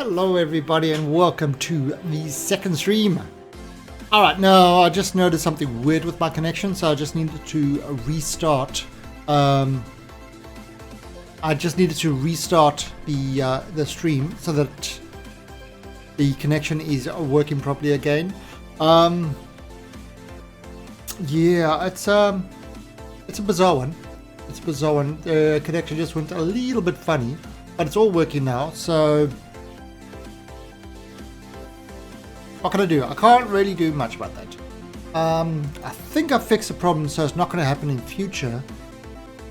Hello everybody and welcome to the second stream. Alright, now I just noticed something weird with my connection, so I just needed to restart. I just needed to restart the stream so that the connection is working properly again. Yeah, it's a bizarre one. It's a bizarre one. The connection just went a little bit funny, but it's all working now, so what can I do? I can't really do much about that. I think I fixed the problem, so it's not going to happen in future,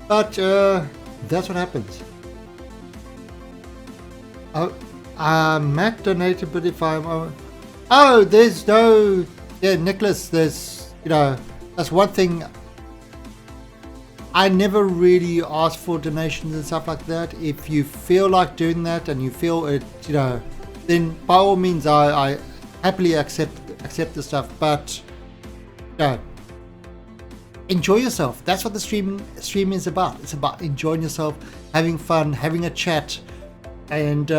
but that's what happens. Matt donated, but if I'm oh, there's no, yeah, Nicholas, there's, you know, that's one thing. I never really ask for donations and stuff like that. If you feel like doing that and you feel it, you know, then by all means I happily accept the stuff, but you know, enjoy yourself. That's what the stream is about. It's about enjoying yourself, having fun, having a chat, and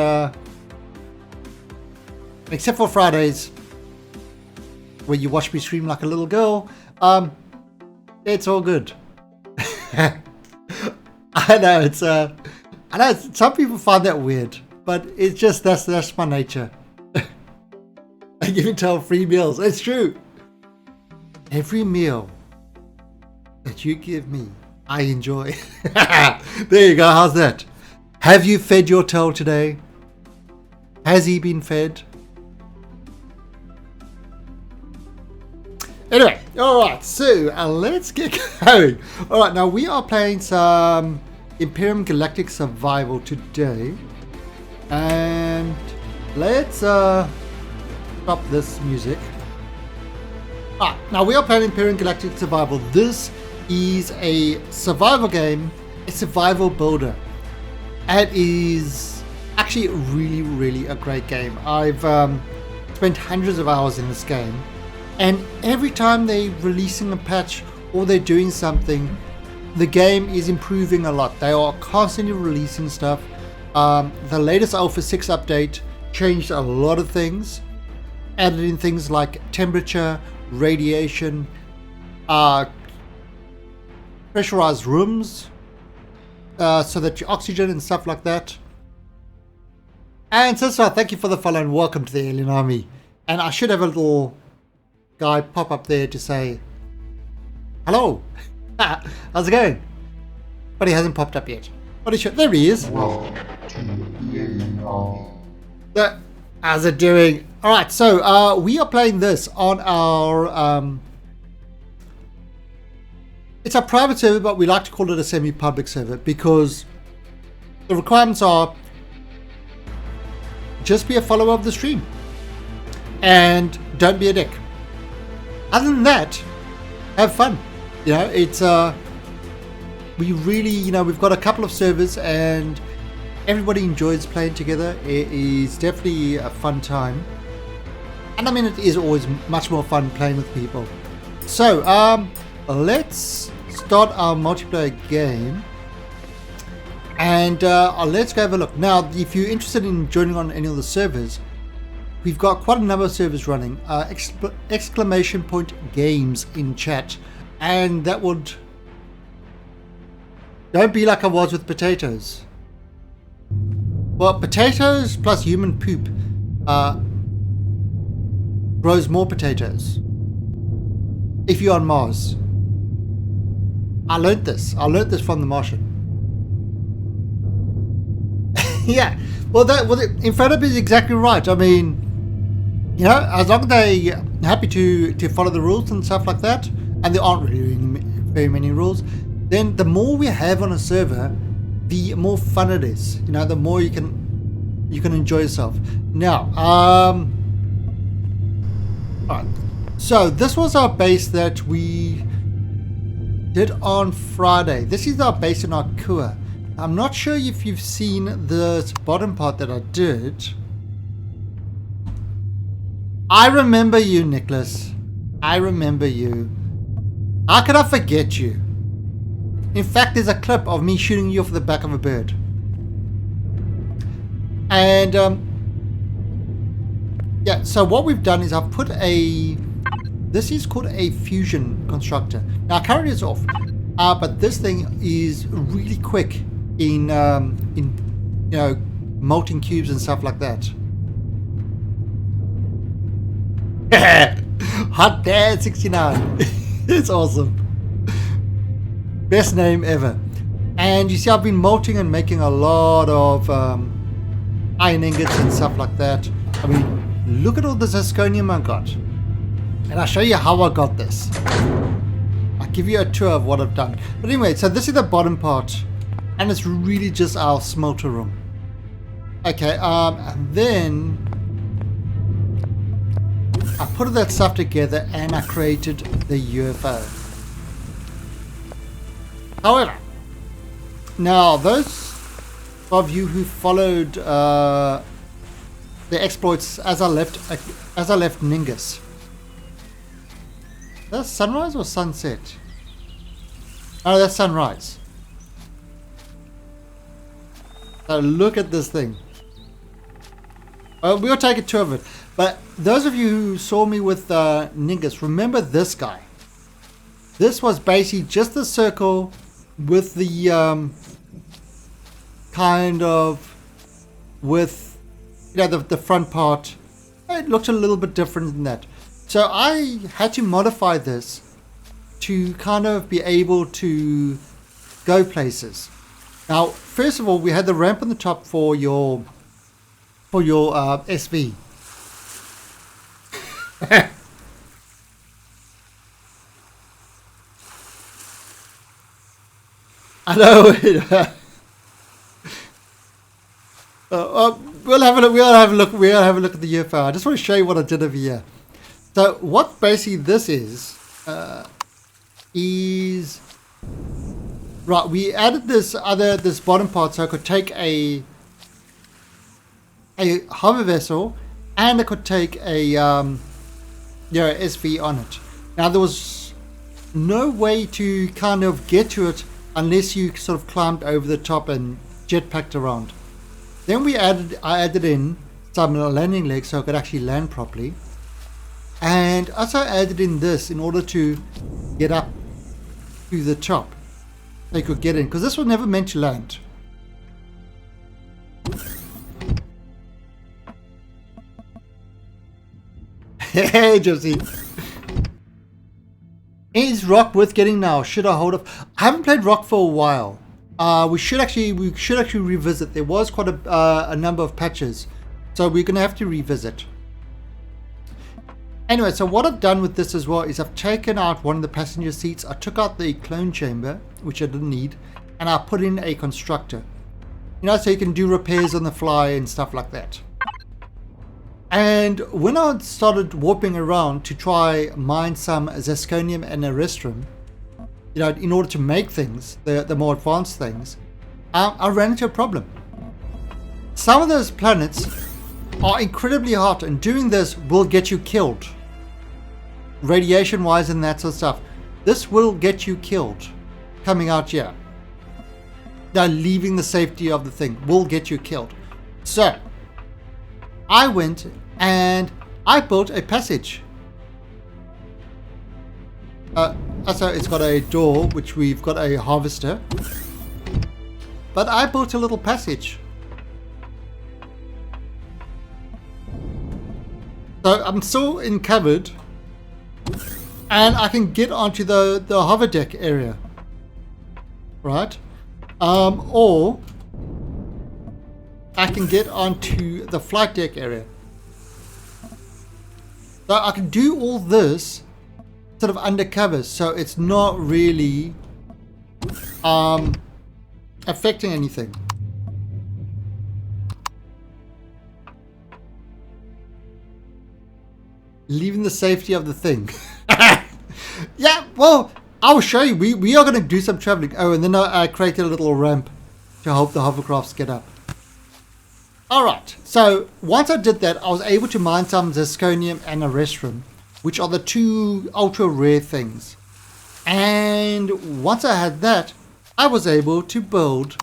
except for Fridays where you watch me stream like a little girl, it's all good. I know I know some people find that weird, but it's just that's my nature. I give and tell free meals. It's true. Every meal that you give me, I enjoy. There you go. How's that? Have you fed your tail today? Has he been fed? Anyway, alright, so let's get going. Alright, now we are playing some Imperium Galactic Survival today. And let's stop this music. Alright, now we are playing Imperium Galactic Survival. This is a survival game, a survival builder. It is actually really a great game. I've spent hundreds of hours in this game. And every time they're releasing a patch or they're doing something, the game is improving a lot. They are constantly releasing stuff. The latest Alpha 6 update changed a lot of things. Added in things like temperature, radiation, pressurized rooms, so that your oxygen and stuff like that. And Sister, thank you for the follow and welcome to the Alien Army. And I should have a little guy pop up there to say hello. How's it going? But he hasn't popped up yet. But he should. There he is. Welcome to the Alien Army. How's it doing? Alright, so we are playing this on our it's a private server, but we like to call it a semi-public server because the requirements are just be a follower of the stream and don't be a dick. Other than that, have fun. You know, it's we really, you know, we've got a couple of servers and everybody enjoys playing together. It is definitely a fun time. And I mean, it is always much more fun playing with people. So, let's start our multiplayer game. And let's go have a look. Now, if you're interested in joining on any of the servers, we've got quite a number of servers running. Exclamation point games in chat. And that would... Don't be like I was with potatoes. Well, potatoes plus human poop grows more potatoes. If you're on Mars. I learned this. I learned this from the Martian. Yeah. Well, Infodop is exactly right. I mean, you know, as long as they're happy to follow the rules and stuff like that, and there aren't really very many rules, then the more we have on a server, the more fun it is. You know, the more you can enjoy yourself. Now, alright. So this was our base that we did on Friday. This is our base in Arkua. I'm not sure if you've seen this bottom part that I did. I remember you, Nicholas. I remember you. How could I forget you? In fact, there's a clip of me shooting you off the back of a bird. And Yeah, so what we've done is I've put a... This is called a fusion constructor. Now currently it's off, but this thing is really quick in you know, molting cubes and stuff like that. Hot Dad 69. It's awesome. Best name ever. And you see, I've been molting and making a lot of iron ingots and stuff like that. I mean, look at all the zirconium I got. And I'll show you how I got this. I'll give you a tour of what I've done. But anyway, so this is the bottom part. And it's really just our smelter room. Okay, and then I put that stuff together and I created the UFO. However, now those of you who followed the exploits as I left Ningus. That's sunrise or sunset? Oh, that's sunrise. So look at this thing. We'll take a tour of it. But those of you who saw me with Ningus, remember this guy. This was basically just the circle with the kind of with, you know, the front part. It looked a little bit different than that. So I had to modify this to kind of be able to go places. Now, first of all, we had the ramp on the top for your SV. I know. We'll have a look. We'll have a look. We'll have a look at the UFO. I just want to show you what I did over here. So what basically this is right. We added this bottom part so I could take a hover vessel and I could take a SV on it. Now there was no way to kind of get to it unless you sort of climbed over the top and jetpacked around. Then I added in some landing legs so I could actually land properly. And also added in this in order to get up to the top. So you could get in, because this was never meant to land. Hey, Josie. Is Rock worth getting now? Should I hold off? I haven't played Rock for a while. We should actually revisit. There was quite a number of patches, so we're gonna have to revisit. Anyway, so what I've done with this as well is I've taken out one of the passenger seats. I took out the clone chamber, which I didn't need, and I put in a constructor. You know, so you can do repairs on the fly and stuff like that. And when I started warping around to try mine some zirconium and erestrum, you know, in order to make things, the more advanced things, I ran into a problem. Some of those planets are incredibly hot, and doing this will get you killed. Radiation wise and that sort of stuff. This will get you killed coming out here. Now leaving the safety of the thing will get you killed. So I went and I built a passage. So it's got a door, which we've got a harvester. But I built a little passage. So I'm still in covered, and I can get onto the hover deck area, right? Or I can get onto the flight deck area. So I can do all this sort of undercover, so it's not really affecting anything. Leaving the safety of the thing. Yeah, well, I'll show you. We are going to do some traveling. Oh, and then I created a little ramp to help the hovercrafts get up. Alright, so once I did that, I was able to mine some zirconium and erestrum, which are the two ultra rare things. And once I had that, I was able to build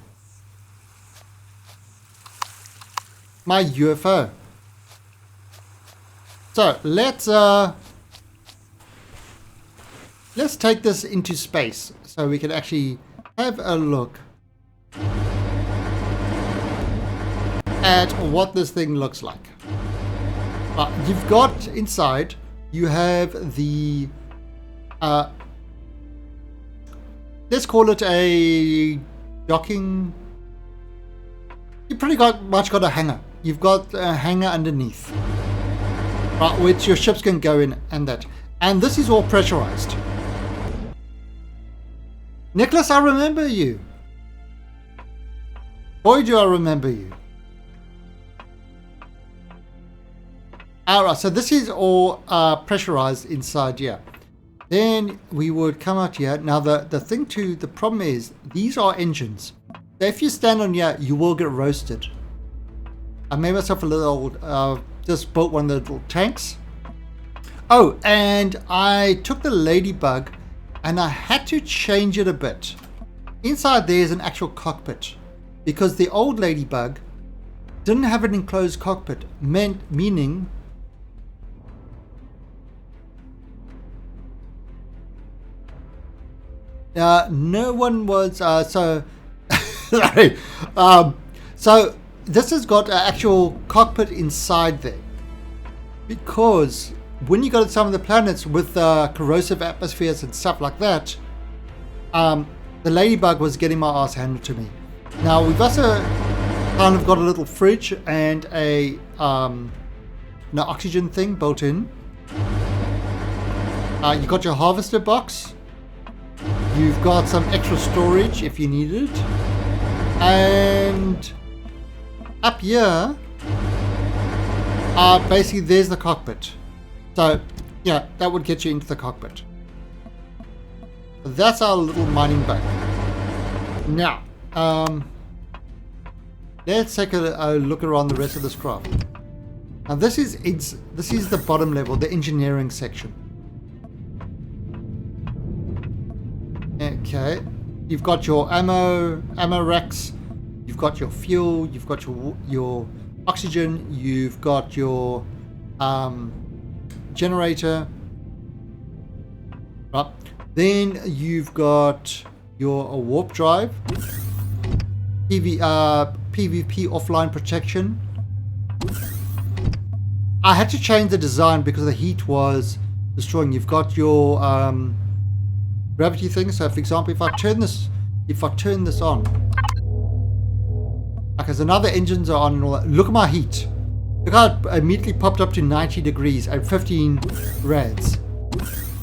my UFO. So let's take this into space so we can actually have a look at what this thing looks like. You've got inside, you have the let's call it a docking. You pretty much got a hangar. You've got a hangar underneath, which your ships can go in, and that. And this is all pressurized. Nicholas, I remember you. Boy, do I remember you. Alright, so this is all pressurized inside here. Then we would come out here. Now the problem is, these are engines. So if you stand on here, you will get roasted. I made myself a little, just built one of the little tanks. Oh, and I took the Ladybug and I had to change it a bit. Inside there is an actual cockpit, because the old Ladybug didn't have an enclosed cockpit, meaning no one was so sorry. So this has got an actual cockpit inside there, because when you go to some of the planets with corrosive atmospheres and stuff like that, the Ladybug was getting my ass handed to me. Now we've also kind of got a little fridge and a oxygen thing built in. You got your harvester box. You've got some extra storage if you need it. And up here, basically there's the cockpit. So yeah, that would get you into the cockpit. That's our little mining bug. Now, let's take a look around the rest of this craft. Now this is the bottom level, the engineering section. Okay, you've got your ammo racks, you've got your fuel, you've got your oxygen, you've got your generator. Right. Then you've got your warp drive, PvP offline protection. I had to change the design because the heat was destroying. You've got your gravity thing. So for example, if I turn this on, okay, so now the engines are on and all that. Look at my heat. Look how it immediately popped up to 90 degrees at 15 rads.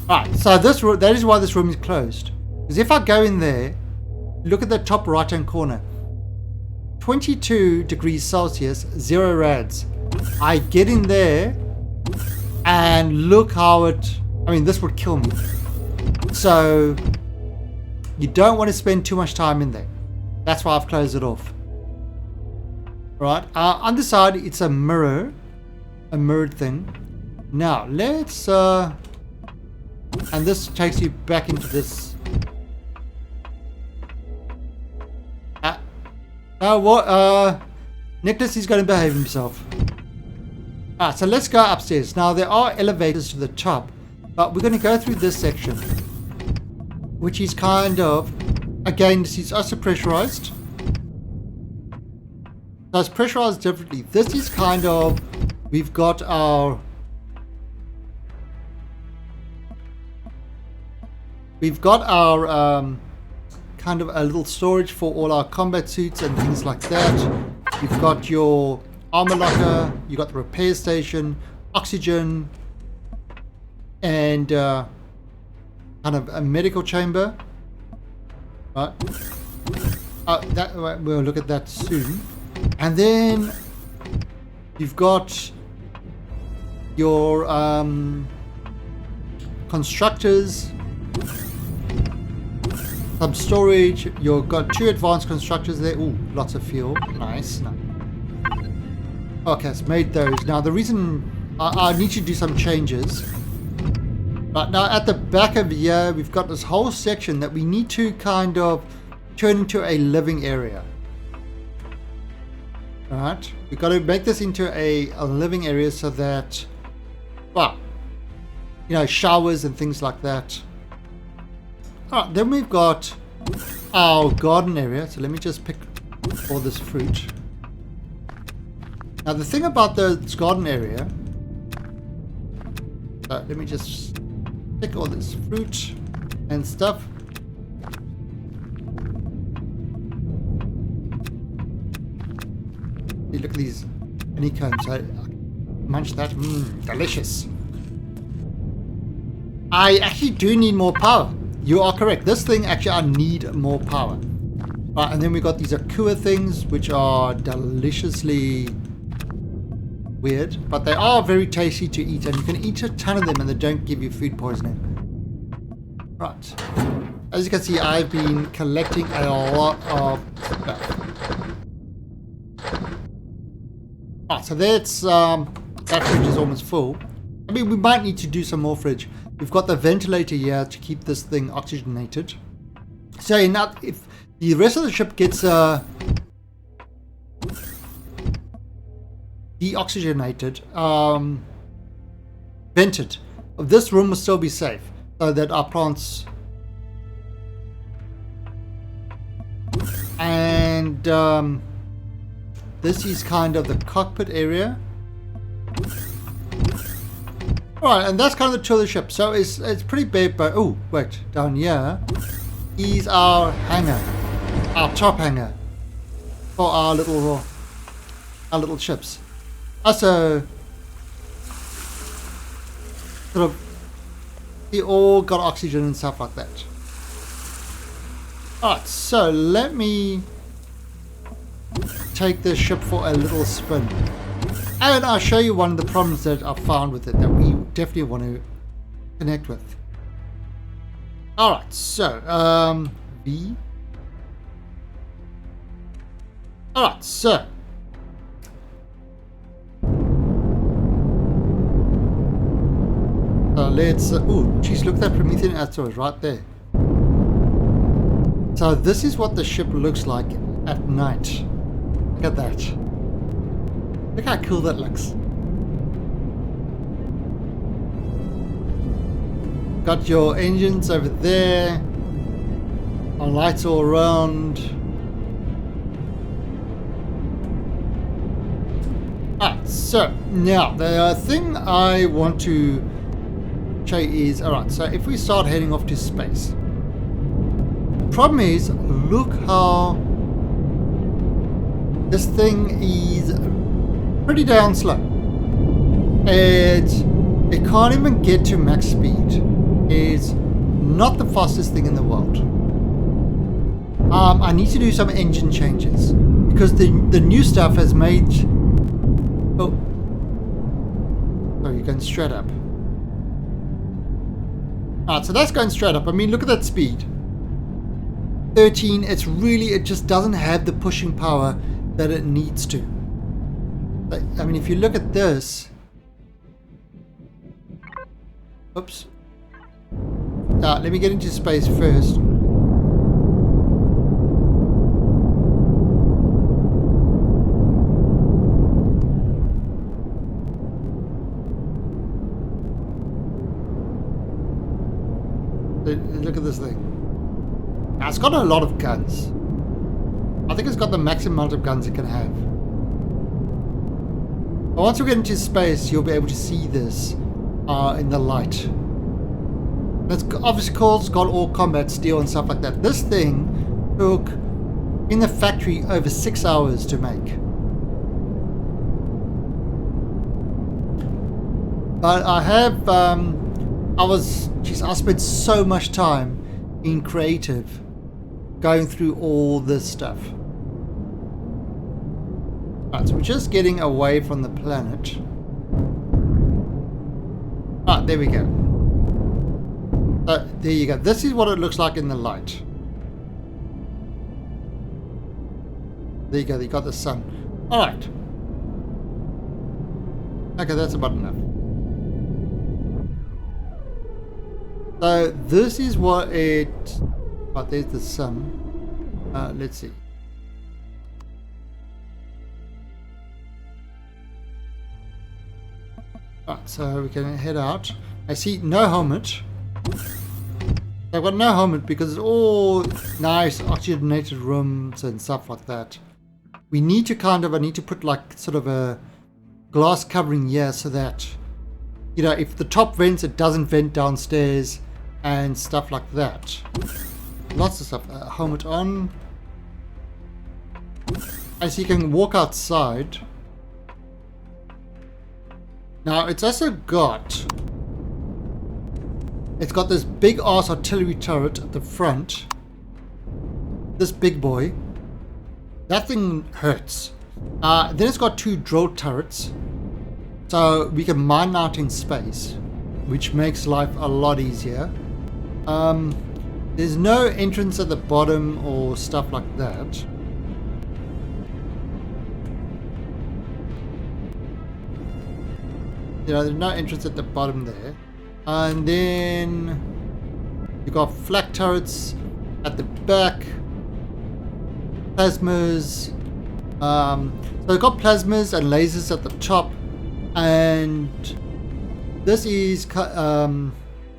Alright, so that is why this room is closed. Because if I go in there, look at the top right hand corner, 22 degrees Celsius, 0 rads. I get in there and look how this would kill me. So you don't want to spend too much time in there. That's why I've closed it off. Right, on the side it's a mirrored thing. Now let's and this takes you back into this. Nicholas is going to behave himself. So let's go upstairs. Now there are elevators to the top, but we're going to go through this section, which is kind of, again, this is also pressurized. So it's pressurized differently. This is kind of, we've got our kind of a little storage for all our combat suits and things like that. You've got your armor locker, you've got the repair station, oxygen, and kind of a medical chamber. Right. We'll look at that soon. And then you've got your constructors, some storage. You've got 2 advanced constructors there. Ooh, lots of fuel. Nice. Okay, it's made those. Now the reason I need to do some changes. But now at the back of here, we've got this whole section that we need to kind of turn into a living area. Alright, we've got to make this into a living area so that well, you know, showers and things like that. Alright, then we've got our garden area. So let me just pick all this fruit. Now the thing about this garden area, let me just pick all this fruit and stuff. See, look at these honeycombs. I munch that. Delicious. I actually do need more power. You are correct. This thing actually, I need more power. Right, and then we got these Akua things, which are deliciously weird, but they are very tasty to eat, and you can eat a ton of them and they don't give you food poisoning. Right. As you can see, I've been collecting a lot of stuff. Alright, so that's that fridge is almost full. I mean, we might need to do some more fridge. We've got the ventilator here to keep this thing oxygenated. So now, if the rest of the ship gets deoxygenated, vented, this room will still be safe, so that our plants and this is kind of the cockpit area. Alright, and that's kind of the tour of the ship. So it's pretty big, but oh wait, down here is our hangar, our top hangar for our little ships. Also, sort of, we all got oxygen and stuff like that. Alright, so let me take this ship for a little spin. And I'll show you one of the problems that I've found with it that we definitely want to connect with. Alright, so, V. Alright, so. Let's, oh, geez, look at that Promethean asteroid right there. So this is what the ship looks like at night. Look at that. Look how cool that looks. Got your engines over there. Our lights all around. So now the thing I want to show you is, alright, so if we start heading off to space. The problem is, look how this thing is pretty damn slow. It can't even get to max speed. It's not the fastest thing in the world. I need to do some engine changes because the new stuff has made. Oh, you're going straight up. Alright, so that's going straight up. I mean, look at that speed. 13. It just doesn't have the pushing power that it needs to. I mean, if you look at this, oops. Let me get into space first. Look at this thing. Now, it's got a lot of guns. I think it's got the maximum amount of guns it can have. But once we get into space, you'll be able to see this in the light. It's obviously got all combat steel and stuff like that. This thing took, in the factory, over 6 hours to make. But I have, I spent so much time in creative going through all this stuff. Right, so we're just getting away from the planet. Right, there we go. There you go. This is what it looks like in the light. There you go. You got the sun. Alright. Okay, that's about enough. So this is what it... Oh, there's the sun. Let's see. Alright, so we can head out. I see no helmet. I've got no helmet because it's all nice oxygenated rooms and stuff like that. We need to I need to put like sort of a glass covering here so that, you know, if the top vents, it doesn't vent downstairs and stuff like that. Lots of stuff. Helmet on. As you can walk outside. Now it's also got... It's got this big ass artillery turret at the front. This big boy. That thing hurts. Then it's got 2 drill turrets. So we can mine out in space, which makes life a lot easier. There's no entrance at the bottom or stuff like that. You know, there's no entrance at the bottom there. And then you've got flak turrets at the back. Plasmas. So we've got plasmas and lasers at the top. And this is you know,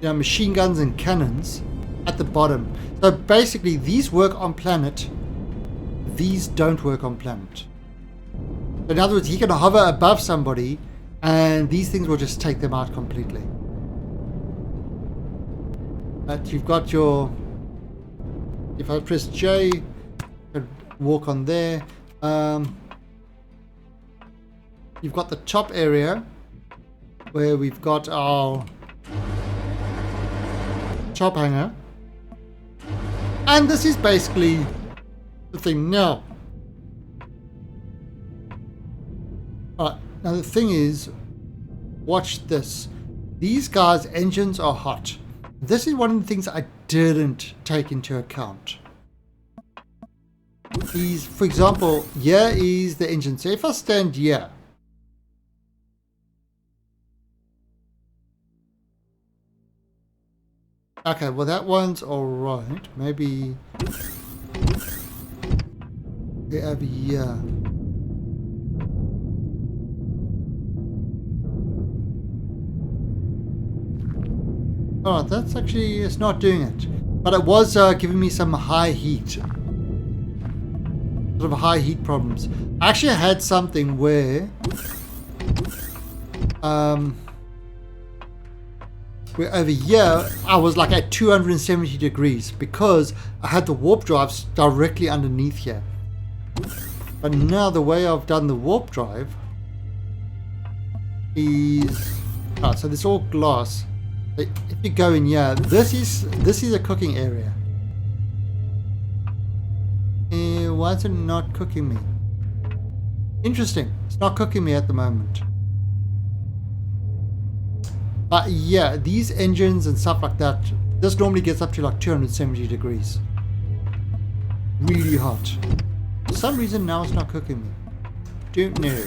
machine guns and cannons at the bottom. So basically these work on planet. These don't work on planet. In other words, he can hover above somebody and these things will just take them out completely. But you've got your... If I press J, I can walk on there. You've got the top area where we've got our top hanger. And this is basically the thing now. Alright, now the thing is, watch this. These guys' engines are hot. This is one of the things I didn't take into account. For example, here is the engine. So if I stand here, okay, well that one's alright. Maybe over here. Oh, that's actually, it's not doing it. But it was giving me some high heat. Sort of high heat problems. I actually had something where over here I was like at 270 degrees because I had the warp drives directly underneath here. But now the way I've done the warp drive is so this is all glass. If you go in here, this is a cooking area. Why is it not cooking me? Interesting. It's not cooking me at the moment. But yeah, these engines and stuff like that, this normally gets up to like 270 degrees. Really hot. For some reason now it's not cooking me. Don't know.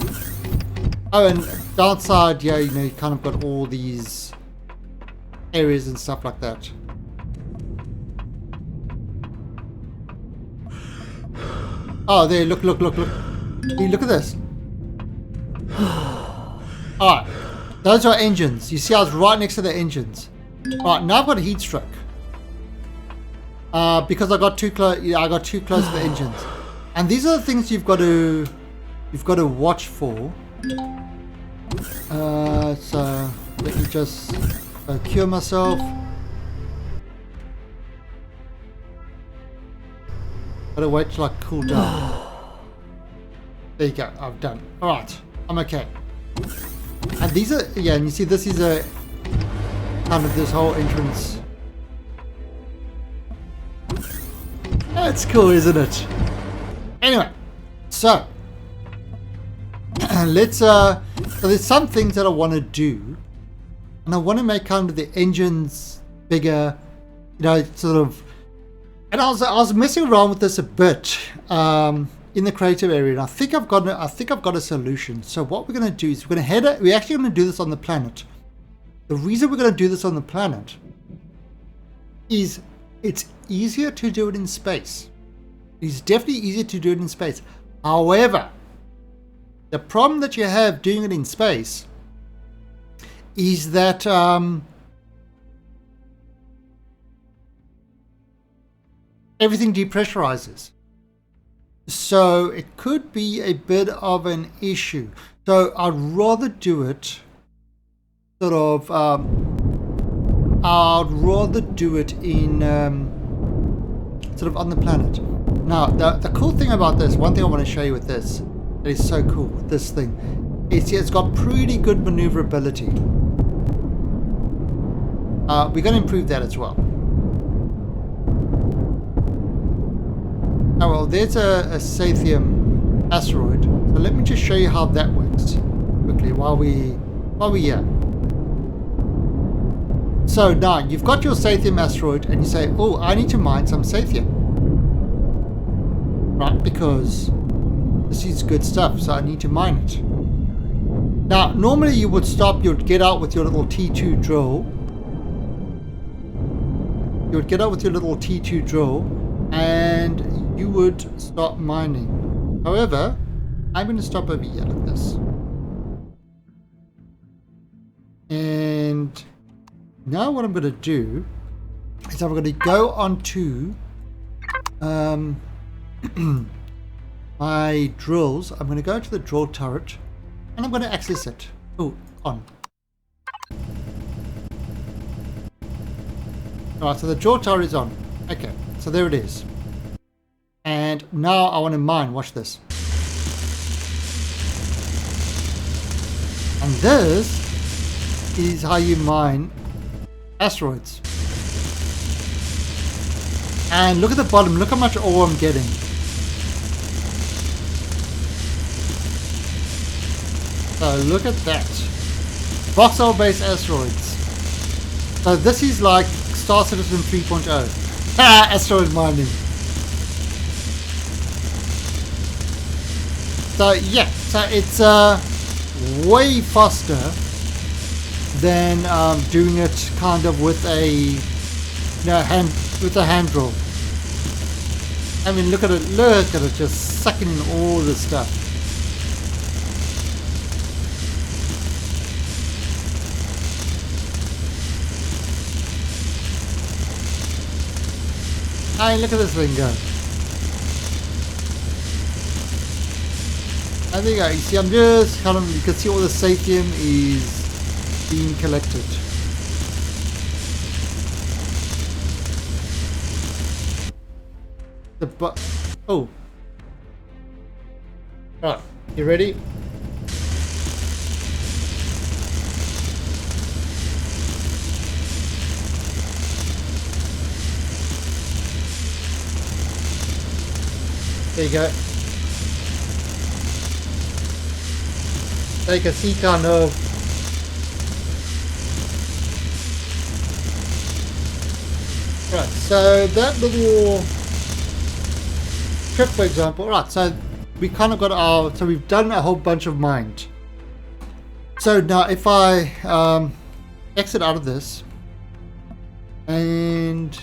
Oh, and downside, yeah, you know, you kind of got all these areas and stuff like that. Oh, there, look. Hey, look at this. Alright, those are engines. You see I was right next to the engines. Alright, now I've got a heat stroke. Because I got too close. Yeah, I got too close to the engines. And these are the things you've got to watch for. So let me just cure myself. Gotta wait till I cool down. There you go, I've done. Alright, I'm okay. And these are, yeah, and you see this is a kind of this whole entrance. That's cool, isn't it? Anyway, so let's so there's some things that I want to do, and I want to make kind of the engines bigger, you know, sort of. And I was messing around with this a bit in the creative area, and I think I've got a solution. So what we're going to do is we're actually going to do this on the planet. The reason we're going to do this on the planet is it's easier to do it in space. It's definitely easier to do it in space. However, the problem that you have doing it in space is that everything depressurizes. So it could be a bit of an issue. So I'd rather do it sort of, I'd rather do it in sort of on the planet. Now, the cool thing about this, one thing I want to show you with this, that is so cool with this thing, is it's got pretty good maneuverability. We're going to improve that as well. Oh well, there's a Sathium asteroid. So let me just show you how that works quickly while we're here. So now you've got your Sathium asteroid and you say, oh, I need to mine some Sathium. Right, because this is good stuff, so I need to mine it. Now, normally you would stop, you'd get out with your little T2 drill. You would get out with your little T2 drill and you would start mining. However, I'm going to stop over here like this. And now what I'm going to do is I'm going to go onto my drills. I'm going to go to the drill turret and I'm going to access it. Oh, on. Alright, so the drill turret is on. Okay, so there it is. And now I want to mine. Watch this. And this is how you mine asteroids. And look at the bottom. Look how much ore I'm getting. So look at that. Voxel based asteroids. So this is like Star Citizen 3.0. Asteroid mining. So yeah, so it's way faster than doing it kind of with a hand drill. I mean, look at it, just sucking in all this stuff. I mean, look at this thing go. I think you see, I'm just kind of, you can see all the Sathium is being collected. Oh. Alright, you ready? There you go. So you can see kind of right, so that little trip, for example, right, so we kind of got our, so we've done a whole bunch of mined. So now if I exit out of this and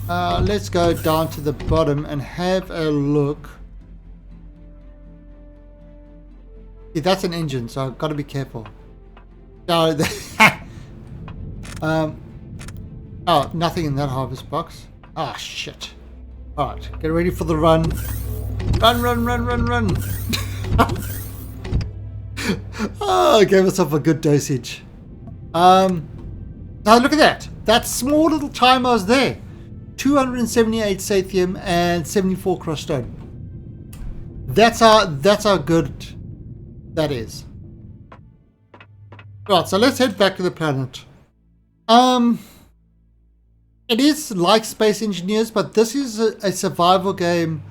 let's go down to the bottom and have a look. See, that's an engine, so I've got to be careful. No, oh, nothing in that harvest box. Ah, shit. Alright, get ready for the run. Run. Oh, I gave myself a good dosage. Now look at that. That small little timer is there. 278 Sathium and 74 crushed stone. That's how good that is. Right, so let's head back to the planet. It is like Space Engineers, but this is a survival game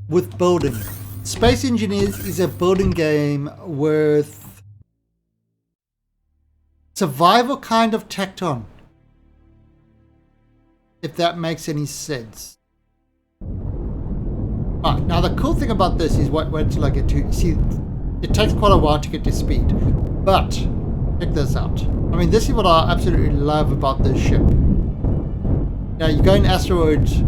with building. Space Engineers is a building game with survival kind of tacked on. If that makes any sense. Right, now the cool thing about this is wait till I get to, see, it takes quite a while to get to speed, but check this out. I mean, this is what I absolutely love about this ship. Now you go in asteroids.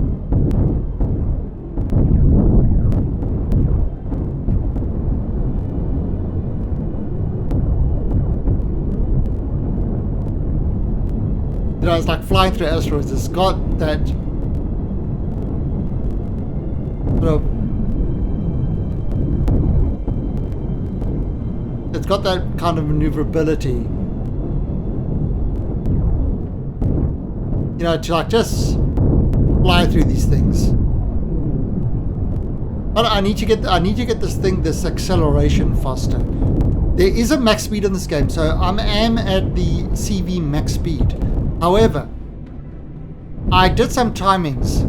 You know, it's like flying through asteroids. It's got that sort of, it's got that kind of maneuverability. You know, to like just fly through these things. But I need to get this acceleration faster. There is a max speed in this game, so I am at the CV max speed. However, I did some timings,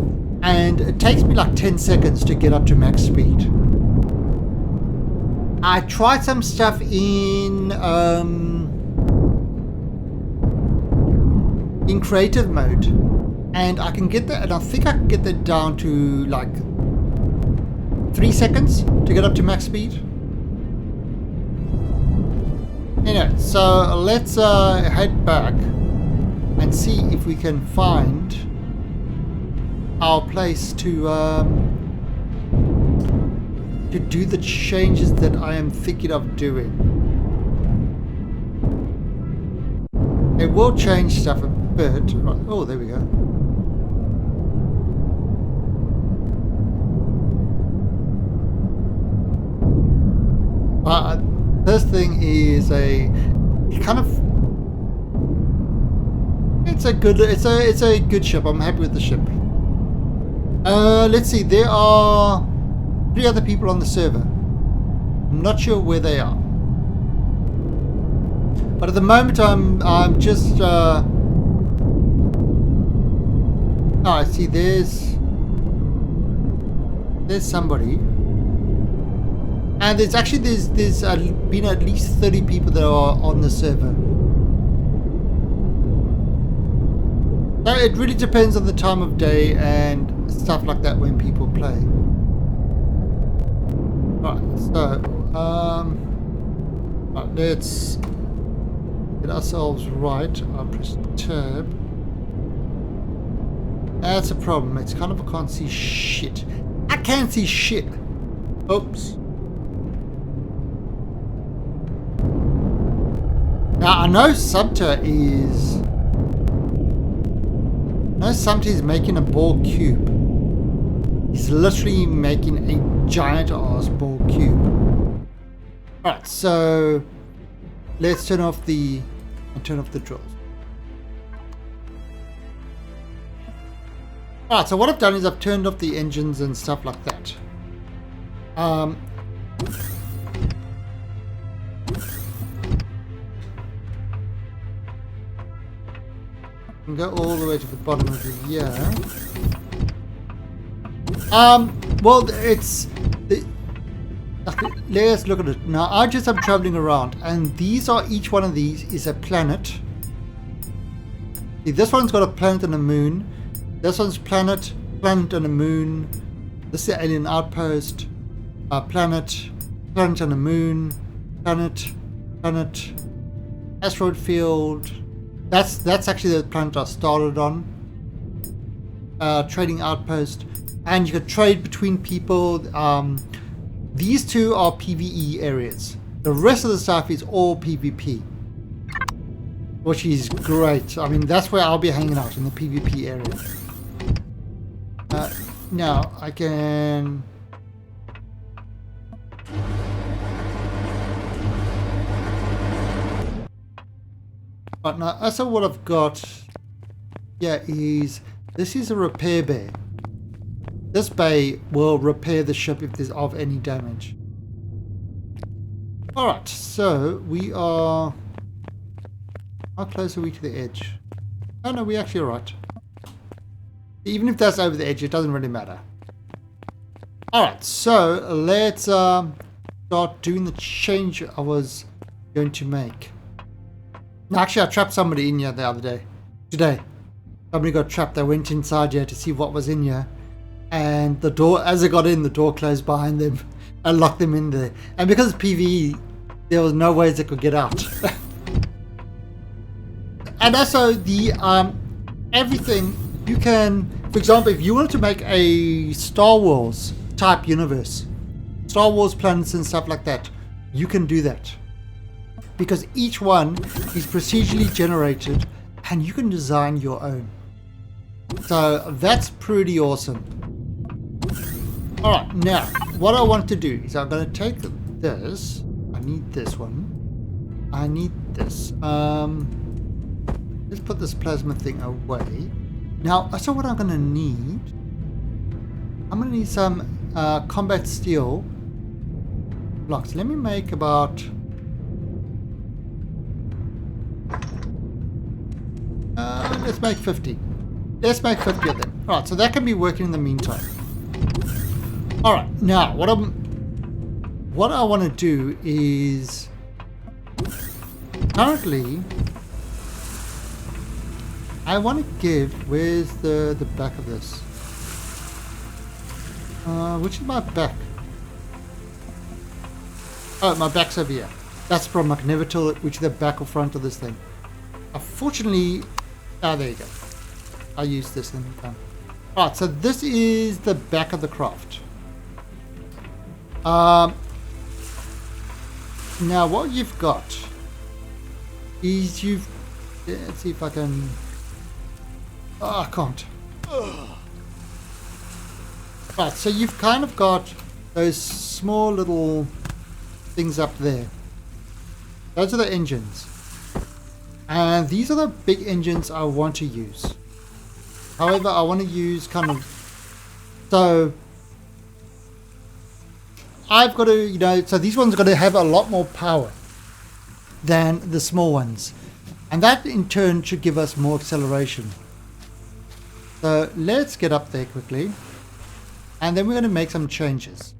and it takes me like 10 seconds to get up to max speed. I tried some stuff in creative mode, and I can get that, and I think I can get that down to like 3 seconds to get up to max speed. Anyway, so let's head back and see if we can find our place to do the changes that I am thinking of doing. It will change stuff a bit. Right. Oh, there we go. This thing is a kind of, it's a good ship. I'm happy with the ship. Let's see, there are 3 other people on the server. I'm not sure where they are, but at the moment I'm just oh, I see there's somebody. And there's been at least 30 people that are on the server. So it really depends on the time of day and stuff like that when people play. Right, so right, let's get ourselves right. I'll press tab. That's a problem. It's kind of I can't see shit. I can't see shit. Oops. Now I know Sumter is making a ball cube. He's literally making a giant ass ball cube. Alright, so let's turn off the drills. Alright, so what I've done is I've turned off the engines and stuff like that. And go all the way to the bottom of the year. Well, let's look at it now. I'm traveling around, and each one of these is a planet. See, this one's got a planet and a moon. This one's planet and a moon. This is the alien outpost. Planet and a moon. Planet, asteroid field. That's actually the planet I started on. Trading outpost, and you can trade between people. These 2 are PvE areas. The rest of the stuff is all PvP, which is great. I mean, that's where I'll be hanging out, in the PvP area. Now I can. But now, so what I've got here is, this is a repair bay. This bay will repair the ship if there's of any damage. Alright, so we are... How close are we to the edge? Oh no, we're actually alright. Even if that's over the edge, it doesn't really matter. Alright, so let's start doing the change I was going to make. Actually, I trapped somebody in here the other day. Today. Somebody got trapped. They went inside here to see what was in here. And the door, as they got in, the door closed behind them and locked them in there. And because it's PvE, there was no ways they could get out. And also, the everything you can... For example, if you wanted to make a Star Wars type universe, Star Wars planets and stuff like that, you can do that. Because each one is procedurally generated and you can design your own. So that's pretty awesome. Alright, now what I want to do is I'm going to take this. I need this one. I need this. Let's put this plasma thing away. Now, so what I'm going to need, I'm going to need some combat steel blocks. Let me make about let's make 50. Let's make 50 of them. Alright, so that can be working in the meantime. Alright, now what I want to do is currently I want to give, where's the back of this? Which is my back? Oh, my back's over here. That's from I can never tell which is the back or front of this thing. Unfortunately, there you go. I'll use this thing. Alright, so this is the back of the craft. Now what you've got is let's see if I can. Oh, I can't. Right, so you've kind of got those small little things up there. Those are the engines. And these are the big engines I want to use. However, I want to use kind of... So, I've got to, so these ones are going to have a lot more power than the small ones. And that in turn should give us more acceleration. So let's get up there quickly. And then we're going to make some changes.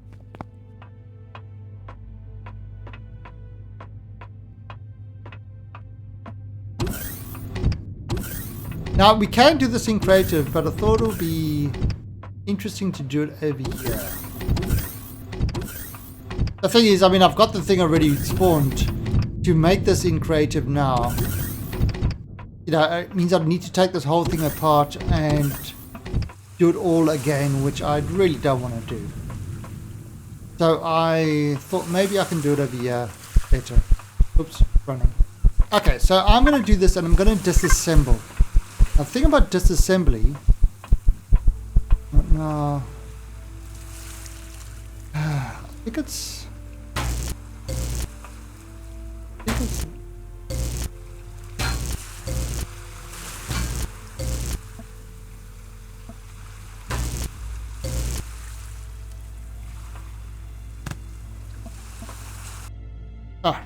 Now we can do this in creative, but I thought it would be interesting to do it over here. The thing is, I mean, I've got the thing already spawned. To make this in creative now, it means I need to take this whole thing apart and do it all again, which I really don't want to do. So I thought maybe I can do it over here better. Oops, running. Okay, so I'm going to do this and I'm going to disassemble. Now the thing about disassembly, I think it's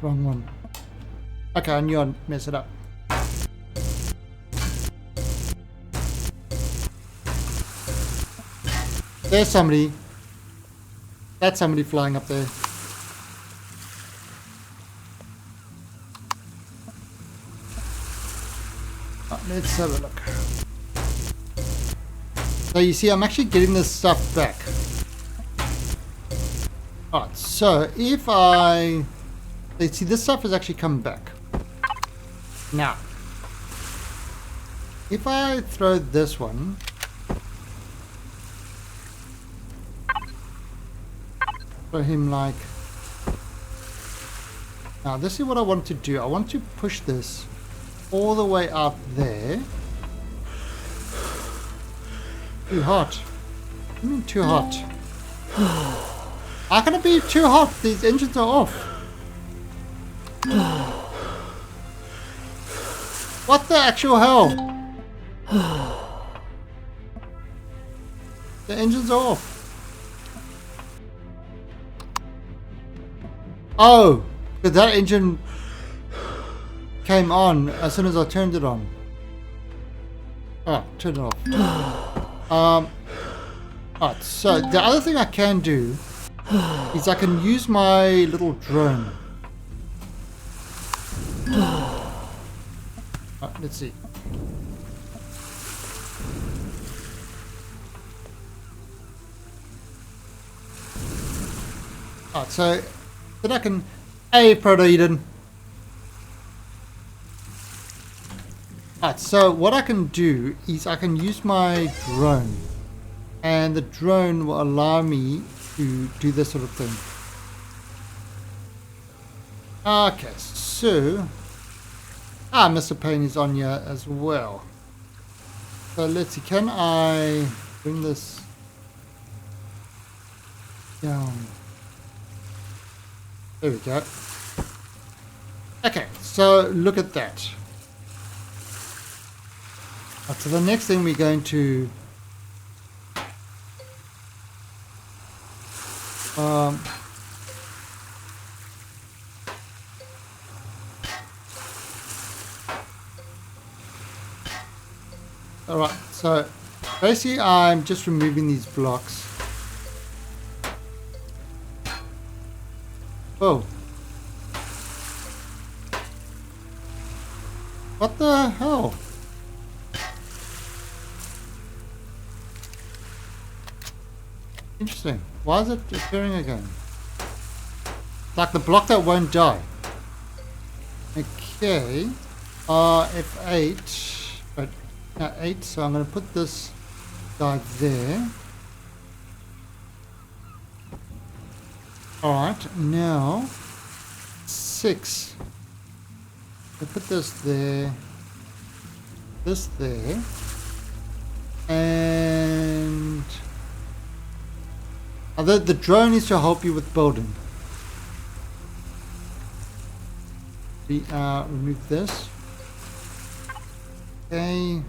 wrong one. Okay, I knew I'd mess it up. There's somebody. That's somebody flying up there. Let's have a look. So you see, I'm actually getting this stuff back. Alright, so if let's see, this stuff has actually come back. Now, if I throw this one, for him like, now this is what I want to do. I want to push this all the way out there. Too hot. What do you mean too hot? How can it be too hot? These engines are off. What the actual hell? The engines are off. Oh, because that engine came on as soon as I turned it on. Oh, turn it off. Alright, so the other thing I can do is I can use my little drone. Let's see. Alright, so then I can... Hey, Proto Eden. Alright, so what I can do is I can use my drone. And the drone will allow me to do this sort of thing. Okay, so... Ah, Mr. Payne is on here as well. So let's see, can I bring this down? There we go. Okay, so look at that. Right, so the next thing we're going to alright, so basically I'm just removing these blocks. Whoa. What the hell? Interesting. Why is it appearing again? Like the block that won't die. Okay. F8. But 8, so I'm going to put this guy there. Alright, now 6. I put this there. This there. And the drone is to help you with building. We remove this. Okay.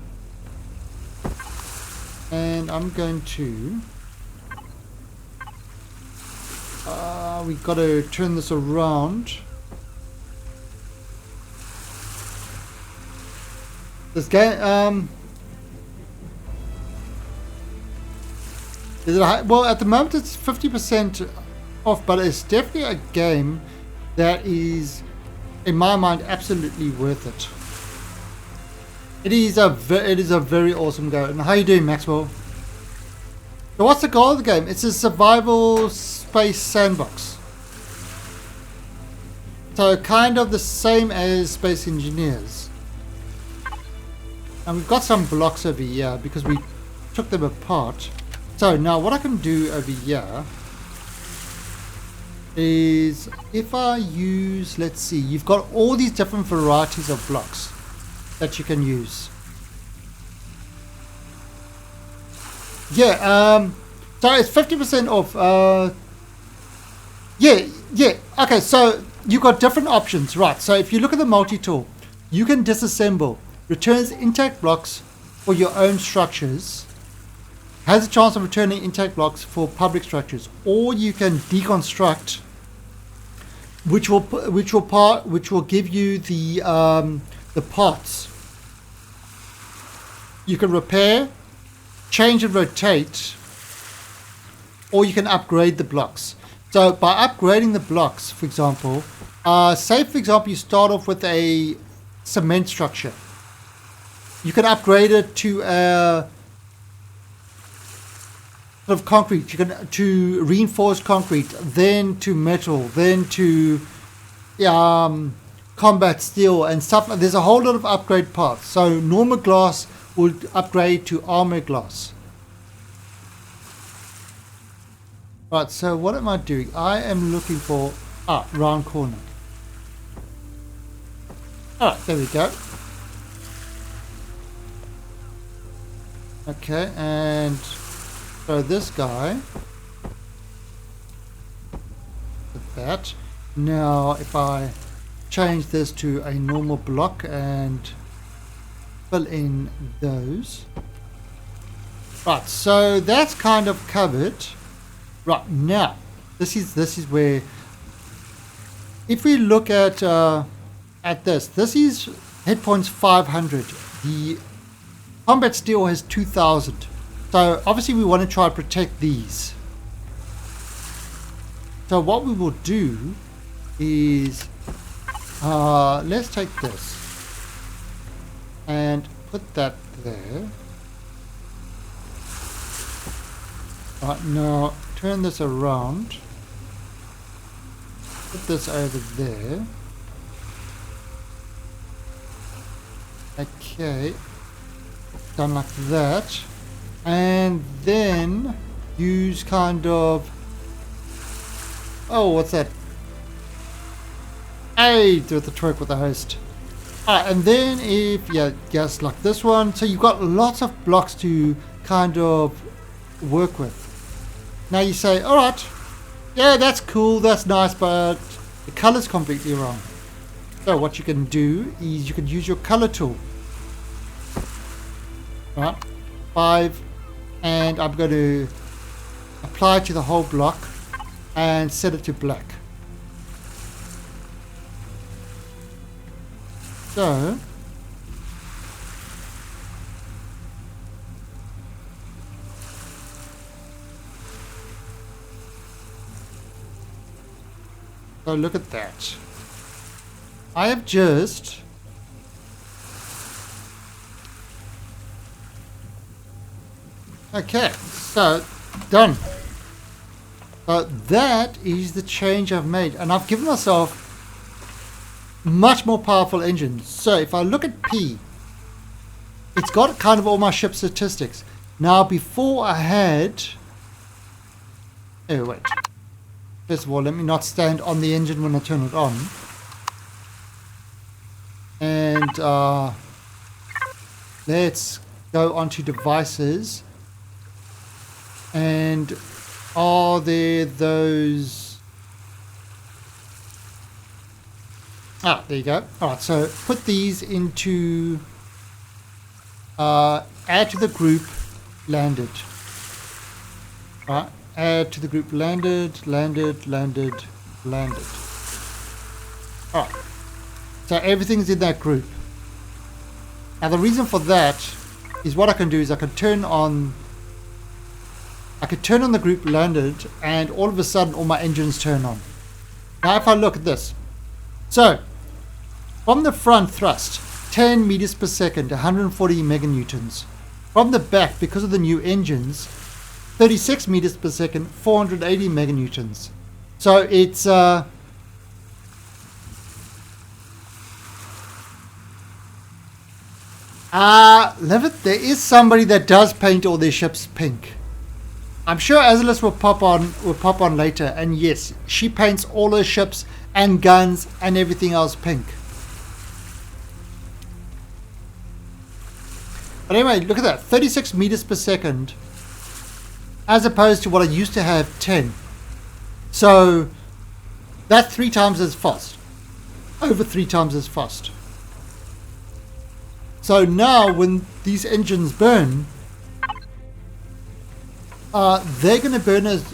And I'm going to we've got to turn this around. This game is it well, at the moment it's 50% off, but it's definitely a game that is, in my mind, absolutely worth it. It is a very awesome game. And how you doing, Maxwell? So what's the goal of the game? It's a survival space sandbox. So kind of the same as Space Engineers. And we've got some blocks over here because we took them apart. So now what I can do over here is if I use, let's see, you've got all these different varieties of blocks that you can use. Yeah, so it's 50% off. Yeah, okay, so you've got different options, right? So if you look at the multi-tool, you can disassemble, returns intact blocks for your own structures, has a chance of returning intact blocks for public structures, or you can deconstruct, which will give you the parts. You can repair, change and rotate, or you can upgrade the blocks. So by upgrading the blocks, for example, say for example you start off with a cement structure, you can upgrade it to a sort of concrete. You can to reinforced concrete, then to metal, then to combat steel and stuff. There's a whole lot of upgrade paths. So normal glass will upgrade to armor glass. Right, so what am I doing? I am looking for round corner. Alright, there we go. Okay, and so this guy with that. Now if I change this to a normal block and fill in those. Right, so that's kind of covered. Right, now this is where, if we look at this is hit points 500. The combat steel has 2000. So obviously we want to try to protect these. So what we will do is let's take this and put that there. Right, now turn this around, put this over there. Okay, done like that, and then use kind of, oh, what's that? Hey, do the twerk with the host. And then if, just like this one. So you've got lots of blocks to kind of work with. Now you say, all right, yeah, that's cool, that's nice, but the color's completely wrong. So what you can do is you can use your color tool. All right, 5, and I'm going to apply it to the whole block and set it to black. So look at that. I have just okay, so done. So that is the change I've made, and I've given myself much more powerful engines. So if I look at P, it's got kind of all my ship statistics. Now before I had, oh wait, first of all let me not stand on the engine when I turn it on. And let's go onto devices. And are there those? Ah, there you go. Alright, so put these into add to the group landed. Alright, add to the group landed. Alright. So everything's in that group. Now the reason for that is what I can do is I can turn on the group landed, and all of a sudden all my engines turn on. Now if I look at this, so from the front thrust 10 meters per second, 140 meganewtons. From the back, because of the new engines, 36 meters per second, 480 meganewtons. So it's Levitt, there is somebody that does paint all their ships pink. I'm sure Azalis will pop on later, and yes, she paints all her ships and guns and everything else pink. But anyway, look at that, 36 meters per second, as opposed to what I used to have, 10. So that's 3 times as fast, over 3 times as fast. So now when these engines burn, they're going to burn as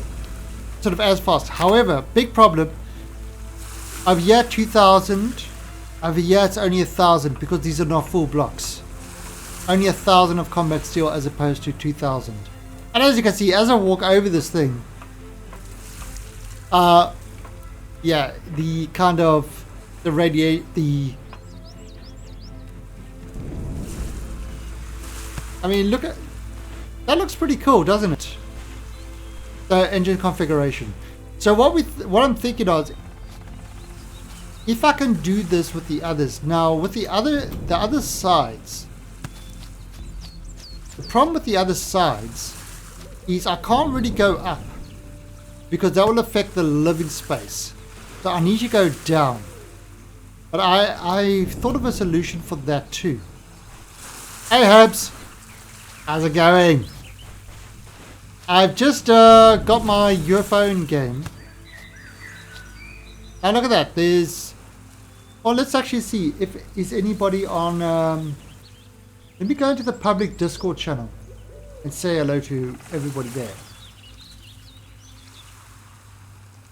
sort of as fast. However, big problem, over here 2000, over here it's only 1000 because these are not full blocks. Only 1000 of combat steel as opposed to 2000. And as you can see, as I walk over this thing, yeah, the kind of the I mean, look at that, looks pretty cool, doesn't it? The engine configuration. So what I'm thinking of is, if I can do this with the others. Now with the other sides, the problem with the other sides is I can't really go up because that will affect the living space. So I need to go down. But I thought of a solution for that too. Hey Habs, how's it going? I've just got my UFO in game. Now look at that. There's, well, let's actually see if is anybody on. Let me go into the public Discord channel and say hello to everybody there.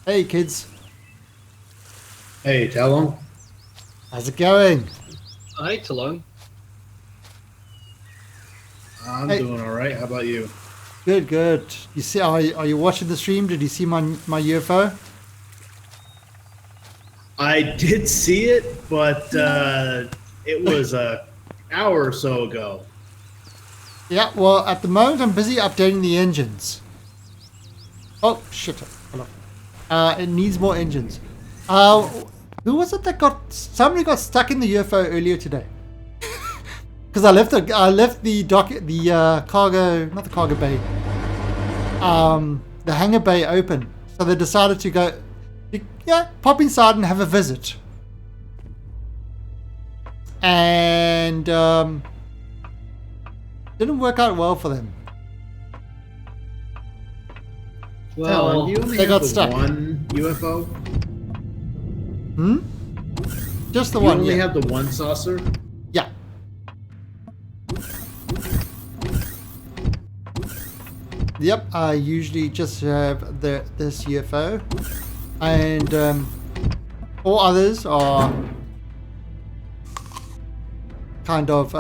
Hey kids. Hey Talon. How's it going? Hi Talon. I'm doing all right. How about you? Good, good. You see? Are you watching the stream? Did you see my UFO? I did see it, but it was an hour or so ago. Yeah. Well, at the moment I'm busy updating the engines. Oh shit! Hold on. It needs more engines. Who was it that somebody got stuck in the UFO earlier today? Because I left the cargo, not the cargo bay, the hangar bay open. So they decided to go, pop inside and have a visit. and didn't work out well for them. Well, you only they have got the stuck. one UFO. Just the You one. only Yeah. have the one saucer. Yeah. Yep. I usually just have this UFO, and all others are kind of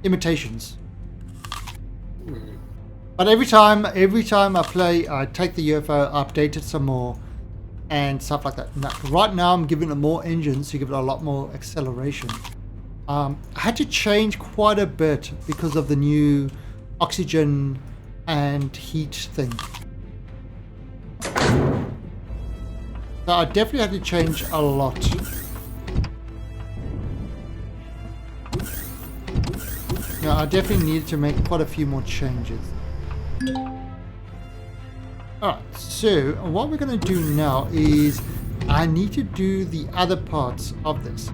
imitations. But every time I play, I take the UFO, update it some more, and stuff like that. Now, right now, I'm giving it more engines to give it a lot more acceleration. I had to change quite a bit because of the new oxygen and heat thing. So I definitely had to change a lot. Yeah, I definitely needed to make quite a few more changes. Alright, so what we're going to do now is I need to do the other parts of this.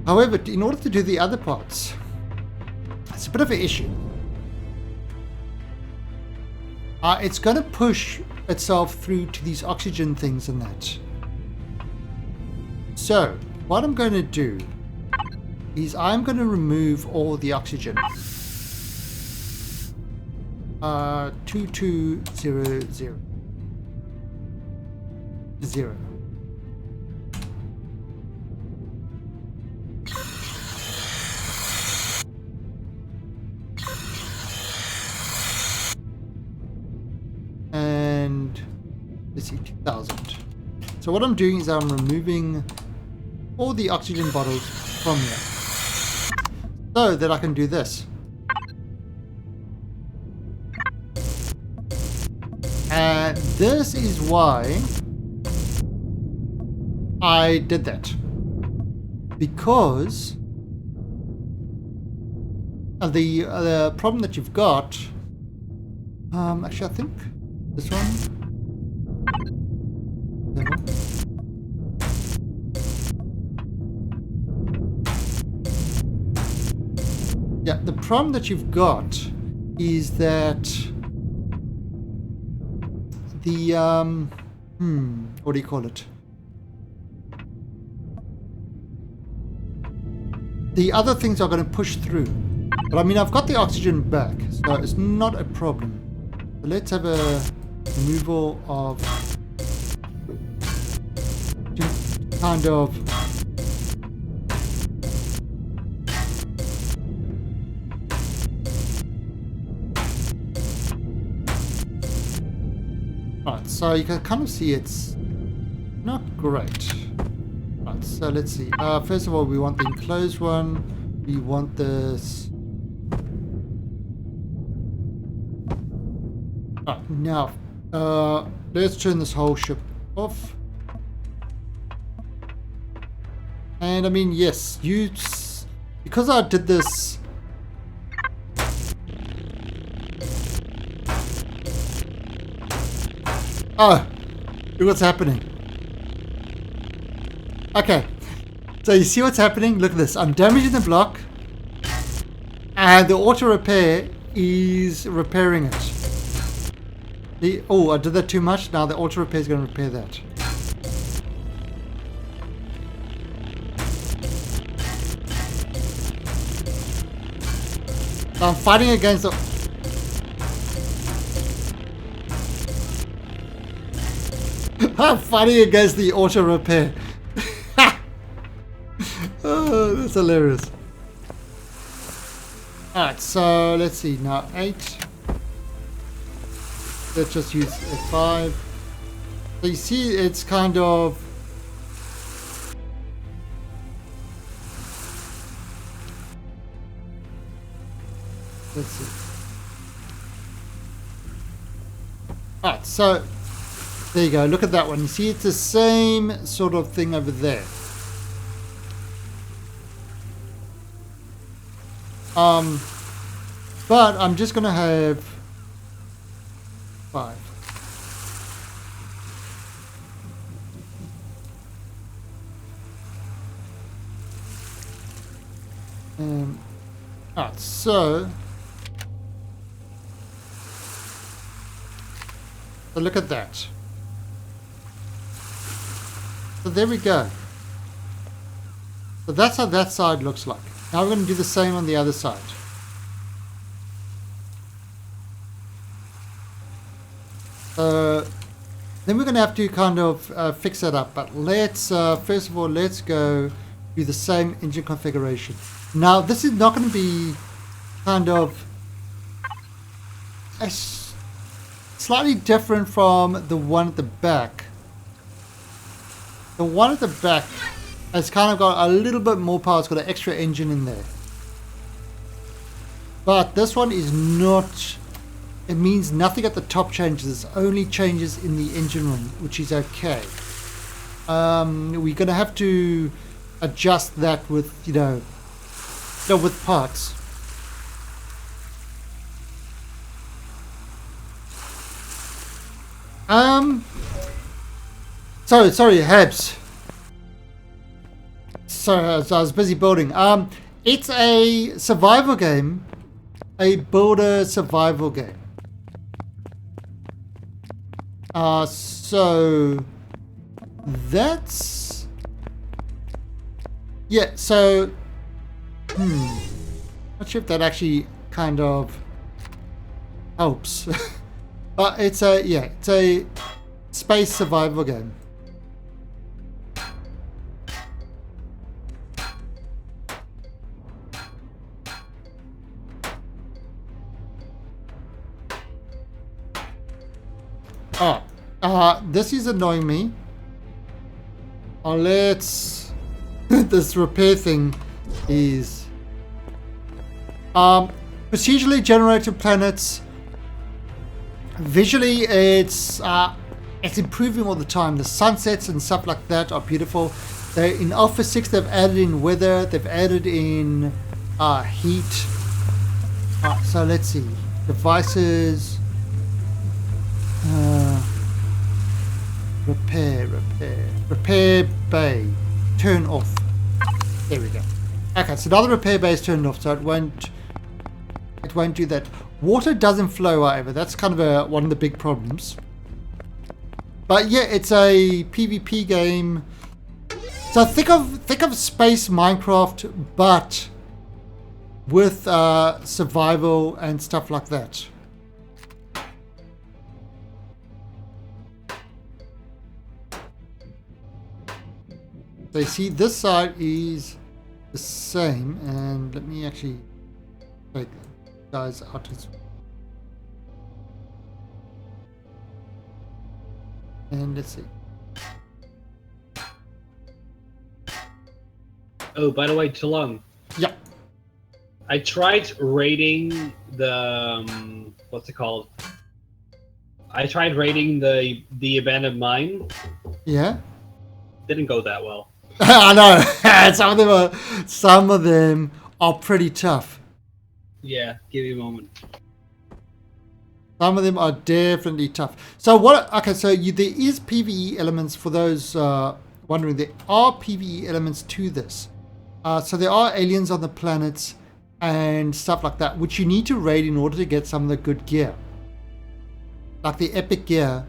However, in order to do the other parts, it's a bit of an issue. It's going to push itself through to these oxygen things and that. So, what I'm going to do is I'm going to remove all the oxygen. 2200 0. And let's see, 2000. So what I'm doing is I'm removing all the oxygen bottles from here so that I can do this. And this is why I did that. Because the problem that you've got, actually I think this one. Yeah, the problem that you've got is that the what do you call it? The other things are going to push through. But I mean, I've got the oxygen back, so it's not a problem. So let's have a removal of kind of right, so you can kind of see it's not great. Right, so let's see. First of all, we want the enclosed one. We want this. Right, now, let's turn this whole ship off. And I mean, yes, because I did this. Oh, look what's happening. Okay, so you see what's happening? Look at this. I'm damaging the block, and the auto repair is repairing it. Oh, I did that too much. Now the auto repair is going to repair that. So I'm fighting against the. I'm fighting against the auto repair. Oh, that's hilarious. Alright, so let's see. Now 8. Let's just use a 5. So you see, it's kind of. Let's see. Alright, so there you go. Look at that one. You see, it's the same sort of thing over there. But I'm just gonna have 5. Alright, so look at that. So there we go. So that's how that side looks like. Now we're going to do the same on the other side. Then we're going to have to kind of fix that up. But let's, first of all, let's go do the same engine configuration. Now this is not going to be kind of slightly different from the one at the back. The one at the back has kind of got a little bit more power. It's got an extra engine in there. But this one is not, it means nothing at the top changes. It's only changes in the engine room, which is okay. We're going to have to adjust that with, with parts. Sorry, Habs. Sorry, I was busy building. It's a survival game, a builder survival game. So that's, yeah. So, not sure if that actually kind of helps, but it's a space survival game. This is annoying me. Let's this repair thing is procedurally generated planets. Visually it's improving all the time. The sunsets and stuff like that are beautiful. They in Alpha 6 they've added in weather, they've added in heat. So let's see. Devices. Repair bay, turn off. There we go. Okay, so now the repair bay is turned off, so it won't do that. Water doesn't flow, however. That's kind of one of the big problems. But yeah, it's a PvP game. So think of space Minecraft, but with survival and stuff like that. So you see, this side is the same, and let me actually take guys out as well. And let's see. Oh, by the way, Talung. Yeah. I tried raiding the what's it called? I tried raiding the abandoned mine. Yeah. Didn't go that well. I know. some of them are pretty tough. Yeah, give me a moment. Some of them are definitely tough. So what? Okay, so there is PvE elements for those wondering. There are PvE elements to this. So there are aliens on the planets and stuff like that, which you need to raid in order to get some of the good gear, like the epic gear.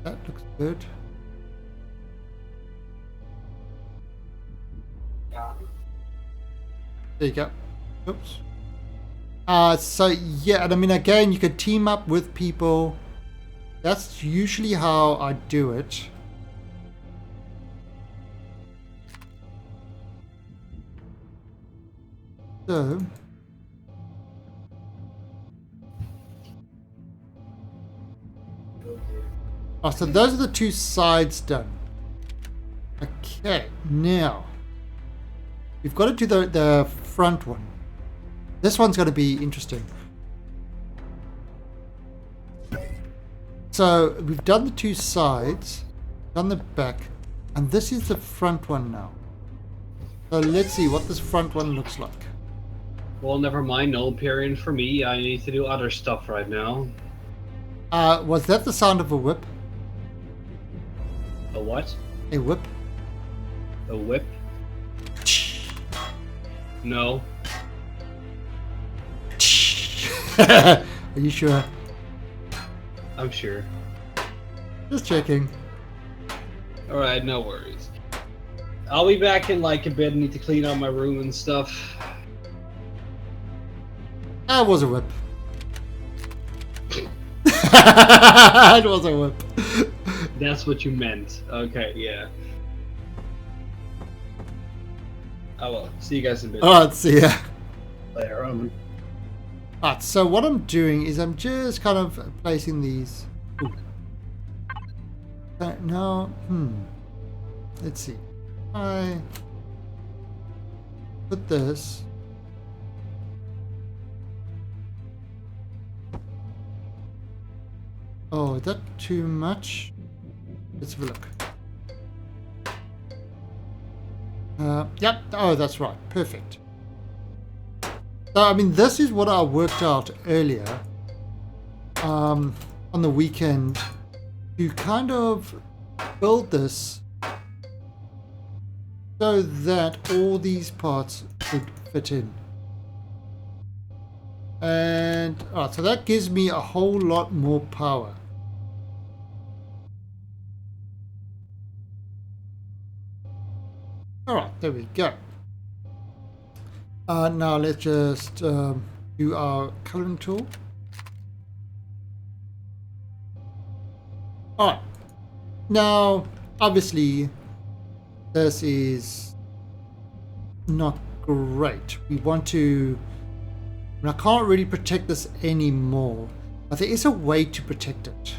That looks good. There you go. Oops. So yeah, and I mean, again, you could team up with people. That's usually how I do it. So so those are the two sides done. Okay, now we've got to do the front one. This one's going to be interesting. So we've done the two sides, done the back, and this is the front one now. So let's see what this front one looks like. Well, never mind. No Empyrean for me. I need to do other stuff right now. Was that the sound of a whip? A what? A whip? A whip? No. Are you sure? I'm sure. Just checking. Alright, no worries. I'll be back in like a bit. I need to clean out my room and stuff. That was a whip. It was a whip. That's what you meant. Okay, yeah. Oh well. See you guys in a bit. Alright, see ya. Later on. Alright, so what I'm doing is I'm just kind of placing these. Now, let's see. I put this. Oh, is that too much? Let's have a look. Yep. Oh, that's right. Perfect. So, I mean, this is what I worked out earlier on the weekend to kind of build this so that all these parts could fit in. And alright, so that gives me a whole lot more power. Alright, there we go. Now let's just do our coloring tool. Alright, now obviously this is not great. We want to, I can't really protect this anymore, but there is a way to protect it.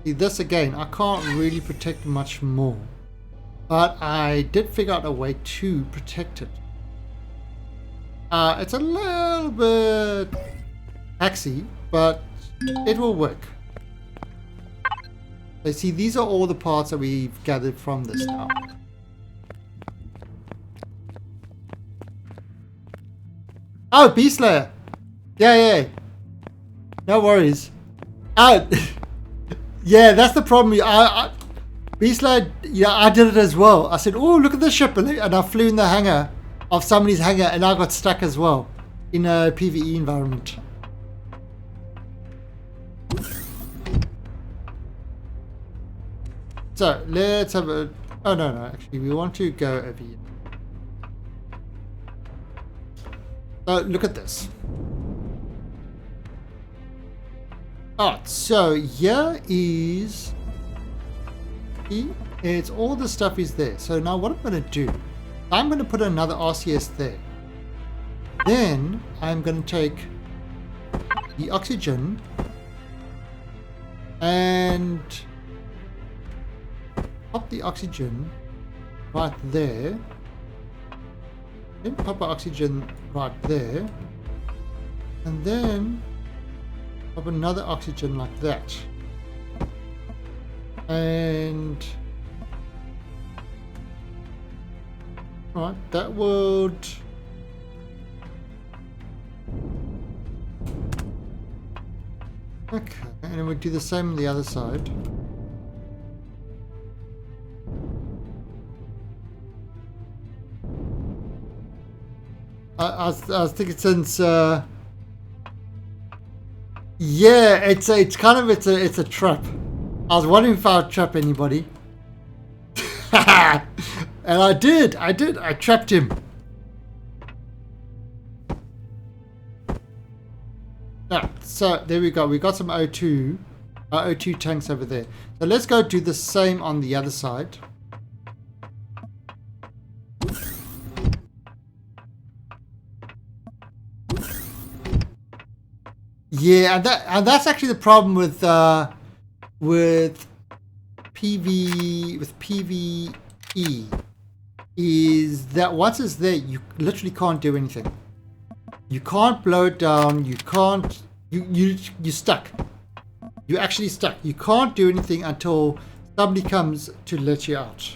See, this again, I can't really protect much more. But I did figure out a way to protect it. It's a little bit haxy, but it will work. So see, these are all the parts that we've gathered from this now. Oh, Beast Slayer! Yeah. No worries. Oh, yeah, that's the problem. Beast Slayer, yeah, I did it as well. I said, oh, look at this ship. And I flew in the hangar of somebody's hangar and I got stuck as well in a PvE environment. So let's have a, oh no, actually we want to go over here. So look at this. Alright, so here is, it's all the stuff is there. So now what I'm going to do, I'm going to put another RCS there. Then I'm going to take the oxygen and pop the oxygen right there. Then pop our oxygen right there. And then pop another oxygen like that. And right, that would okay, and then we do the same on the other side. I was thinking since yeah, it's a trap. I was wondering if I would trap anybody. And I did. I trapped him. Yeah, so there we go. We got some O2. Our O2 tanks over there. So let's go do the same on the other side. Yeah, and that's actually the problem with PvE is that once it's there, you literally can't do anything. You can't blow it down. You can't. You're stuck. You're actually stuck. You can't do anything until somebody comes to let you out.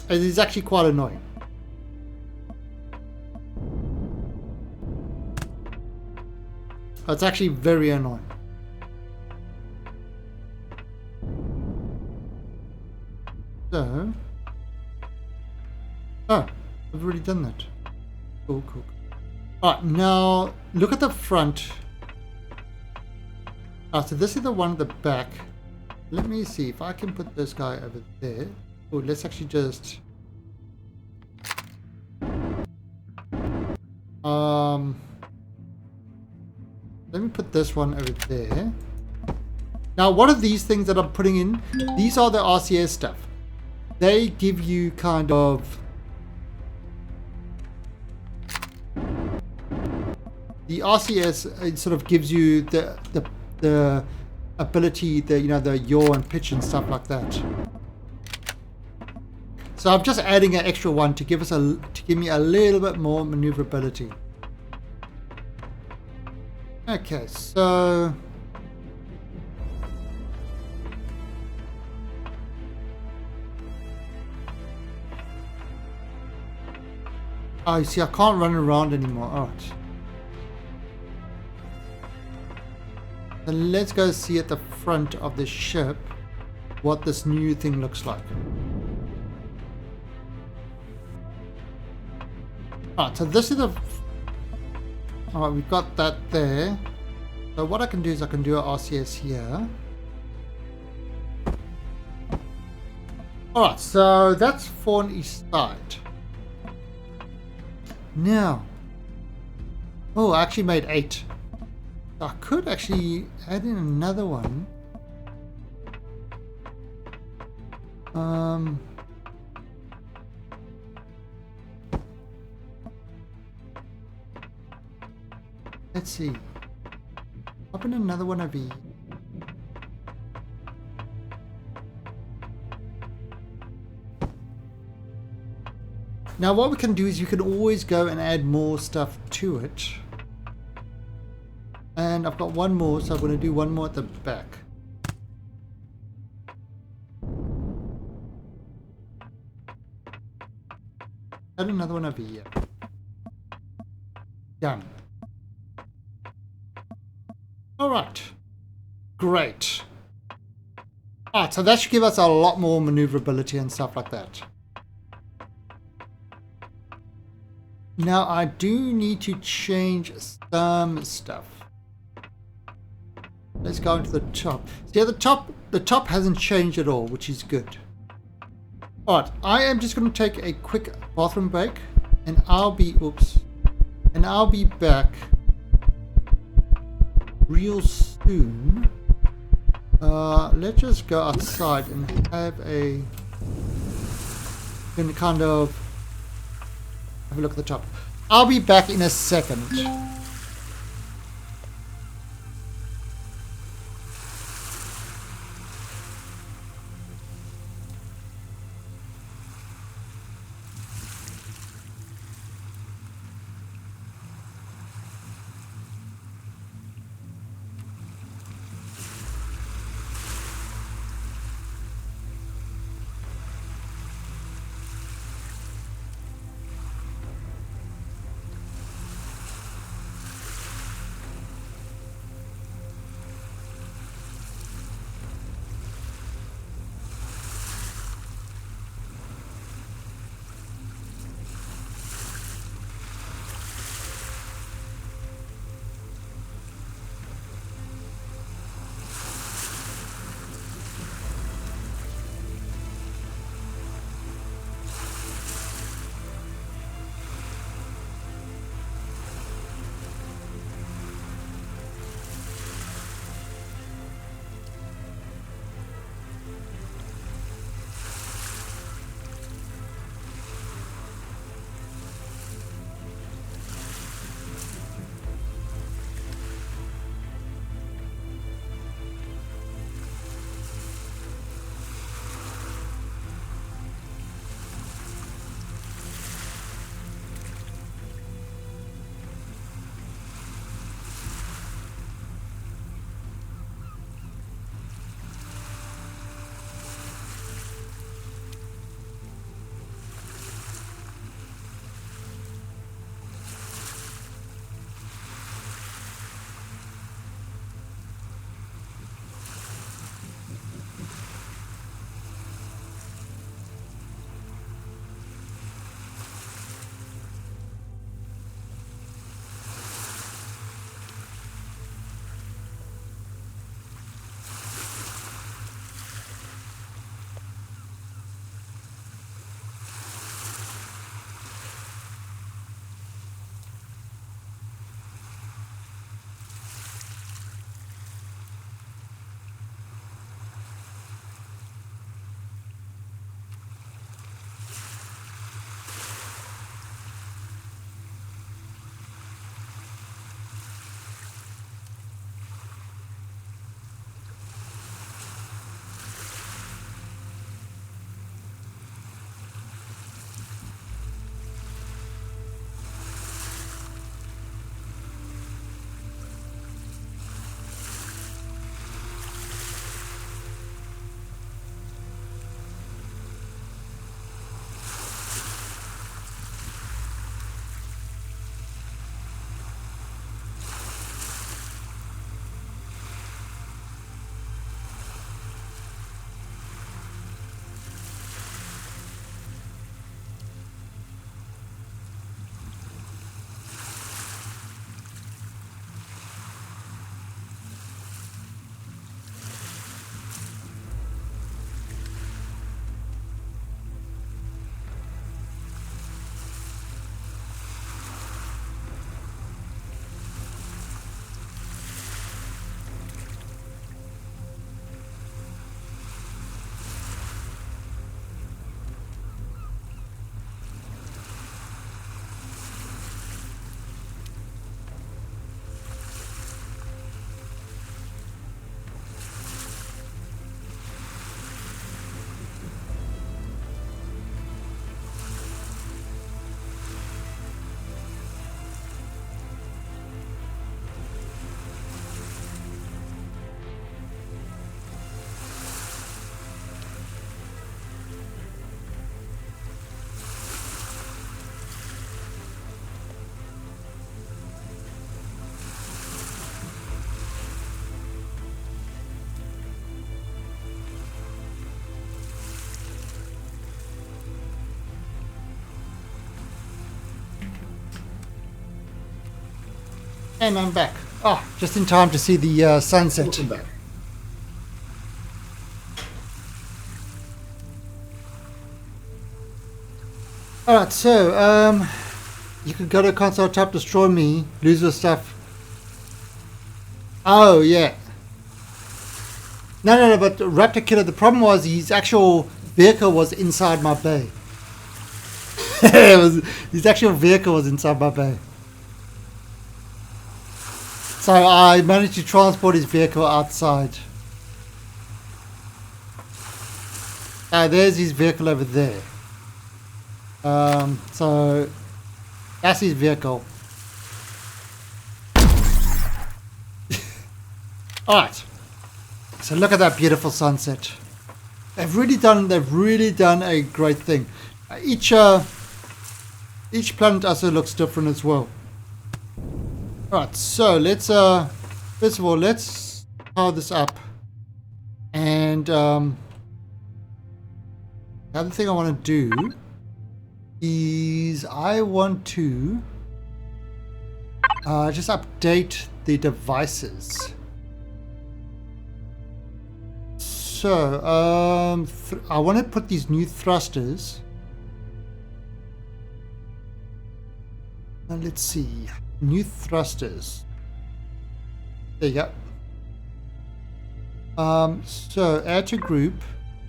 It is actually quite annoying. It's actually very annoying. So, oh, I've already done that. Cool, cool. Alright, now look at the front. So this is the one at the back. Let me see if I can put this guy over there. Oh, let's actually just let me put this one over there. Now, what are these things that I'm putting in? These are the RCS stuff. They give you kind of the RCS. It sort of gives you the ability, the yaw and pitch and stuff like that. So I'm just adding an extra one to give me a little bit more maneuverability. Okay, so oh, you see, I can't run around anymore. All right. Then let's go see at the front of the ship what this new thing looks like. Alright, so this is the... Alright, we've got that there. So what I can do is I can do an RCS here. Alright, so that's for on each side. Now... Oh, I actually made 8. I could actually add in another one. Let's see. Open another one over here. Now what we can do is you can always go and add more stuff to it. And I've got one more, so I'm going to do one more at the back. Add another one over here. Done. Alright. Great. Alright, so that should give us a lot more maneuverability and stuff like that. Now I do need to change some stuff. Let's go into the top. See, the top hasn't changed at all, which is good. Alright, I am just going to take a quick bathroom break, and I'll be back real soon. Let's just go outside and have a kind of have a look at the top. I'll be back in a second. And I'm back. Oh, just in time to see the sunset. Welcome back. Alright, so, you could go to console, type destroy me, lose your stuff. Oh, yeah. No, but Raptor Killer, the problem was his actual vehicle was inside my bay. His actual vehicle was inside my bay. So I managed to transport his vehicle outside. There's his vehicle over there. So that's his vehicle. Alright. So look at that beautiful sunset. They've really done a great thing. Each planet also looks different as well. Alright, so let's first of all let's power this up. And the other thing I want to do is I want to just update the devices. So I want to put these new thrusters. Let's see, new thrusters. There you go. So add to group,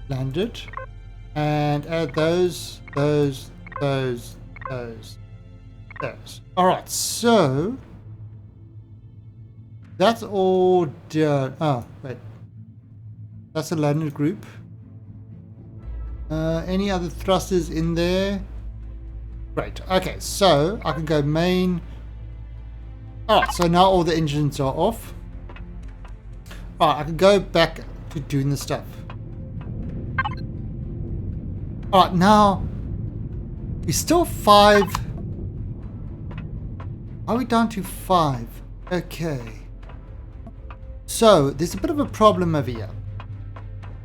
landed, and add those. Alright, so that's all done. Oh, wait. That's a landed group. Any other thrusters in there? Great. Okay, so I can go main. Alright, so now all the engines are off. Alright, I can go back to doing the stuff. Alright, now we're still 5. Are we down to 5? Okay. So there's a bit of a problem over here.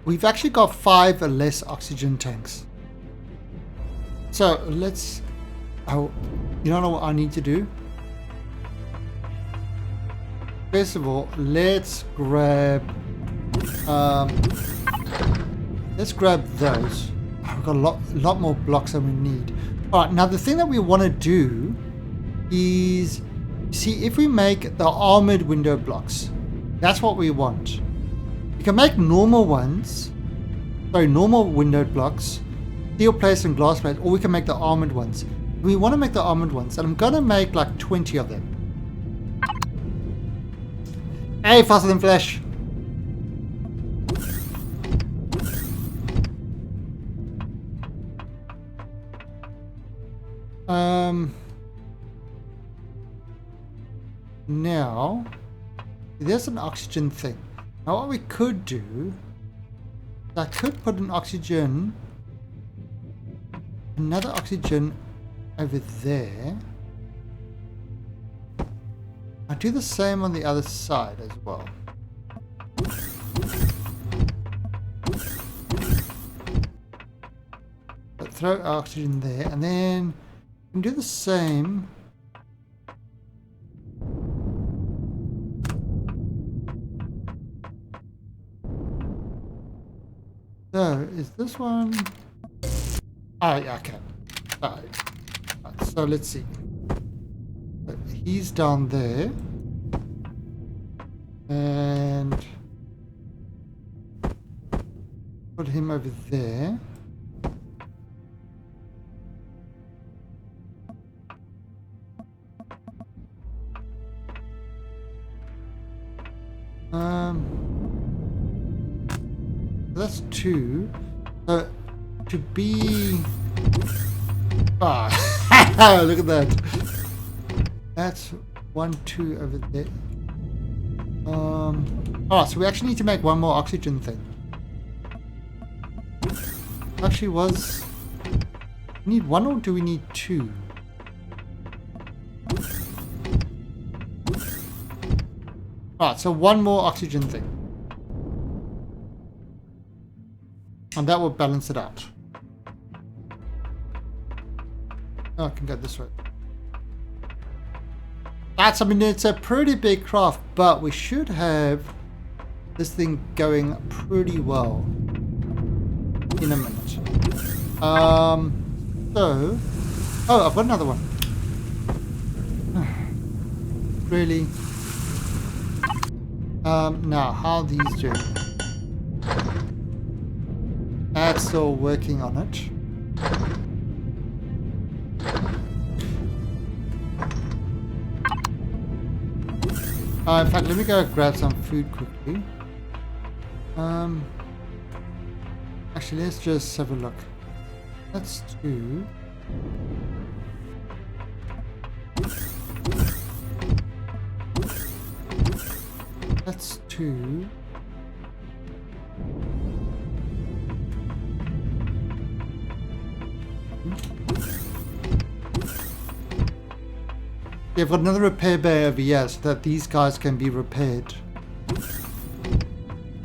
We've actually got 5 less oxygen tanks. So let's... Oh, you don't know what I need to do? First of all, let's grab those. We've got a lot more blocks than we need. Alright, now the thing that we want to do is, see, if we make the armored window blocks, that's what we want. We can make normal ones, sorry, normal window blocks, steel plates and glass plates, or we can make the armored ones. We want to make the armored ones, and I'm going to make like 20 of them. Hey, faster than flash. Now, there's an oxygen thing. Now what we could do, I could put an oxygen, another oxygen over there. I'll do the same on the other side as well. But throw oxygen there, and then we can do the same. So, is this one? Oh, yeah, okay. Alright. So, let's see. He's down there. And put him over there. That's 2. So to be look at that. That's 1, 2 over there. So we actually need to make one more oxygen thing. Actually, was we need 1 or do we need 2? Alright, so 1 more oxygen thing. And that will balance it out. Oh, I can go this way. I mean, it's a pretty big craft, but we should have this thing going pretty well in a minute. So, oh, I've got another one. Really? Now, how are these doing? That's still working on it. In fact, let me go grab some food quickly. Actually, let's just have a look. Let's do... Let's do... Yeah, I've got another repair bay over here so that these guys can be repaired.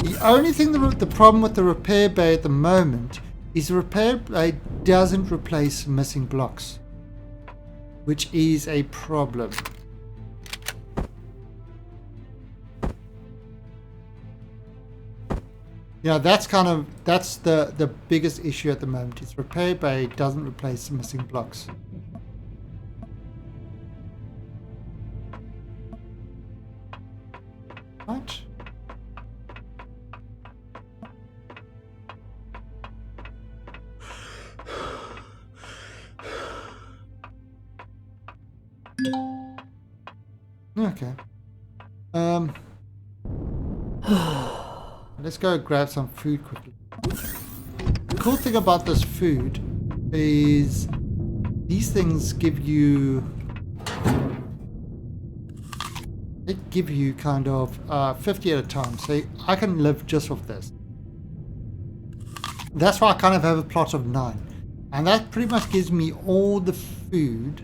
The only thing, the problem with the repair bay at the moment is the repair bay doesn't replace missing blocks, which is a problem. Yeah, that's the biggest issue at the moment. Is repair bay doesn't replace missing blocks. What? Okay. Let's go grab some food quickly. The cool thing about this food is these things give you... They give you kind of 50 at a time, so I can live just off this. That's why I kind of have a plot of 9. And that pretty much gives me all the food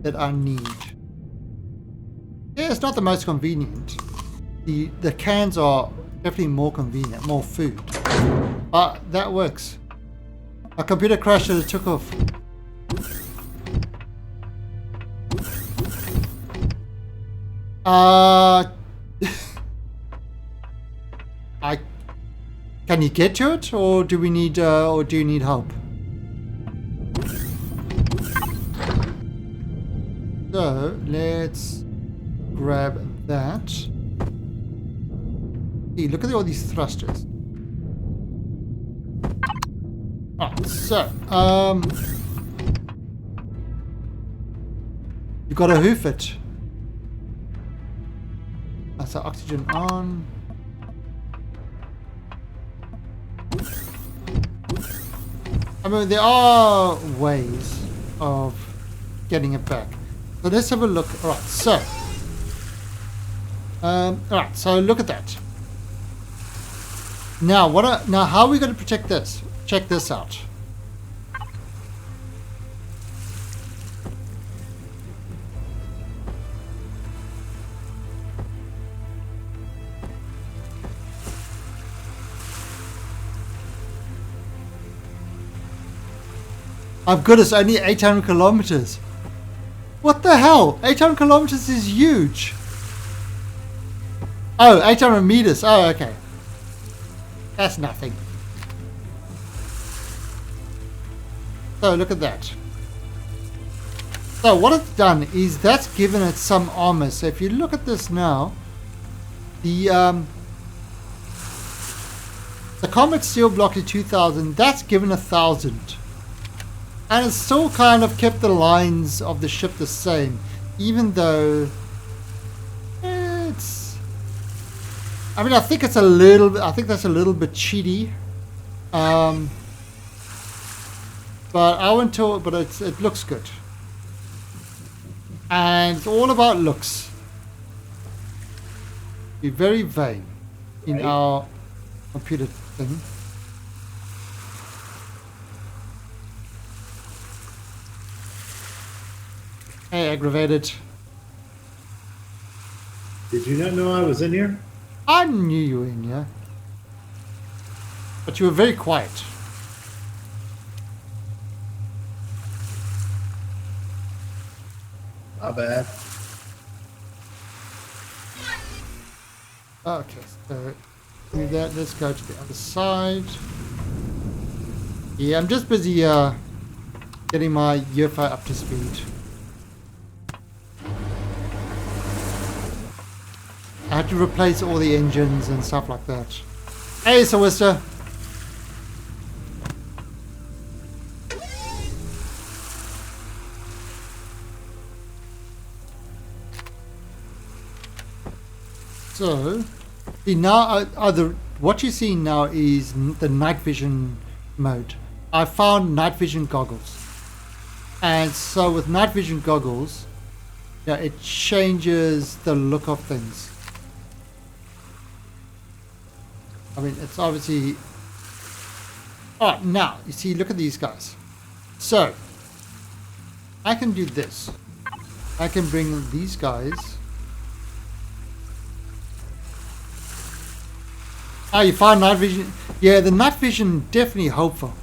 that I need. Yeah, it's not the most convenient. The cans are definitely more convenient, more food. But that works. My computer crashed and it took off. Can you get to it, or do we need, or do you need help? So let's grab that. Hey, look at all these thrusters. Alright, so you gotta hoof it. That's our oxygen on. I mean, there are ways of getting it back. So let's have a look. Alright, so alright, so look at that. Now now how are we going to protect this? Check this out. I've got us only 800 kilometers. What the hell? 800 kilometers is huge. Oh, 800 meters. Oh, okay. That's nothing. So look at that. So what it's done is that's given it some armor. So if you look at this now, the Comet Steel Block to 2000, that's given 1,000. And it's still kind of kept the lines of the ship the same, even though it's... I mean, I think it's a little bit... I think that's a little bit cheaty. But I won't tell... But it looks good. And it's all about looks. Be very vain in our computer thing. Hey, aggravated. Did you not know I was in here? I knew you were in here. But you were very quiet. My bad. Okay, so do that. Let's go to the other side. Yeah, I'm just busy getting my UFO up to speed. I had to replace all the engines and stuff like that. Hey, Sylvester. So, see now, what you see now is the night vision mode. I found night vision goggles, and so with night vision goggles, yeah, it changes the look of things. I mean, it's obviously. Oh, now you see, look at these guys. So, I can do this. I can bring these guys. Oh, you find night vision? Yeah, the night vision definitely helpful.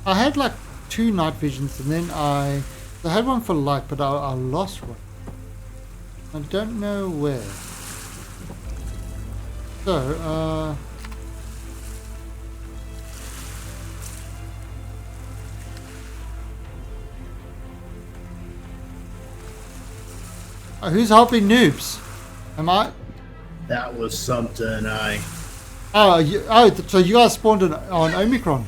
I had like 2 night visions, and then I had one for light, but I lost one. I don't know where. So, who's helping noobs? Am I? That was something So you guys spawned on Omicron.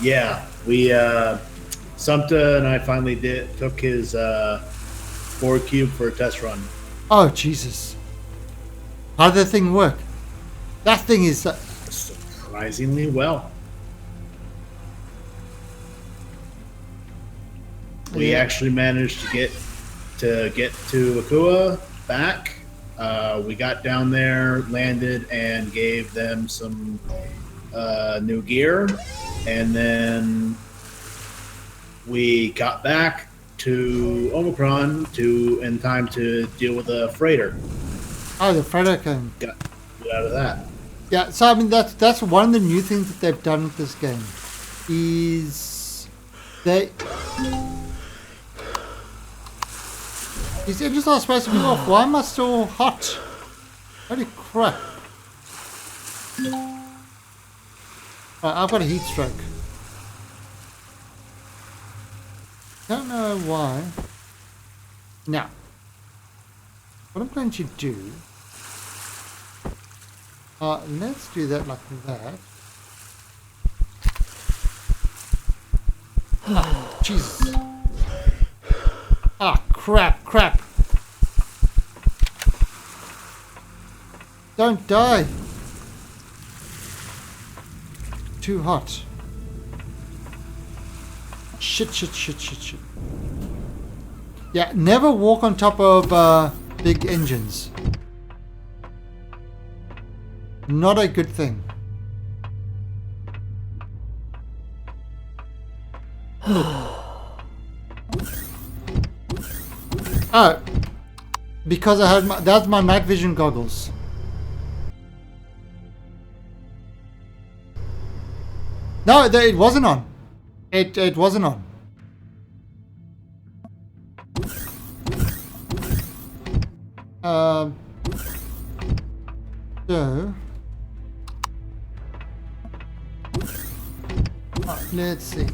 Yeah, we Sumta and I finally took his 4 cube for a test run. Oh Jesus! How did that thing work? That thing is Surprisingly well. We actually managed to get to Akua back. We got down there, landed, and gave them some new gear, and then we got back to Omicron in time to deal with a freighter. Oh, the freighter can Got out of that. Yeah, so I mean that's one of the new things that they've done with this game is these engines are supposed to be off. Why am I still hot? Holy crap. Right, I've got a heat stroke. Don't know why. Now, what I'm going to do, let's do that like that. Oh, Jesus. Ah, crap. Don't die. Too hot. Shit. Yeah, never walk on top of big engines. Not a good thing. Oh, because I had that's my night vision goggles. No, it wasn't on. It wasn't on. So let's see.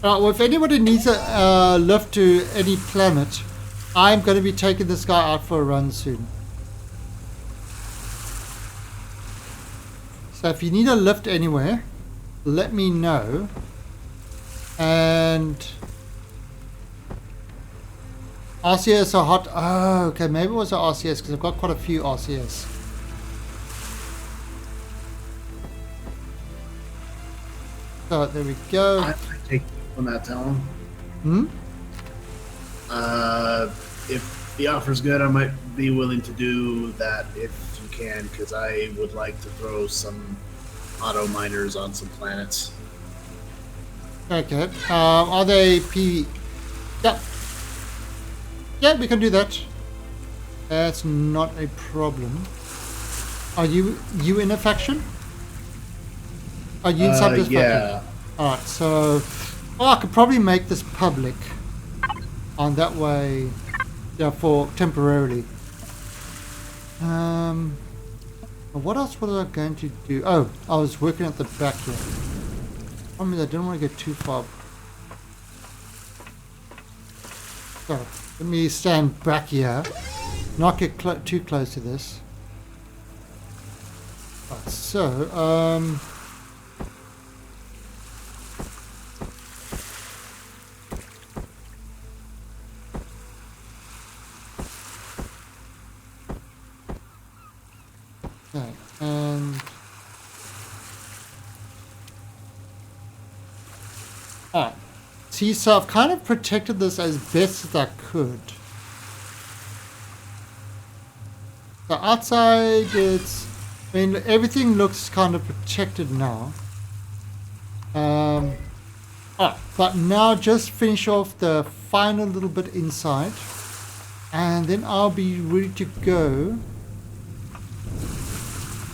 Well, if anybody needs a lift to any planet, I'm going to be taking this guy out for a run soon. So if you need a lift anywhere, let me know. And RCS are hot. Oh, okay, maybe it was an RCS because I've got quite a few RCS. So there we go. I take on that, Talon. If the offer's good, I might be willing to do that if you can, because I would like to throw some auto miners on some planets. Okay. Are they P? Yeah. Yeah, we can do that. That's not a problem. Are you in a faction? Are you inside this faction? Alright, so I could probably make this public. On that way, yeah, for temporarily. What else was I going to do? Oh, I was working at the back here. I mean, I didn't want to get too far. So, let me stand back here. Not get too close to this. Right, so, okay, and alright. See, so I've kind of protected this as best as I could. So outside, I mean, everything looks kind of protected now. But now just finish off the final little bit inside, and then I'll be ready to go.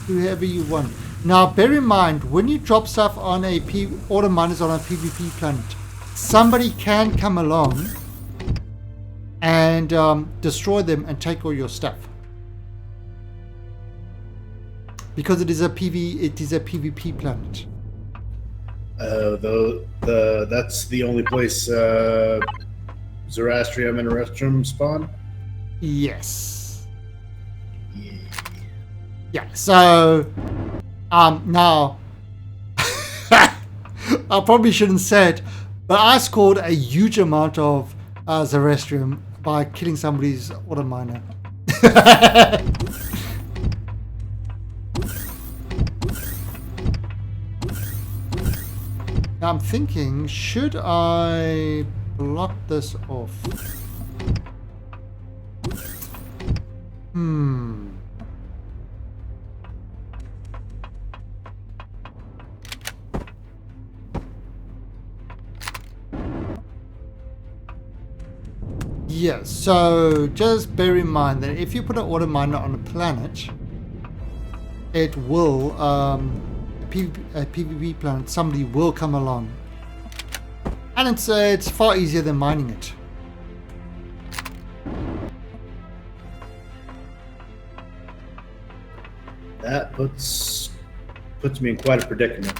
Whoever you want. Now, bear in mind, when you drop stuff on auto miners on a PvP planet, somebody can come along and destroy them and take all your stuff. Because it is a PvP planet. That's the only place Zoroastrium and Erestrum spawn? Yes. Yeah, so now I probably shouldn't say it, but I scored a huge amount of Zoroastrium by killing somebody's auto miner. Now I'm thinking, should I block this off? Yeah, so just bear in mind that if you put an auto miner on a planet, it will, a PvP planet, somebody will come along. And it's far easier than mining it. That puts me in quite a predicament.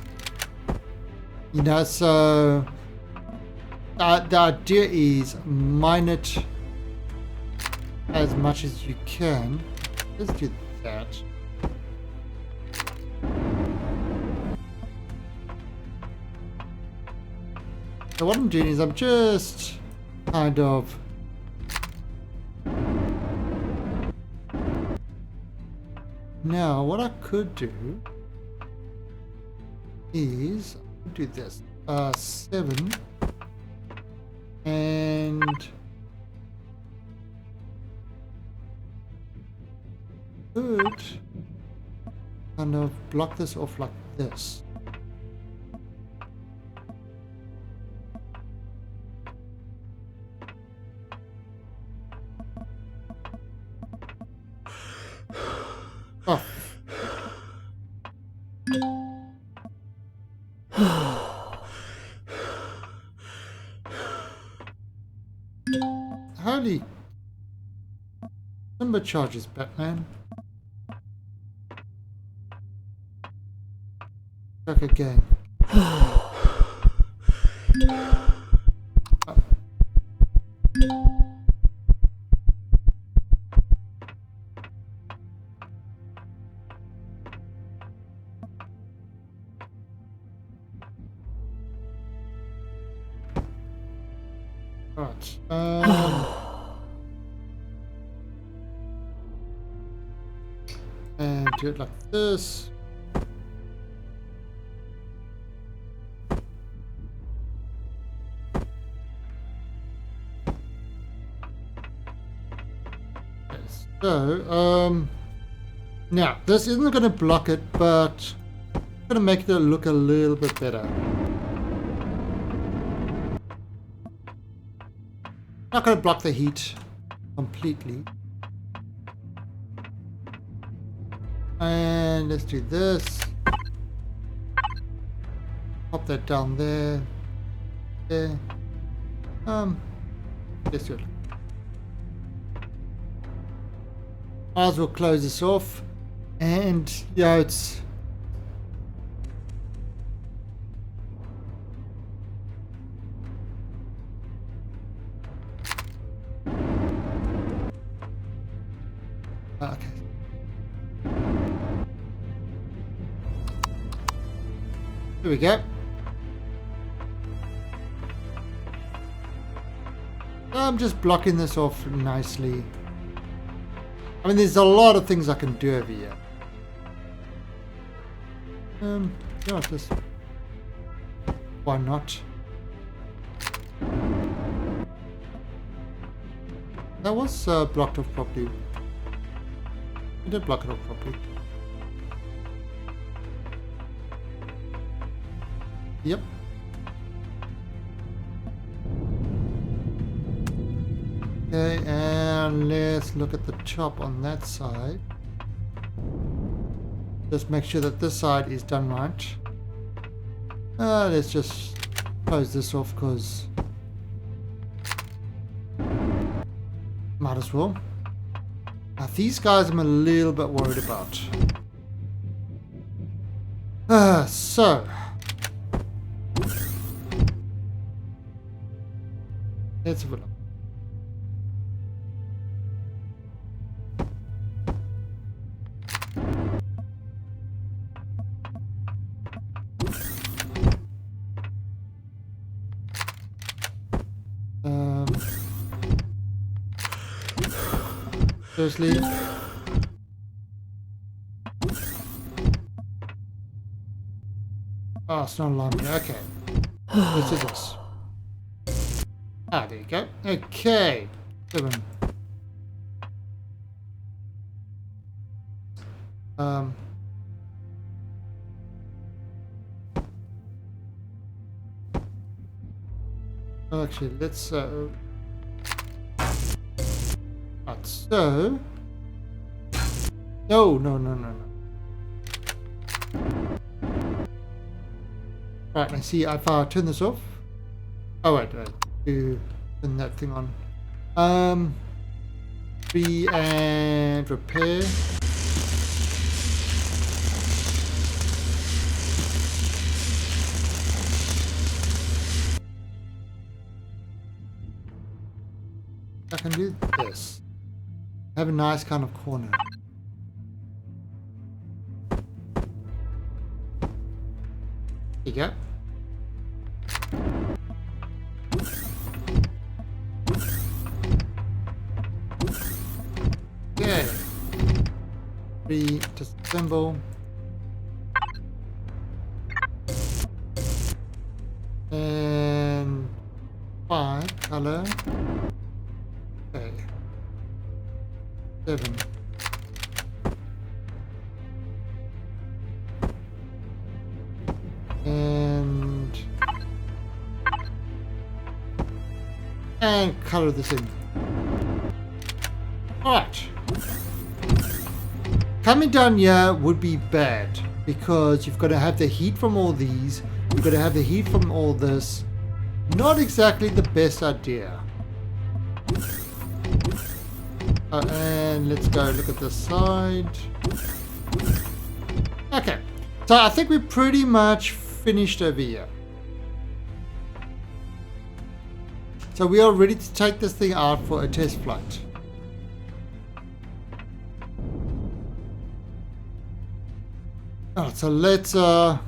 You know, so the idea is mine it as much as you can. Let's do that. So what I'm doing is I'm just kind of now what I could do is do this 7 and could kind of block this off like this. Oh. Holy timber charges, Batman. Back again. Right. And do it like this. So, now this isn't going to block it, but I'm going to make it look a little bit better. Not going to block the heat completely. And let's do this. Pop that down there. There. Let's do it. Might as well close this off. And yeah, it's okay. Here we go. I'm just blocking this off nicely. I mean, there's a lot of things I can do over here. Yeah, just why not? That was blocked off properly. I did block it off properly. Yep. Okay, and let's look at the top on that side. Just make sure that this side is done right. Let's just close this off because might as well. Now these guys I'm a little bit worried about. So let's have a look. Seriously? Oh, it's not allowing me. Okay. Let's do this. Ah, there you go. Okay. 7. Actually, let's right, so no. Right, I see if I turn this off. Oh wait, to turn that thing on. Free and repair. I can do this. Have a nice kind of corner. There you go. Okay. 3 disassemble. And 5 color. Okay. 7. And color this in. Alright. Coming down here would be bad because you've got to have the heat from all these. You've got to have the heat from all this. Not exactly the best idea. And let's go look at this side. Okay. So I think we're pretty much finished over here. So we are ready to take this thing out for a test flight. Alright, so let's Alright,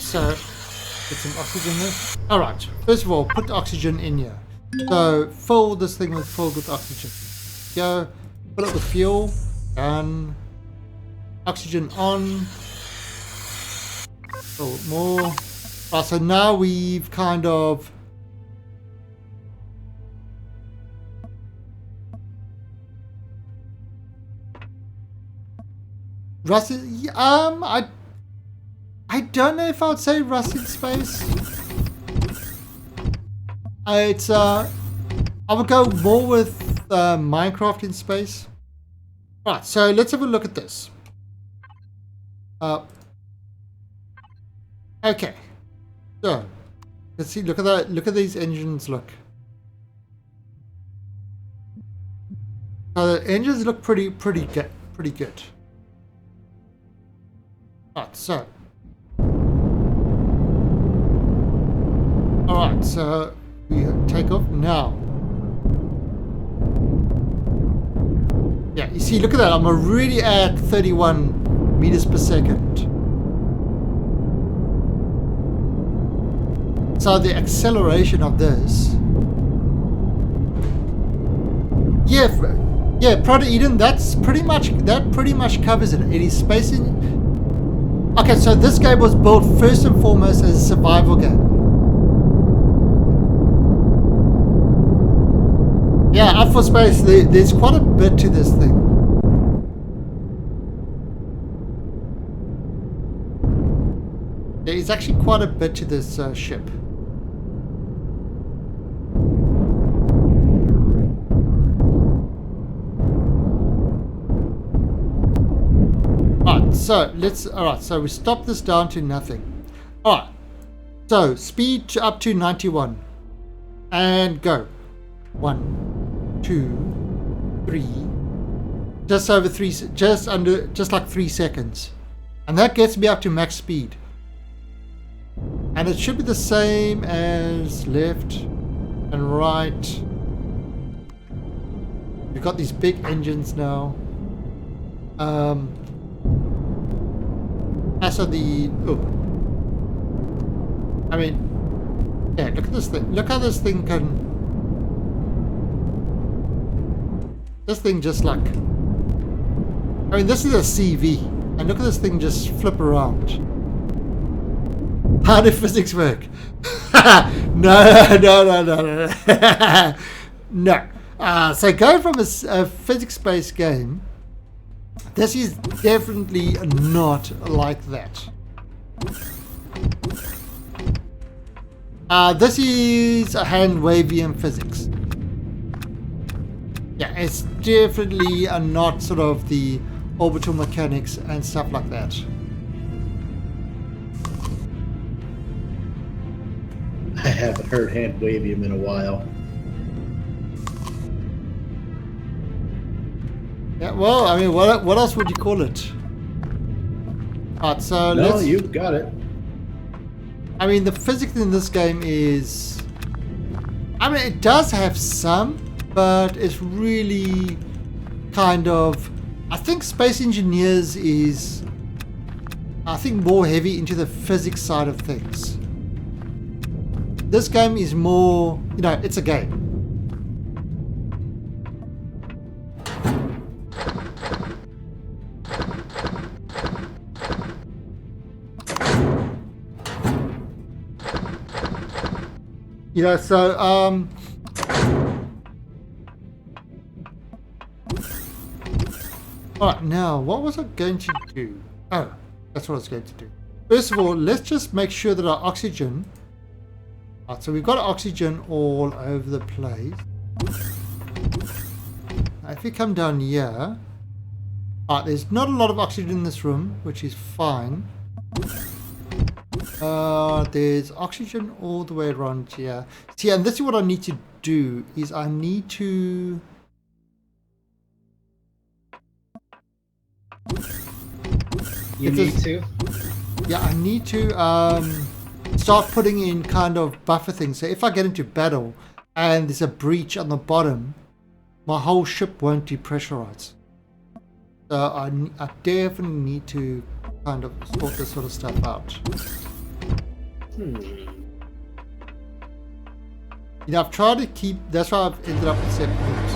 so get some oxygen there. Alright, first of all, put oxygen in here. So fill this thing filled with oxygen. Go, fill it with fuel, done. Oxygen on. Fill it more. Right, so now we've kind of rusted. I don't know if I would say rusted space. It's I would go more with Minecraft in space. Right, so let's have a look at this. Okay, so let's see. Look at that. Look at these engines. Look. So the engines look pretty good. Pretty good. Right, so. All right, so we take off now. Yeah, you see, look at that. I'm already at 31 meters per second. So the acceleration of this. Yeah, Proto Eden, that pretty much covers it. It is space in. Okay, so this game was built first and foremost as a survival game. Yeah, Up for Space, there's quite a bit to this thing. There is actually quite a bit to this ship. Alright, so we stop this down to nothing. Alright, so speed up to 91 and go. 1, 2, 3, just over 3, just like 3 seconds, and that gets me up to max speed. And it should be the same as left and right. We've got these big engines now. As of the I mean, yeah, look at this thing. Look how this thing can. This thing just like, I mean, this is a CV, and look at this thing just flip around. How did physics work? No. No. So going from a physics-based game, this is definitely not like that. This is a hand wavy physics. Yeah, it's definitely not sort of the orbital mechanics and stuff like that. I haven't heard hand wavium in a while. Yeah, well, I mean, what else would you call it? Alright, so no, you've got it. I mean, the physics in this game is, I mean, it does have some, but it's really kind of, I think Space Engineers is, I think, more heavy into the physics side of things. This game is more, you know, it's a game. You know, so, alright, now, what was I going to do? Oh, that's what I was going to do. First of all, let's just make sure that our oxygen... Alright, so we've got oxygen all over the place. Now, if you come down here... Alright, there's not a lot of oxygen in this room, which is fine. There's oxygen all the way around here. See, and this is what I need to do, is I need to... You need to? Yeah, I need to start putting in kind of buffer things. So if I get into battle and there's a breach on the bottom, my whole ship won't depressurize. So I definitely need to kind of sort this sort of stuff out. You know, I've tried to keep, that's why I've ended up with separate groups.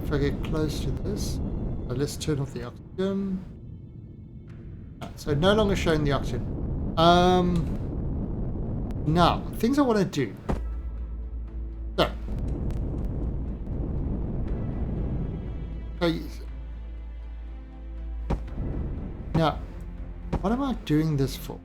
If I get close to this, so let's turn off the oxygen. So no longer showing the oxygen. Now, things I want to do. So. Now, what am I doing this for?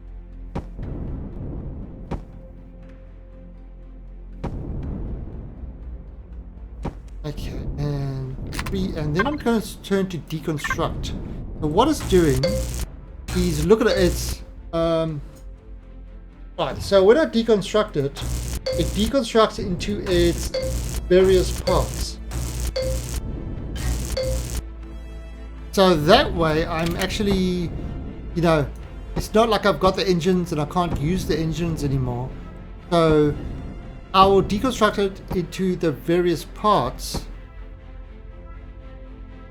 Okay, and 3, and then I'm going to turn to deconstruct. So what it's doing is look at its right, so when I deconstruct it, it deconstructs into its various parts. So that way I'm actually, you know, it's not like I've got the engines and I can't use the engines anymore. So I will deconstruct it into the various parts,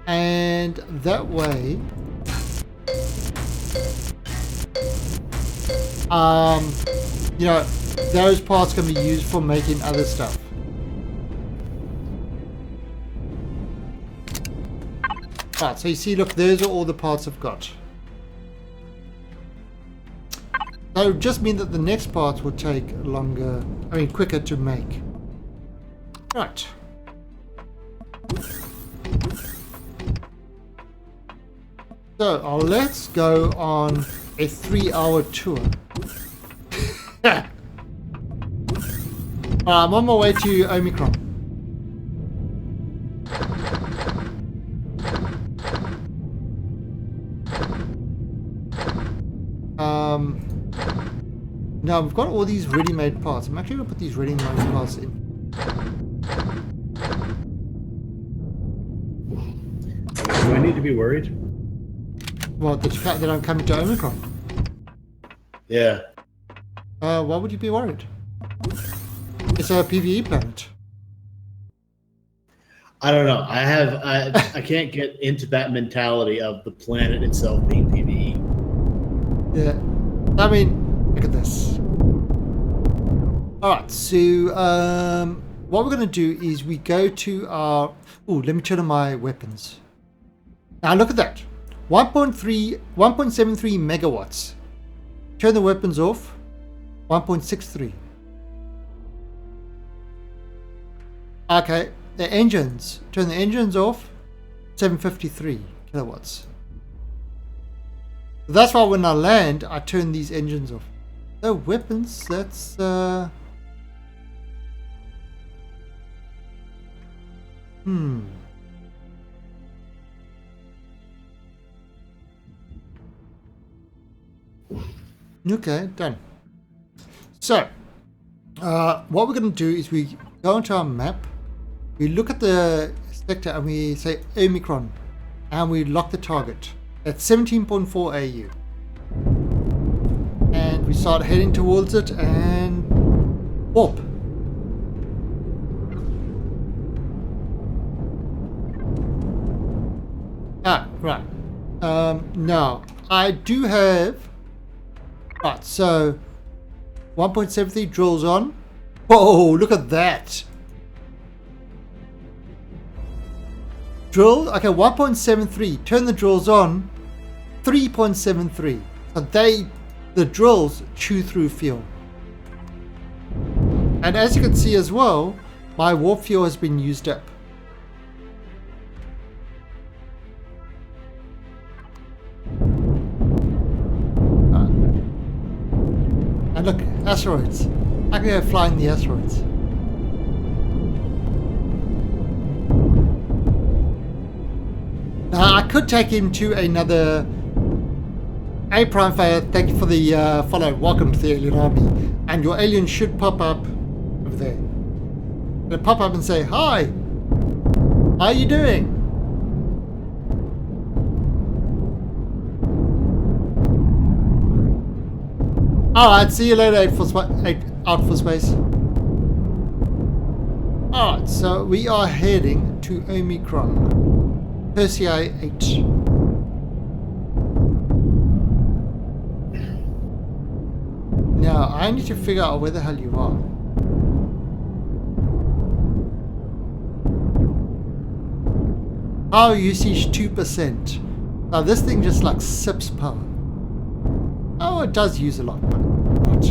and that way you know, those parts can be used for making other stuff. Right, so you see, look, those are all the parts I've got. That would just mean that the next parts will take longer, I mean quicker to make. Right. So let's go on a 3-hour tour. I'm on my way to Omicron. Now we've got all these ready-made parts. I'm actually going to put these ready-made parts in. Do I need to be worried? What, that I'm coming to Omicron? Yeah. Why would you be worried? It's a PvE planet. I don't know. I can't get into that mentality of the planet itself being PvE. Yeah. I mean, look at this. Alright, so what we're going to do is we go to our... Oh, let me turn on my weapons. Now look at that. 1.73 megawatts. Turn the weapons off. 1.63. Okay, the engines. Turn the engines off. 753 kilowatts. That's why when I land, I turn these engines off. The weapons, that's... Okay, done. So, what we're going to do is we go into our map, we look at the sector and we say Omicron, and we lock the target at 17.4 AU. And we start heading towards it and warp. Right. Now, I do have... Right, so 1.73 drills on. Whoa, look at that. Drill, okay, 1.73. Turn the drills on. 3.73. So the drills chew through fuel. And as you can see as well, my warp fuel has been used up. And look, asteroids. I can go flying the asteroids. Now I could take him to another... A Prime Fire, thank you for the follow. Welcome to the alien army. And your alien should pop up over there. It'll pop up and say, hi! How are you doing? Alright, see you later, out for space. Alright, so we are heading to Omicron. Persei 8. Now, I need to figure out where the hell you are. Power usage 2%. Now, this thing just like sips power. Oh, it does use a lot, but not.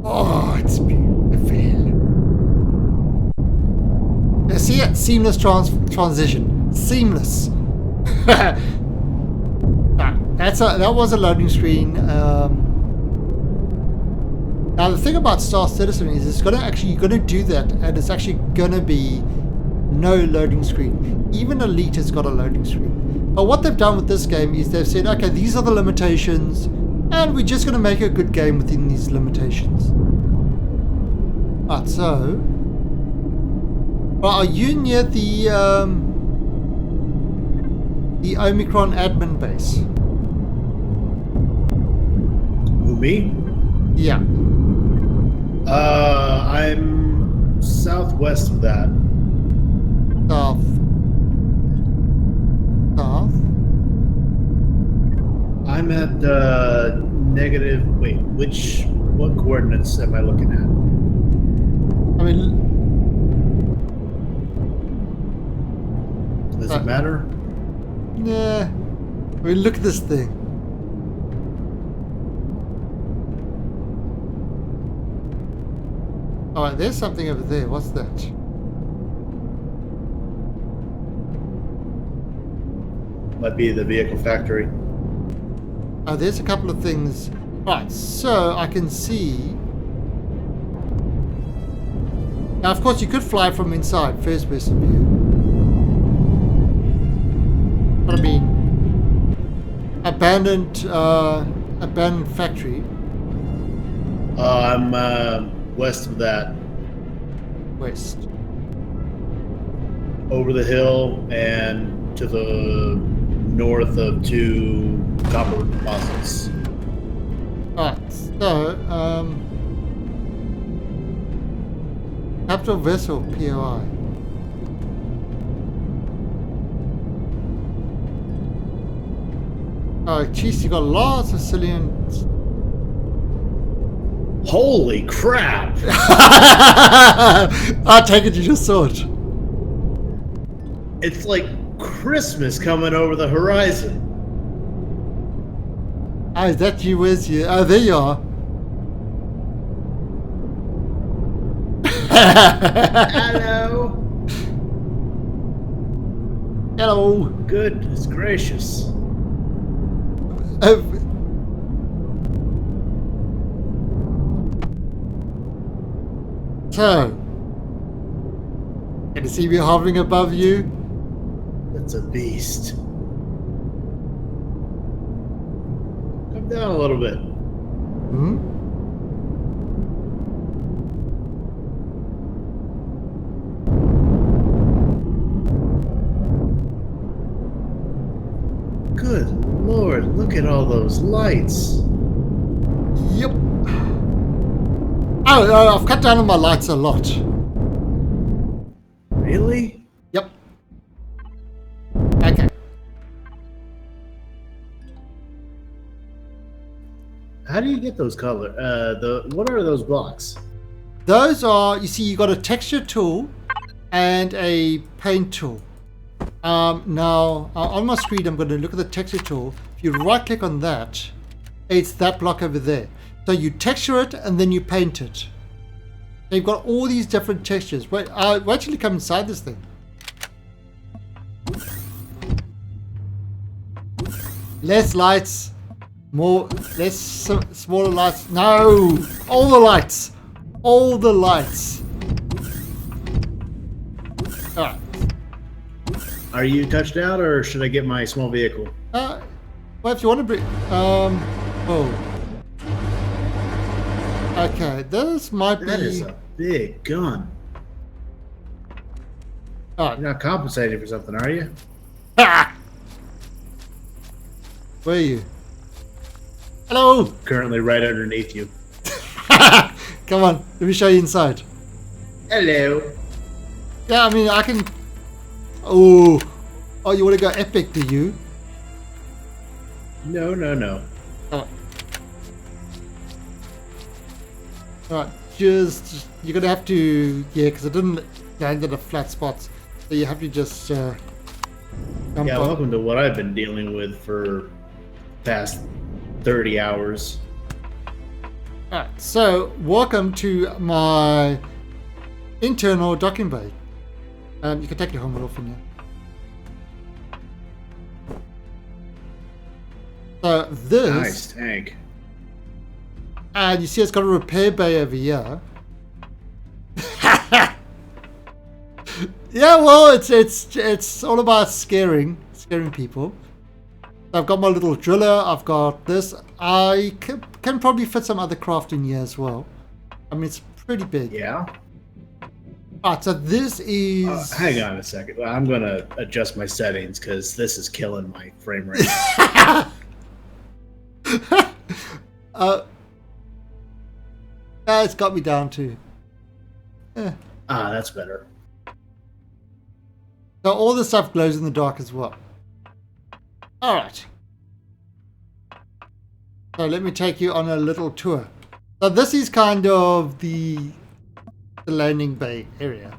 Oh, it's beautiful. See it? Seamless transition. Seamless. That was a loading screen. Now the thing about Star Citizen is it's you're gonna do that, and it's actually gonna be no loading screen. Even Elite has got a loading screen. But what they've done with this game is they've said, okay, these are the limitations, and we're just gonna make a good game within these limitations. Right, so, well, are you near the Omicron admin base? Who, me? Yeah. I'm southwest of that. South. I'm at negative. Wait, what coordinates am I looking at? I mean, Does it matter? yeah. I mean, look at this thing. Alright, there's something over there. What's that? Might be the vehicle factory. Oh, there's a couple of things. Right, so I can see. Now, of course, you could fly from inside, first person view. But I mean, abandoned factory. I'm west of that. West. Over the hill and to the north of 2 copper deposits. Alright, so, capital vessel, POI. Oh, jeez, you got lots of civilians. Holy crap! I take it you just saw it. It's like Christmas coming over the horizon. Oh, is that you? Where's you? Oh, there you are. Hello. Hello. Goodness gracious. So, can you see me hovering above you? That's a beast. Come down a little bit. Hmm? Good Lord, look at all those lights. Yep. Oh, I've cut down on my lights a lot. Really? Yep. Okay. How do you get those color? What are those blocks? Those are, you see, you got a texture tool and a paint tool. Now, on my screen, I'm going to look at the texture tool. If you right click on that, it's that block over there. So you texture it and then you paint it. So you've got all these different textures. Wait, we'll actually come inside this thing. Less lights, smaller lights. No, all the lights, all the lights. All right. Are you touched out, or should I get my small vehicle? Well, if you want to bring, oh. Okay, this might be. That is a big gun. All right. You're not compensating for something, are you? Ha! Where are you? Hello! Currently right underneath you. Come on, let me show you inside. Hello. Yeah, I mean, I can. Oh, you want to go epic, do you? No. Oh. Alright, just you're gonna have to, because I didn't land in the flat spots, so you have to just jump Yeah, on. welcome to what I've been dealing with for past 30 hours. Alright, so welcome to my internal docking bay. You can take your helmet off in here. So this, Nice tank. and you see it's got a repair bay over here. Yeah, well, it's all about scaring people. I've got my little driller. I've got this. I can probably fit some other craft in here as well. I mean, it's pretty big. Yeah. Alright, so this is. Hang on a second. Well, I'm gonna adjust my settings because this is killing my frame rate. It's got me down to. That's better. So all this stuff glows in the dark as well. Alright. So let me take you on a little tour. So this is kind of the landing bay area.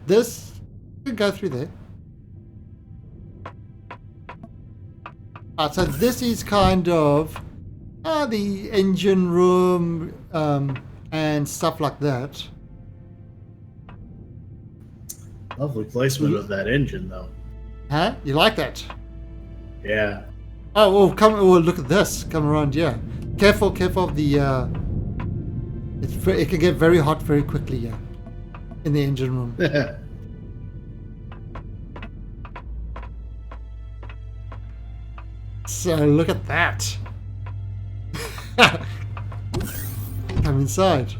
This you can go through there. So this is kind of the engine room and stuff like that. Lovely placement of that engine, though. Huh? You like that? Yeah. Oh, well, come. Oh, look at this. Come around, yeah. Careful of the. It can get very hot very quickly, yeah. In the engine room. So look at that. Come inside.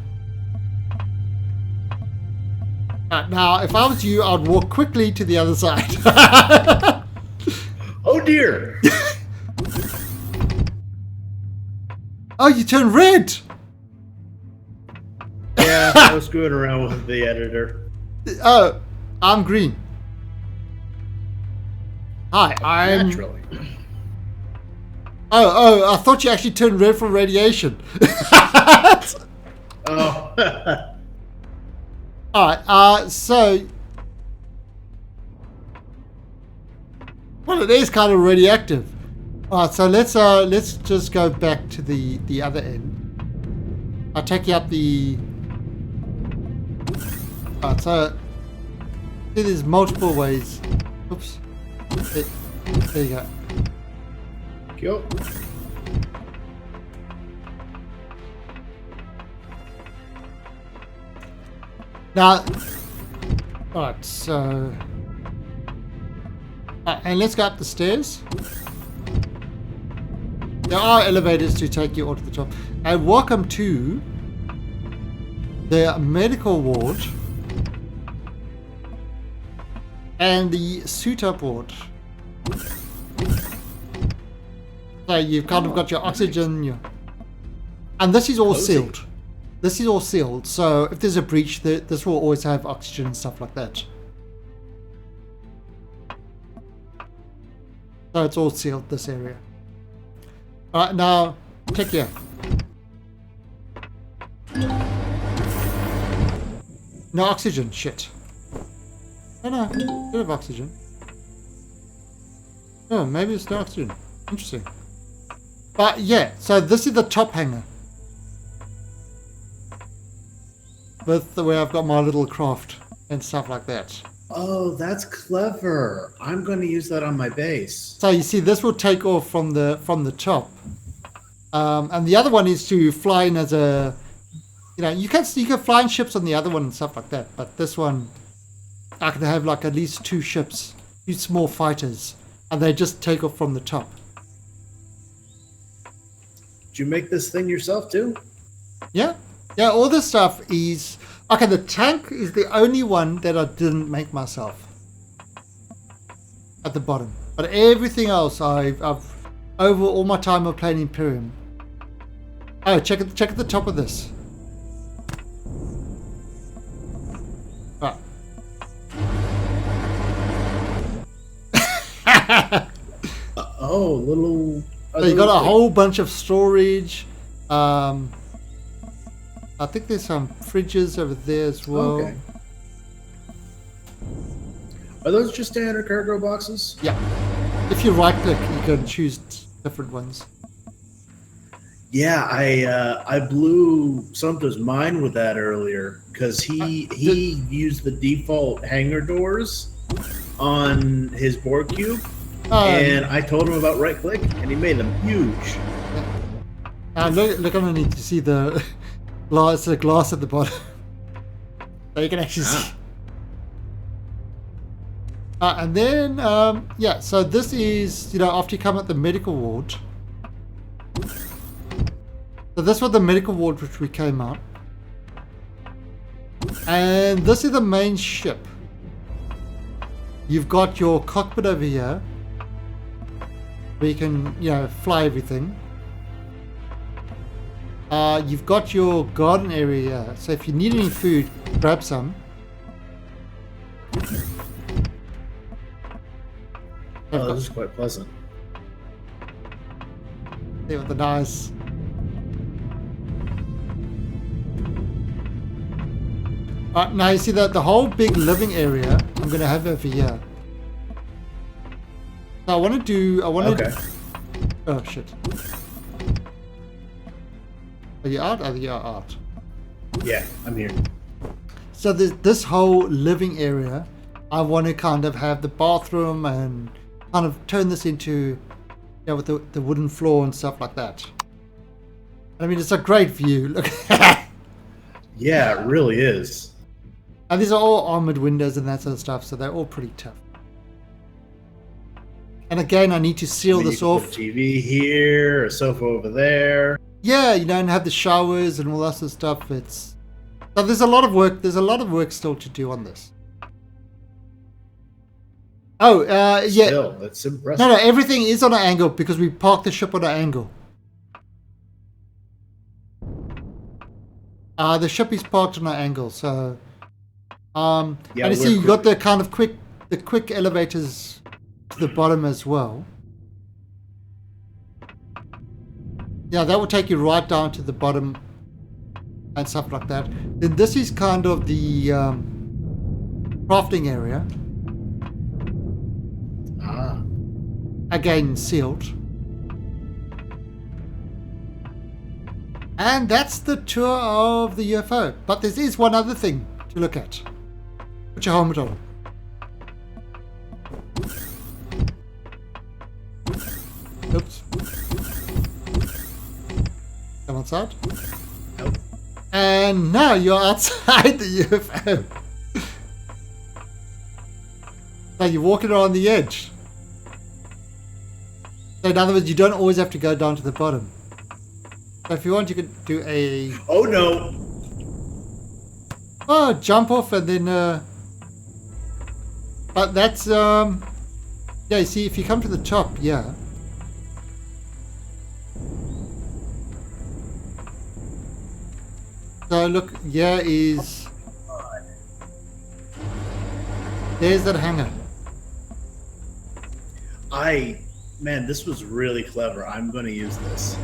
Now, if I was you, I'd walk quickly to the other side. Oh dear! Oh, you turned red! Yeah, I was screwing around with the editor. Oh, I'm green. Hi, I'm... Naturally. Oh, I thought you actually turned red from radiation. Oh. Alright, so... Well, it is kind of radioactive. Alright, so let's just go back to the other end. I'll take you up the... Alright, so... See, there's multiple ways. Oops. There you go. Cool. Now, alright, so... and let's go up the stairs. There are elevators to take you onto the top. And welcome to the medical ward and the suit-up ward. So you've kind of got your oxygen, and this is all sealed. This is all sealed, so if there's a breach, this will always have oxygen and stuff like that. So it's all sealed, this area. Alright, now, check here. No oxygen, shit. No, bit of oxygen. Oh, maybe it's no oxygen. Interesting. But yeah, so this is the top hangar. With where I've got my little craft and stuff like that. Oh, that's clever. I'm going to use that on my base. So you see, this will take off from the top, and the other one is to fly in as a, you can fly in ships on the other one and stuff like that. But this one, I can have like at least 2 ships, 2 small fighters, and they just take off from the top. Did you make this thing yourself too? Yeah, all this stuff is... Okay, the tank is the only one that I didn't make myself. At the bottom. But everything else, I've over all my time of playing Imperium. Oh, check at the top of this. Right. Little... So you got a whole bunch of storage. I think there's some fridges over there as well. Okay. Are those just standard cargo boxes? Yeah. If you right click, you can choose different ones. Yeah, I blew Sumter's mind with that earlier because he used the default hangar doors on his board cube, and I told him about right click, and he made them huge. Look underneath. You see the glass at the bottom, so you can actually see. And then yeah, so this is after you come at the medical ward. So this was the medical ward which we came out. And this is the main ship. You've got your cockpit over here, where you can, fly everything. You've got your garden area here. So if you need any food, grab some. Oh, this is quite pleasant. There with the nice. Now you see that the whole big living area I'm going to have over here. Now I want to Okay. Oh shit. Are you out? Oh, you're out. Yeah, I'm here. So this whole living area, I want to kind of have the bathroom and kind of turn this into, with the wooden floor and stuff like that. I mean, it's a great view. Look. Yeah, it really is. And these are all armored windows and that sort of stuff, so they're all pretty tough. And again, I need to seal this off. Put a TV here, a sofa over there. Yeah, and have the showers and all that sort of stuff. So there's a lot of work. There's a lot of work still to do on this. Oh, yeah. Still, that's impressive. No, everything is on an angle because we parked the ship on an angle. The ship is parked on an angle, so. Yeah, and you see, you got the kind of quick elevators to the bottom as well. Yeah, that will take you right down to the bottom and stuff like that. Then this is kind of the crafting area. Again, sealed. And that's the tour of the UFO. But there is one other thing to look at. Put your helmet on. Oops. Come outside. Nope. And now you're outside the UFO. So you're walking around the edge. So in other words, you don't always have to go down to the bottom. So if you want, you could do a... Oh no! Oh, jump off and then... But that's... Yeah, you see, if you come to the top, yeah. So look, yeah is... There's that hangar. Man, this was really clever. I'm going to use this.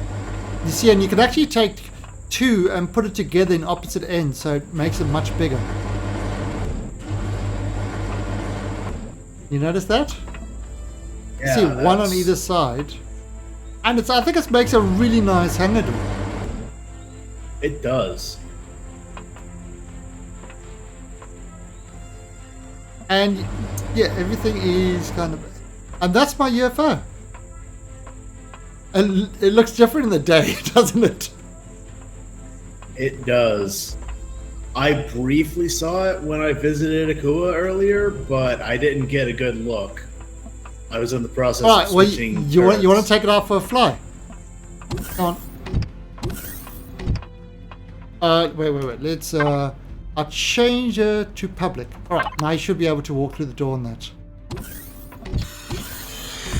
You see, and you can actually take two and put it together in opposite ends, so it makes it much bigger. You notice that? Yeah, see, one on either side. And I think it makes a really nice hangar door. It does. And yeah, everything is kind of... And that's my UFO. And it looks different in the day, doesn't it? It does. I briefly saw it when I visited Akua earlier, but I didn't get a good look. I was in the process of switching. You want to take it out for a fly? Come on. Wait. Let's. I'll change it to public. All right. Now you should be able to walk through the door on that.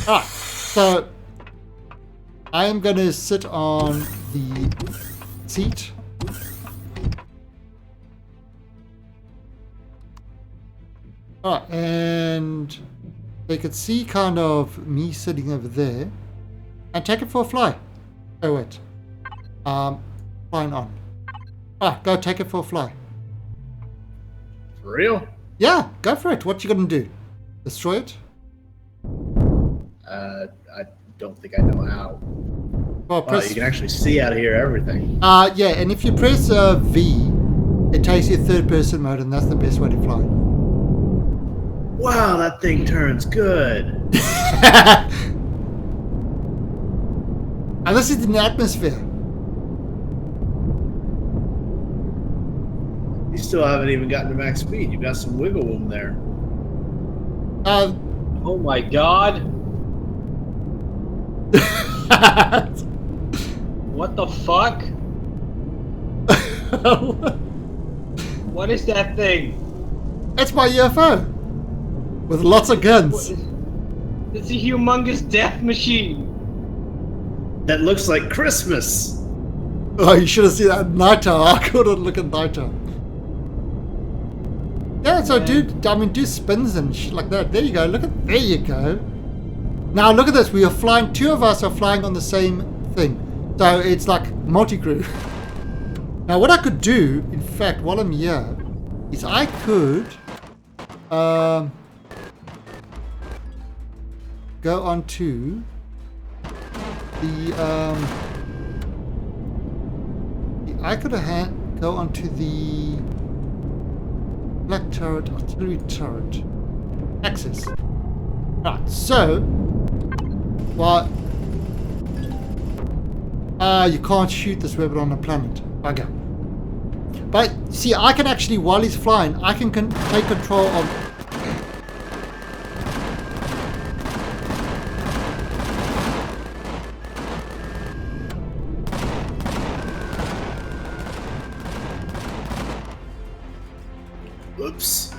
All right. So I am going to sit on the seat. Alright, and they could see kind of me sitting over there. And take it for a fly. Oh wait. Flying on. Go take it for a fly. For real? Yeah, go for it. What you gonna do? Destroy it? I don't think I know how. Well, Wow, you can actually see out of here everything. yeah, and if you press V, it takes you third person mode, and that's the best way to fly. Wow, that thing turns good. And this is in the atmosphere. You still haven't even gotten to max speed. You've got some wiggle room there. Oh my god. What the fuck? What is that thing? It's my UFO with lots of guns. It's a humongous death machine. That looks like Christmas. Oh, you should have seen that at nighttime. I couldn't look at nighttime. Yeah, so do spins and shit like that. There you go. There you go. Now look at this. We are flying. Two of us are flying on the same thing. So it's like multi-crew. Now what I could do, in fact, while I'm here, is I could go on to the I could go onto the black turret, artillery turret axis. Right, so well, you can't shoot this weapon on the planet. Okay. But see, I can actually, while he's flying, I can take control of. Oops.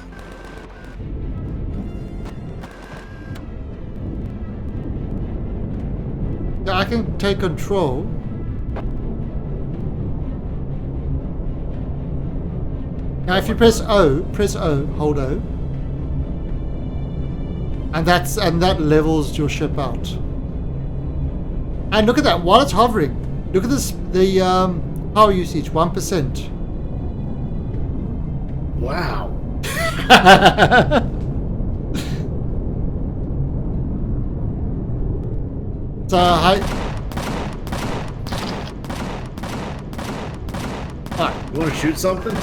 Yeah, I can take control. Now, if you press O, hold O, and that levels your ship out. And look at that! While it's hovering, look at this. The power usage 1%. Wow. So You want to shoot something?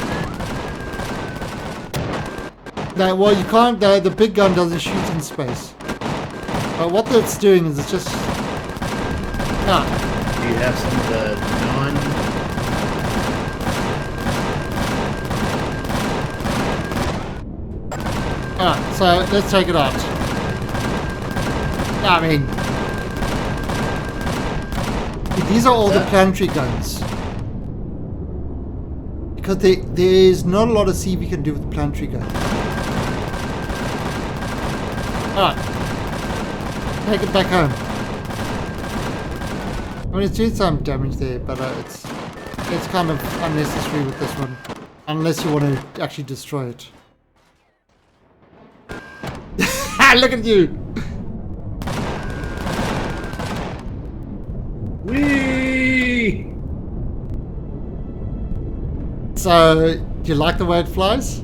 no, well, you can't. The big gun doesn't shoot in space. But what that's doing is it's just. Do you have some of the non? Alright, so let's take it out. I mean, these are all the planetary guns. Because there's not a lot of C we can do with the planetary gun. Alright. Take it back home. I mean, it's doing some damage there, but it's kind of unnecessary with this one. Unless you want to actually destroy it. Look at you! Whee! So, do you like the way it flies?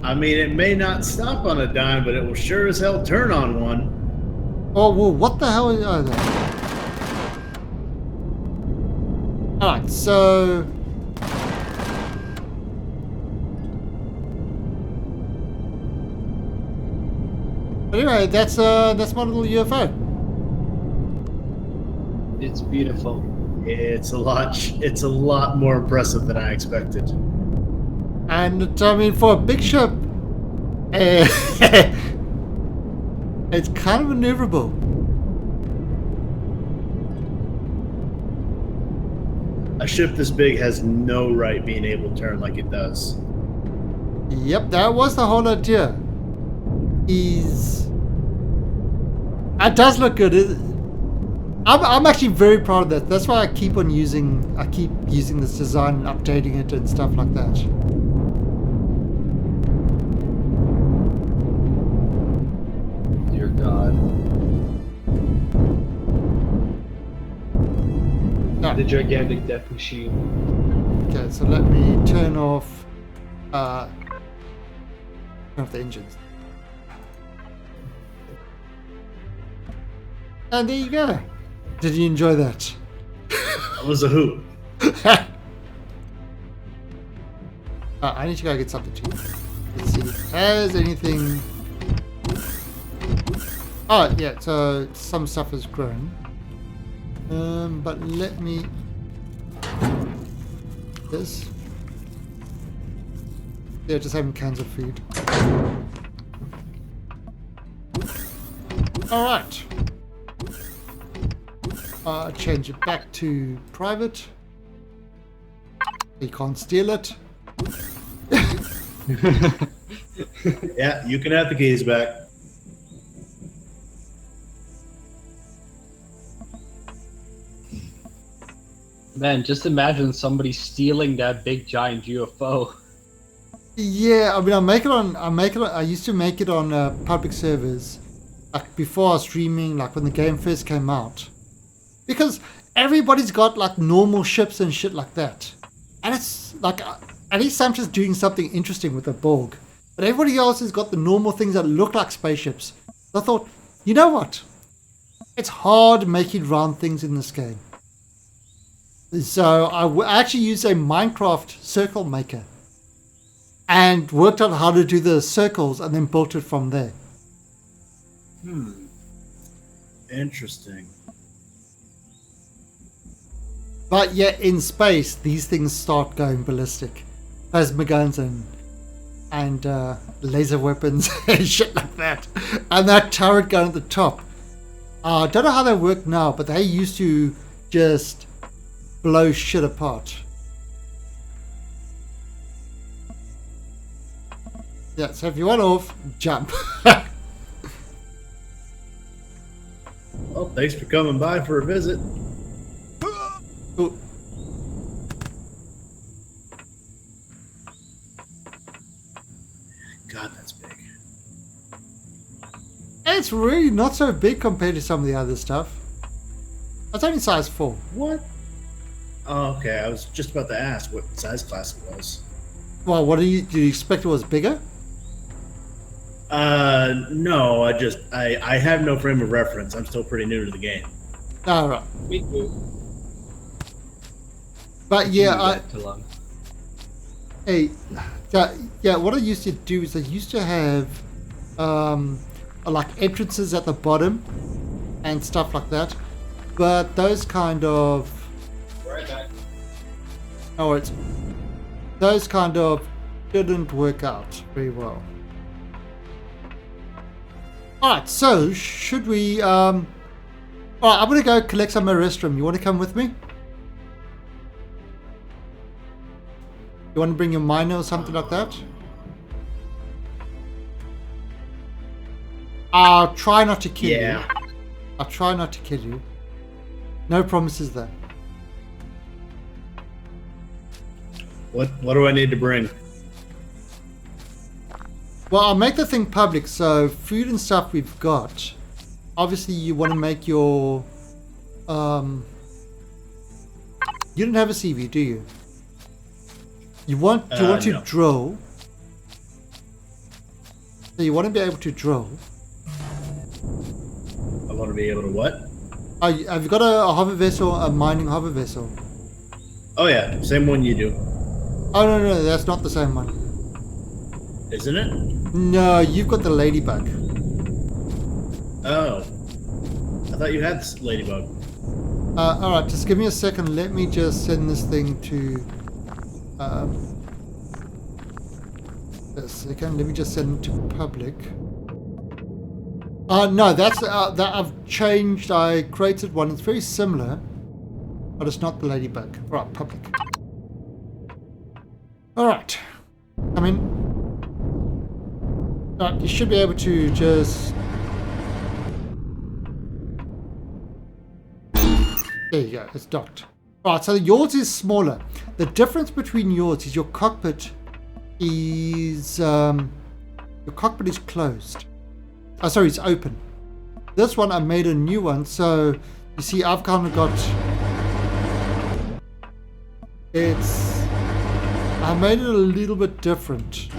I mean, it may not stop on a dime, but it will sure as hell turn on one. Oh, well, what the hell are they? Alright, so... Anyway, that's my little UFO. It's beautiful. It's a lot more impressive than I expected. And, I mean, for a big ship, it's kind of maneuverable. A ship this big has no right being able to turn like it does. Yep, that was the whole idea. It does look good. I'm actually very proud of that. That's why I keep using this design and updating it and stuff like that. Dear God. No. The gigantic death machine. Okay, so let me turn off the engines. And there you go. Did you enjoy that? That was a hoot. I need to go get something to eat. Let's see. Has anything... Oh, yeah, so some stuff has grown. But let me... This. Yeah, just having cans of food. Alright. Change it back to private. You can't steal it. Yeah, you can have the keys back. Man, just imagine somebody stealing that big giant UFO. Yeah, I mean, I used to make it on public servers, like before I was streaming, like when the game first came out, because everybody's got like normal ships and shit like that, and it's like at least I'm just doing something interesting with the Borg, but everybody else has got the normal things that look like spaceships. So I thought, you know what? It's hard making round things in this game. So I actually used a Minecraft circle maker and worked out how to do the circles and then built it from there. Interesting. But yeah, in space, these things start going ballistic. Plasma guns and laser weapons and shit like that. And that turret gun at the top. I don't know how they work now, but they used to just blow shit apart. Yeah, so if you want off, jump. Well, thanks for coming by for a visit. Ooh. God, that's big. It's really not so big compared to some of the other stuff. It's only size 4. What? Oh, okay. I was just about to ask what size class it was. Well, what do you expect it was bigger? No. I have no frame of reference. I'm still pretty new to the game. Oh, right. Me too. But yeah, Too long. what I used to do is I used to have like entrances at the bottom and stuff like that, but those kind of those kind of didn't work out very well. Alright, so should we alright, I'm gonna go collect some restroom. You wanna come with me? You wanna bring your miner or something like that? I'll try not to kill you. I'll try not to kill you. No promises there. What do I need to bring? Well, I'll make the thing public, so food and stuff we've got. Obviously, you want to make your... You don't have a CV, do you? You want to no. drill. So you want to be able to drill. I want to be able to what? Have you got a hover vessel, a mining hover vessel? Oh yeah, same one you do. Oh, no, that's not the same one. Isn't it? No, you've got the ladybug. Oh. I thought you had this ladybug. Alright, just give me a second. Let me just send this thing to... a second. Let me just send it to public. No, that's... that I've changed. I created one. It's very similar. But it's not the ladybug. Alright, public. Alright. Come in. Alright, you should be able to just... There you go, it's docked. Alright, so yours is smaller. The difference between yours is your cockpit is... your cockpit is closed. Oh, sorry, it's open. This one, I made a new one, so... You see, I've kind of got... I made it a little bit different.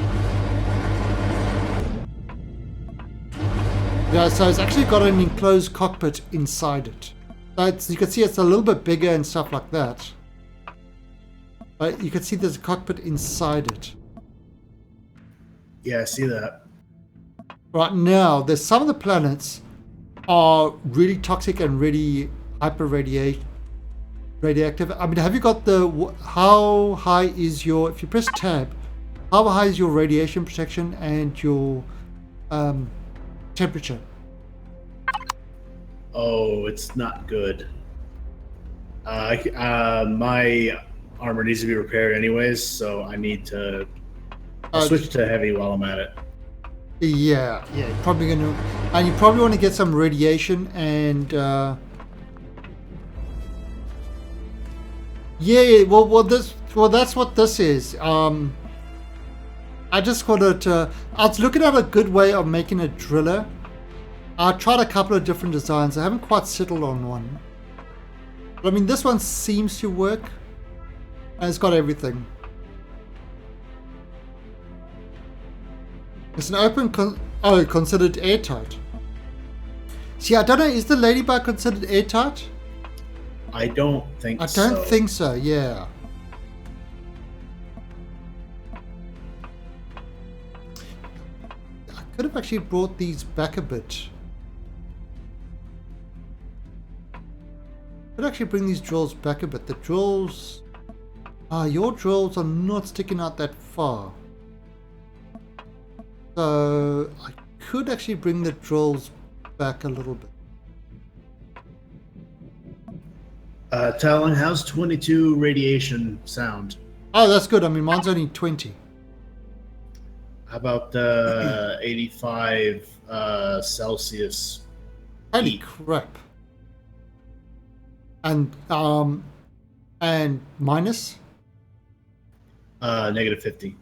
Yeah, so it's actually got an enclosed cockpit inside it. So you can see it's a little bit bigger and stuff like that. But you can see there's a cockpit inside it. Yeah, I see that. Right now, there's some of the planets are really toxic and really radioactive. I mean, have you got how high is your, if you press tab, how high is your radiation protection and your temperature? Oh, it's not good. My armor needs to be repaired anyways, so I need to switch to heavy while I'm at it. Yeah, you're probably gonna, and you probably want to get some radiation and yeah. Well, that's what this is. I just wanted to. I was looking at a good way of making a driller. I tried a couple of different designs. I haven't quite settled on one. But I mean, this one seems to work, and it's got everything. It's an open considered airtight. See, I don't know, is the Ladybug considered airtight? I don't think so. I don't think so, yeah. I could have actually brought these back a bit. Could actually bring these drills back a bit. The drills... your drills are not sticking out that far. So I could actually bring the drills back a little bit. Talon, how's 22 radiation sound? Oh, that's good. I mean, mine's only 20. How about 85 Celsius? Holy heat? crap. And minus? Negative 50.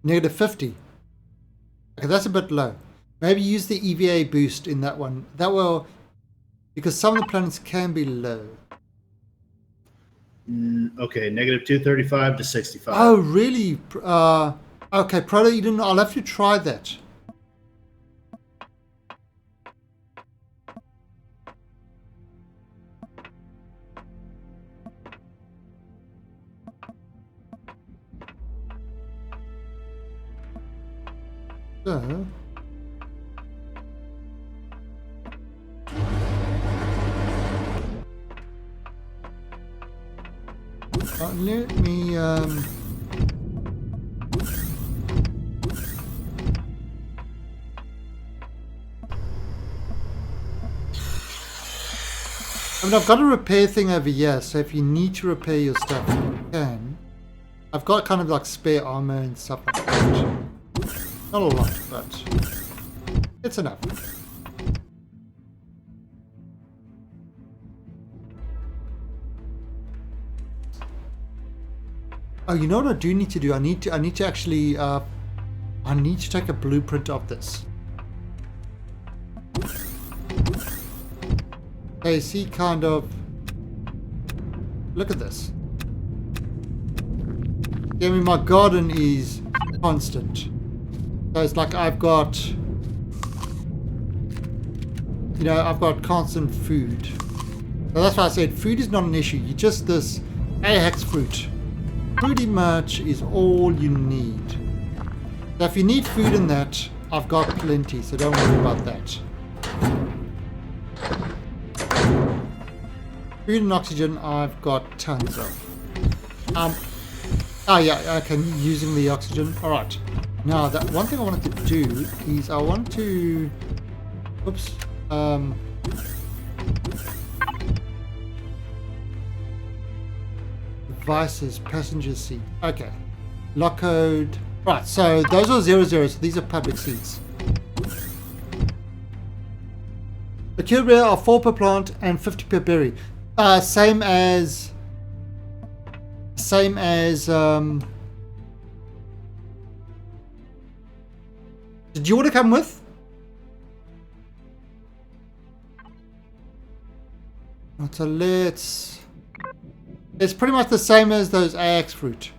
Negative 50. Okay, that's a bit low. Maybe use the EVA boost in that one. That will, because some of the planets can be low. Okay, negative 235 to 65. Oh, really? Okay, Proto Eden, I'll have to try that. So... let me I mean, I've got a repair thing over here, so if you need to repair your stuff, you can. I've got kind of like spare armor and stuff like that. Not a lot, but it's enough. Oh, you know what I do need to do? I need to actually I need to take a blueprint of this. Okay, see, kind of. Look at this. Yeah, I mean, my garden is constant. So it's like I've got, you know, I've got constant food. So that's why I said food is not an issue. You just this AX fruit. Pretty much is all you need. So if you need food in that, I've got plenty, so don't worry about that. Food and oxygen, I've got tons of. Oh yeah, okay, using the oxygen. Alright. Now, that one thing I wanted to do is I want to... Oops. Devices, passenger seat. Okay. Lock code. Right, so those are 00, so these are public seats. The cube rare are 4 per plant and 50 per berry. Same as did you want to come with? So it's pretty much the same as those AX fruit.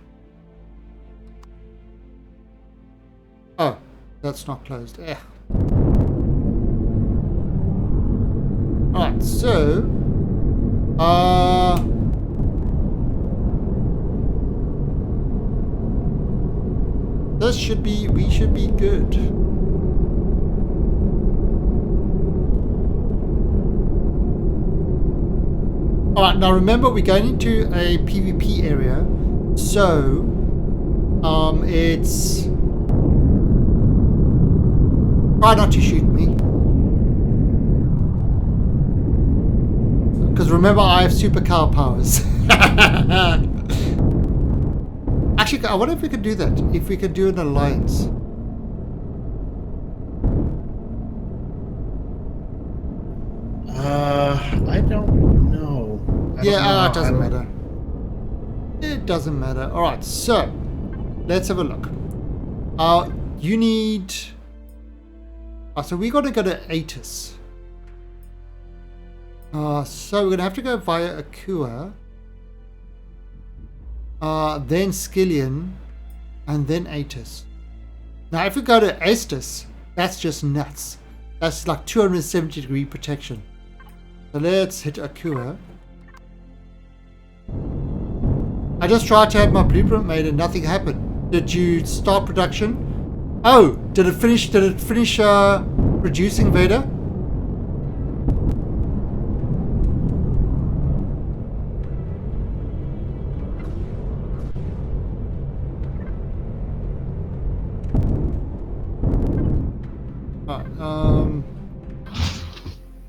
Oh, that's not closed. Yeah. Alright, so we should be good. Alright, now remember we're going into a PvP area, so it's try not to shoot me. Because remember I have super cow powers. Actually, I wonder if we could do that. If we could do an alliance. I don't know. It doesn't matter. It doesn't matter. Alright, so let's have a look. You need... so we're going to go to Atis. So we're going to have to go via Akua. Then Skillion. And then Atis. Now if we go to Estus, that's just nuts. That's like 270-degree protection. So let's hit Akua. I just tried to have my blueprint made and nothing happened. Did you start production? Oh, did it finish producing, Vader?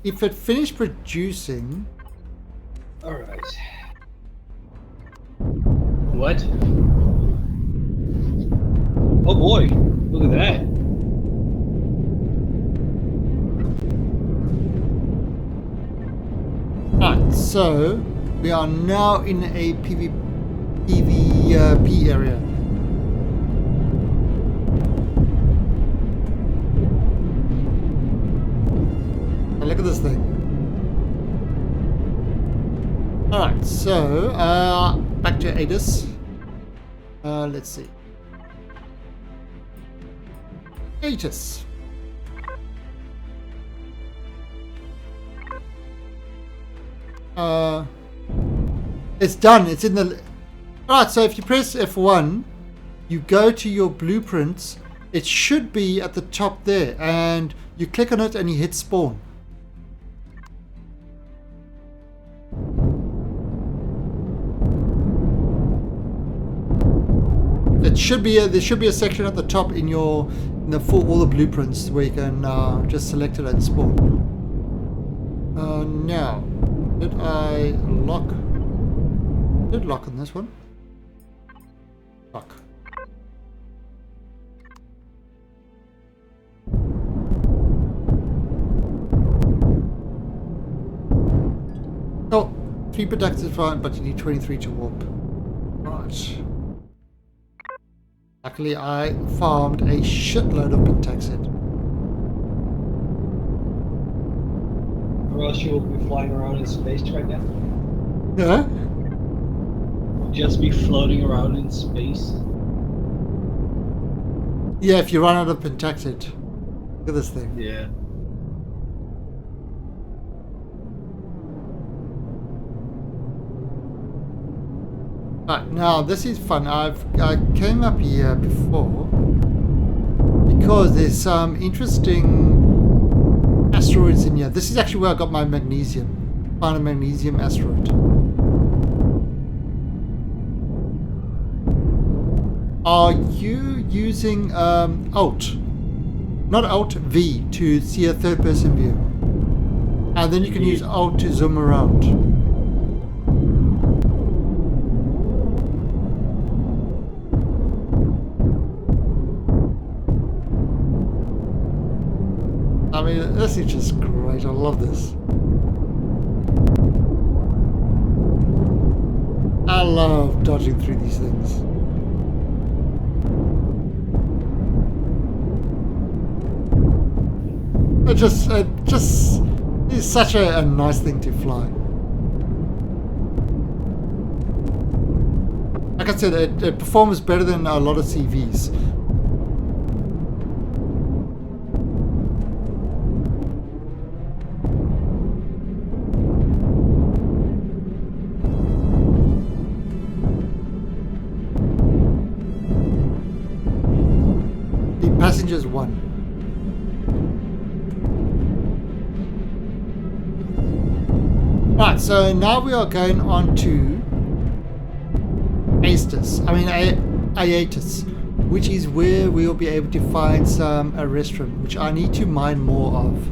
If it finished producing... Alright. What? Oh boy, look at that. Alright, so we are now in a PvP area. Look at this thing. Alright, so back to Atis. Let's see. Atis. It's done. It's in the... Alright, so if you press F1, you go to your blueprints. It should be at the top there. And you click on it and you hit spawn. It should be there should be a section at the top for all the blueprints where you can just select it and spawn. Now, did I lock? Did lock on this one? Lock. Oh, 3 productive fine, but you need 23 to warp. Right. Luckily, I farmed a shitload of Pentaxid. Or else you will be flying around in space right now. Yeah? Just be floating around in space. Yeah, if you run out of Pentaxid. Look at this thing. Yeah. Right, now this is fun. I came up here before because there's some interesting asteroids in here. This is actually where I got my magnesium. Found a magnesium asteroid. Are you using Alt? Not Alt, V to see a third person view. And then you can use Alt to zoom around. I mean, this is just great. I love this. I love dodging through these things. It just is such a nice thing to fly. Like I said, it performs better than a lot of CVs. Right, so now we are going on to Aestus. I mean, Aetus, which is where we'll be able to find a restroom, which I need to mine more of.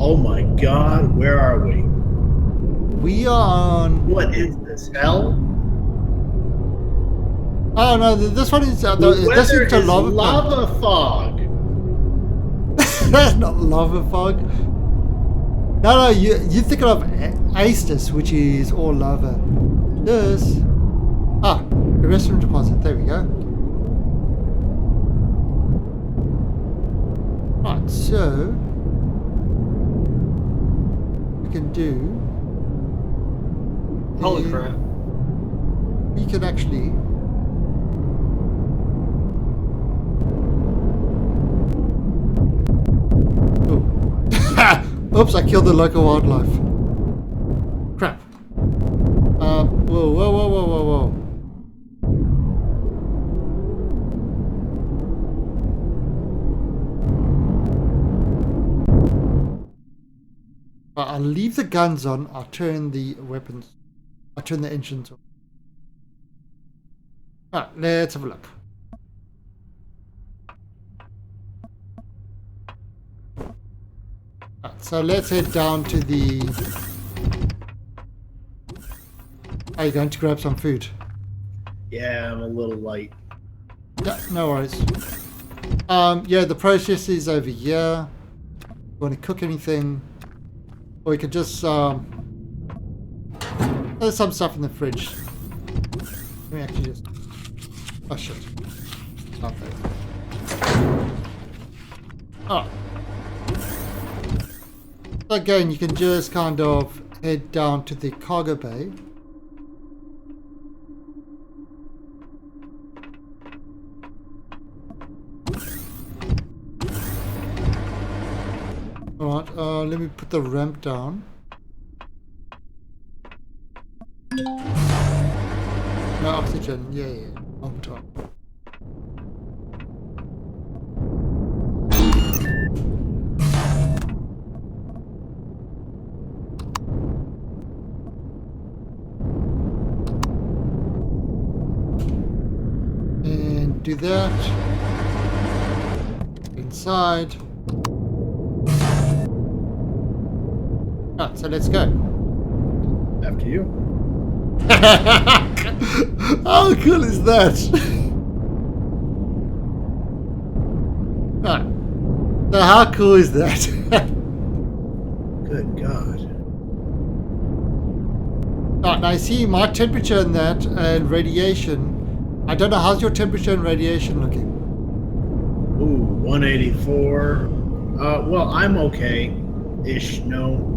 Oh my God, where are we? We are on. What is this, hell? Oh no, this one is. The This weather is the is lava. lava fog. That's not lava fog. No, you're thinking of Aestus, which is all lava. This. The restroom deposit. There we go. Right, so we can do. Holy crap. We can actually. Oops, I killed the local wildlife. Crap. Whoa. I'll leave the guns on. I'll turn the weapons. I'll turn the engines on. Alright, let's have a look. Alright, so let's head down to the... Are you going to grab some food? Yeah, I'm a little light. Yeah, no worries. Yeah, the process is over here. You want to cook anything, or you could just there's some stuff in the fridge. Let me actually just. Oh shit! Not there. Oh. So again, you can just kind of head down to the cargo bay. Alright, let me put the ramp down. No oxygen, yeah, on top. And do that. Inside. Alright, so let's go. After you. How cool is that? Alright. So how cool is that? Good God. Alright, now I see my temperature in that and radiation. I don't know, how's your temperature and radiation looking? Ooh, 184. Well, I'm okay-ish, no.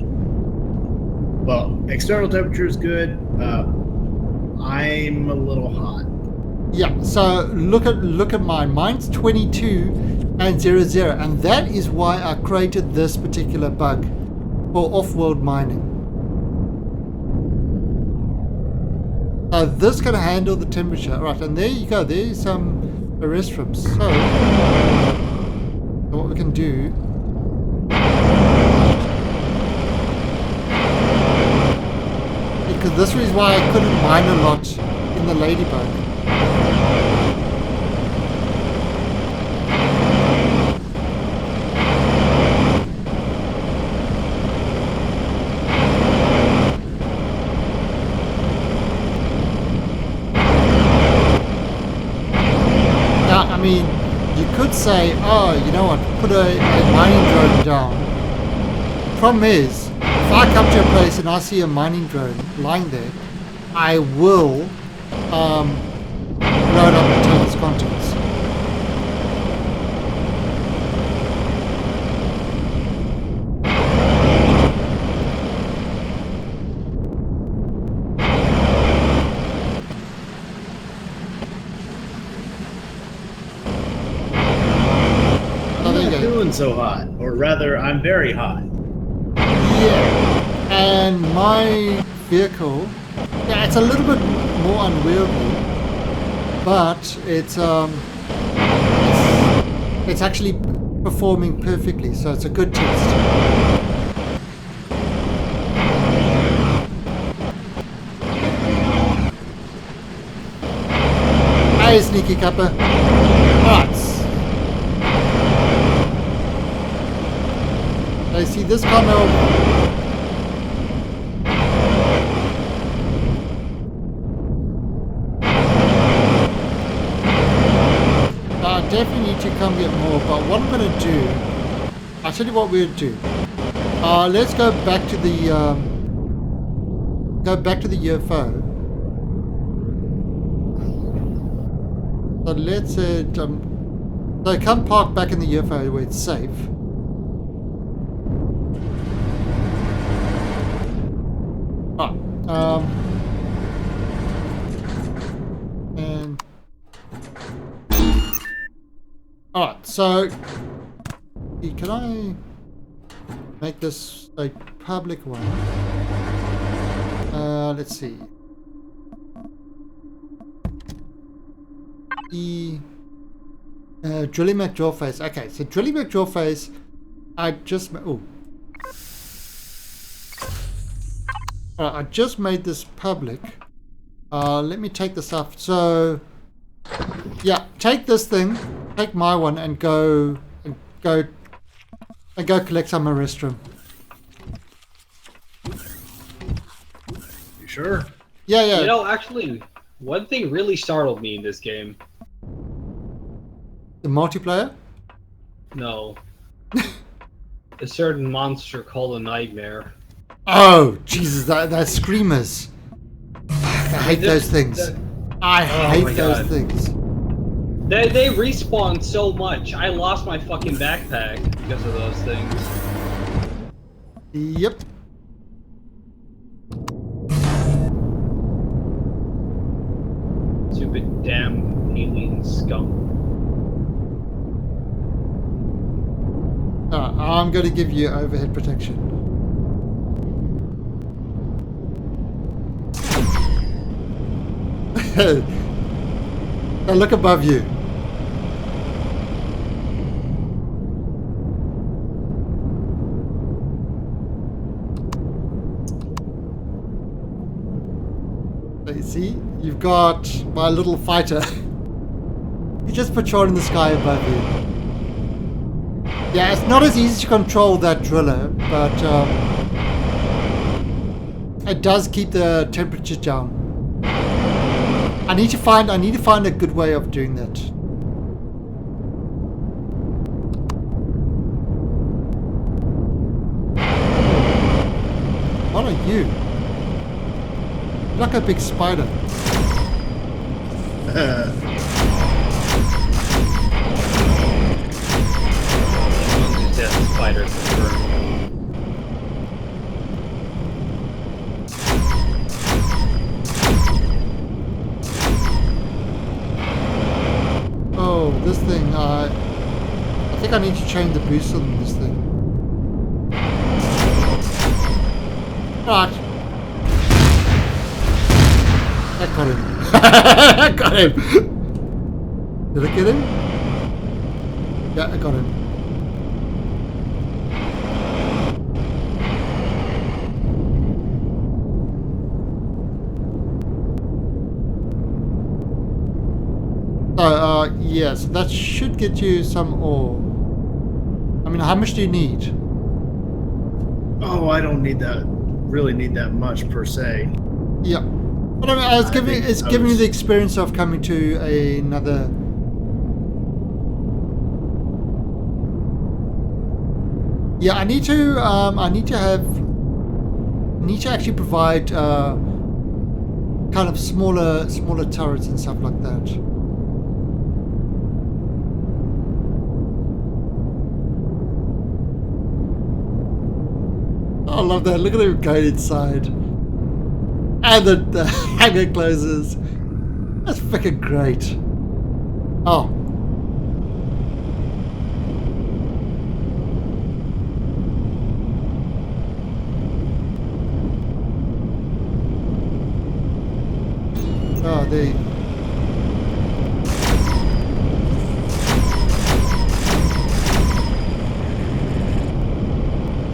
Well, external temperature is good. I'm a little hot. Yeah, so look at mine. Mine's 22 and 00, and that is why I created this particular bug for off-world mining. This can handle the temperature. Right, and there you go. There's some restrooms. So what we can do. Because this is why I couldn't mine a lot in the Ladybug. Now, I mean, you could say, oh, you know what, put a mining drone down. Problem is, if I come to a place and I see a mining drone lying there, I will load up and take its contents. I'm not doing so hot. Or rather, I'm very hot. And my vehicle, yeah, it's a little bit more unwieldy, but it's actually performing perfectly, so it's a good test. Hey, sneaky cuppa. Alright. I see this camel. I definitely need to come get more, but what I'm going to do, I'll tell you what we'll do. Let's go back to the UFO. So let's so come park back in the UFO where it's safe. And alright, so can I make this a public one? Let's see. The Drilly McJawface. Okay, so Drilly McJawface, I just I just made this public. Let me take this off. So yeah, take this thing, take my one, and go collect some of the restroom. You sure? Yeah, yeah. You know, actually, one thing really startled me in this game. The multiplayer? No. A certain monster called a nightmare. Oh, Jesus, they're screamers. I hate those things. I hate those things. They respawn so much. I lost my fucking backpack because of those things. Yep. Stupid damn alien scum. I'm going to give you overhead protection. Now look above you. So you see, you've got my little fighter. He's just patrolling the sky above you. Yeah, it's not as easy to control that driller, but it does keep the temperature down. I need to find a good way of doing that. What are you? You're like a big spider. Death spider confirmed. Oh, this thing, I think I need to change the boost on this thing. Right. I got him. I got him. Did I get him? Yeah, I got him. Yeah, so that should get you some ore. I mean, how much do you need? Oh, I don't need that. Really need that much per se. Yeah, but I mean, it's giving you the experience of coming to another. Yeah, I need to actually provide kind of smaller turrets and stuff like that. I love that. Look at him going inside. And the hangar closes. That's freaking great. Oh. Oh, they.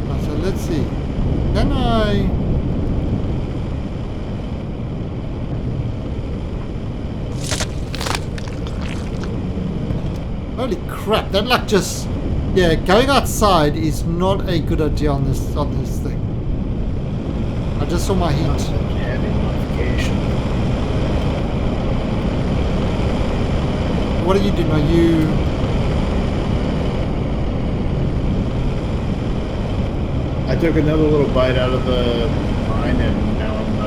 Oh, so let's see. Can I? Holy crap! That like just. Yeah, going outside is not a good idea on this thing. I just saw my heat. Not such a heavy modification. What are you doing? Are you? I took another little bite out of the mine, and now I'm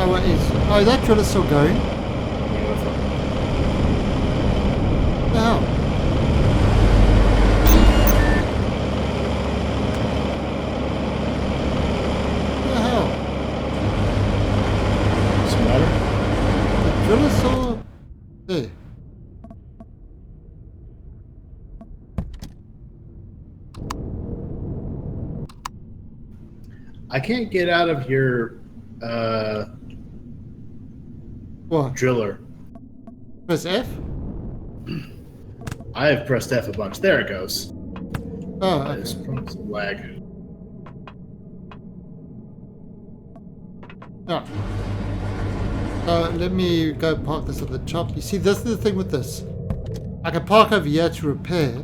Oh, what is? Oh, that drill is still going. UFO. What the hell? What the hell? What's the matter? The drill is still there. I can't get out of your What? driller. Press F? I have pressed F a bunch. There it goes. Oh, It's okay. from some lag. Yeah. Let me go park this at the top. You see, this is the thing with this. I can park over here to repair.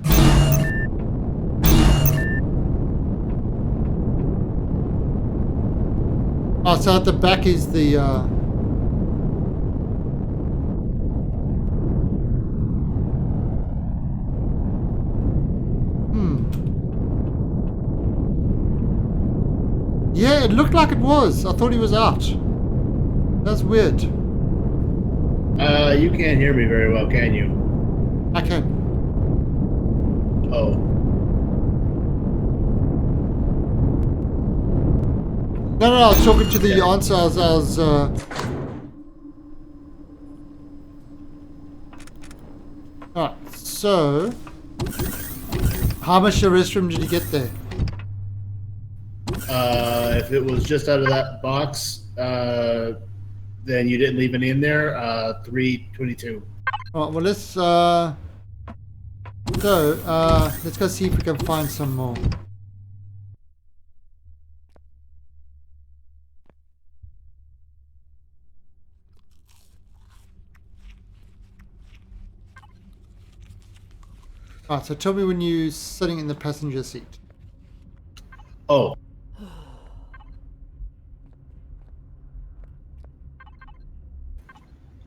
Oh, so at the back is the Yeah, it looked like it was. I thought he was out. That's weird. You can't hear me very well, can you? I can. Oh. No, I was talking to the answer. I was Alright, so how much the restroom did you get there? If it was just out of that box, then you didn't leave any in there. 322. Alright, well let's go see if we can find some more. Alright, so tell me when you're sitting in the passenger seat. Oh.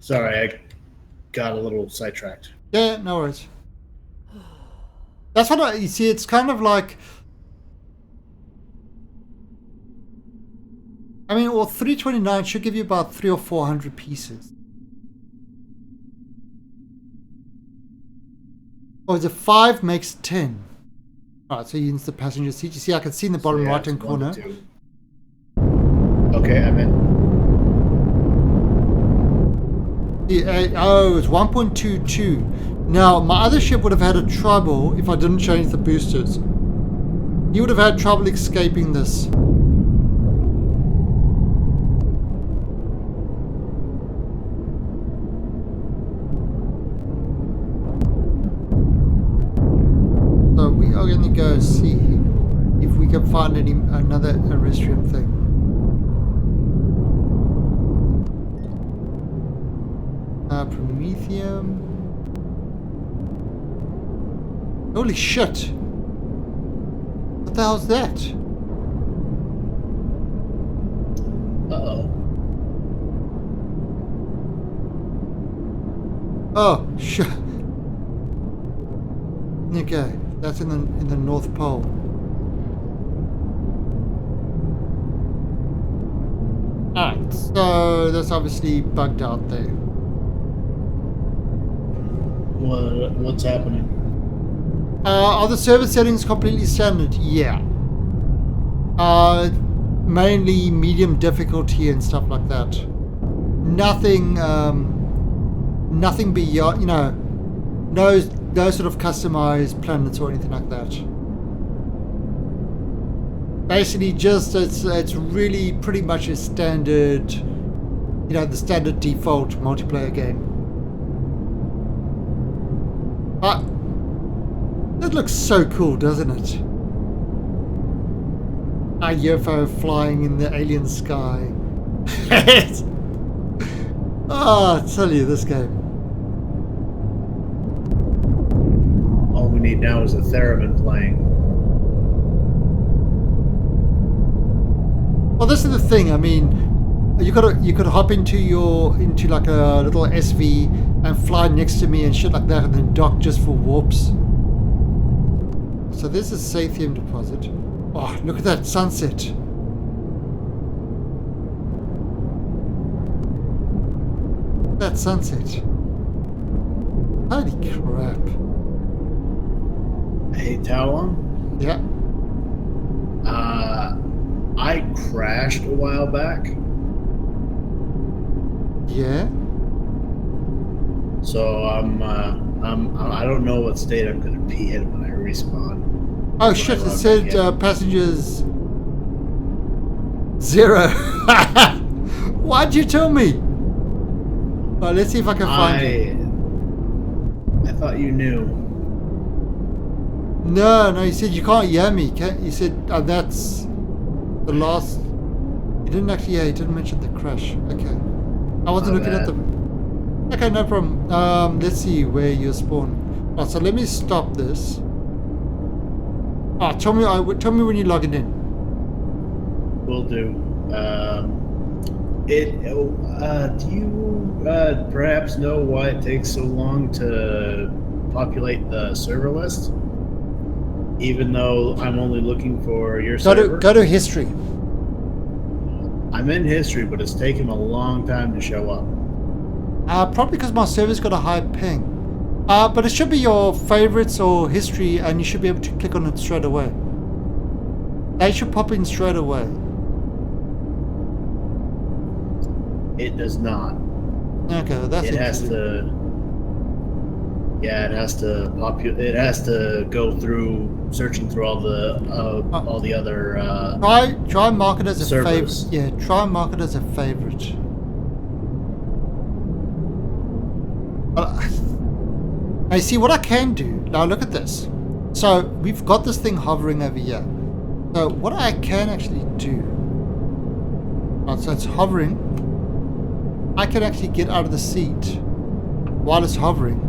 Sorry, I got a little sidetracked. Yeah, no worries. That's what you see, it's kind of like, I mean, well, 329 should give you about 300 or 400 pieces. Oh, the 5 makes 10. Alright, so you use the passenger seat. You see, I can see in the bottom So, yeah, right hand it's 1 to corner. 2. Okay, I'm in. Oh, it's 1.22. Now, my other ship would have had a trouble if I didn't change the boosters. He would have had trouble escaping this. So we are going to go see if we can find another restroom thing. Promethium. Holy shit! What the hell's that? Uh-oh. Oh shit! Okay, that's in the North Pole. Alright, so that's obviously bugged out there. What's happening? Are the server settings completely standard? Yeah. Mainly medium difficulty and stuff like that. Nothing, nothing beyond, you know, no sort of customized planets or anything like that. Basically, just it's really pretty much a standard you know, the standard default multiplayer game. But it looks so cool, doesn't it? A UFO flying in the alien sky. Oh, I tell you, this game. All we need now is a theremin playing. Well, this is the thing. I mean, you could hop into like a little SV and fly next to me and shit like that, and then dock just for warps. So this is Sathium deposit. Oh, look at that sunset. That sunset. Holy crap. Hey, Talon. Yeah. I crashed a while back, Yeah. so I don't know what state I'm gonna be in when I respawn. Oh When shit, I it log said back in. passengers 0. Why'd you tell me? Well, let's see if I can find you. I thought you knew. No, you said you can't hear me. You said that's the last. You didn't actually. Yeah, you didn't mention the crash. Okay, I wasn't My looking at bad. the. Okay, no problem. Let's see where you spawn. Oh, so let me stop this. Oh, tell me when you're logging in. Will do. Do you perhaps know why it takes so long to populate the server list? Even though I'm only looking for your server. Go to history. I'm in history, but it's taken a long time to show up. Probably because my server's got a high ping. But it should be your favorites or history, and you should be able to click on it straight away. They should pop in straight away. It does not. Okay, well, that's It has interesting. to. Yeah, it has to It has to go through searching through all the other. Try and mark it as a favorite. servers. Yeah, try and mark it as a favorite. I see what I can do. Now look at this. So we've got this thing hovering over here. So what I can actually do. Right, so it's hovering. I can actually get out of the seat while it's hovering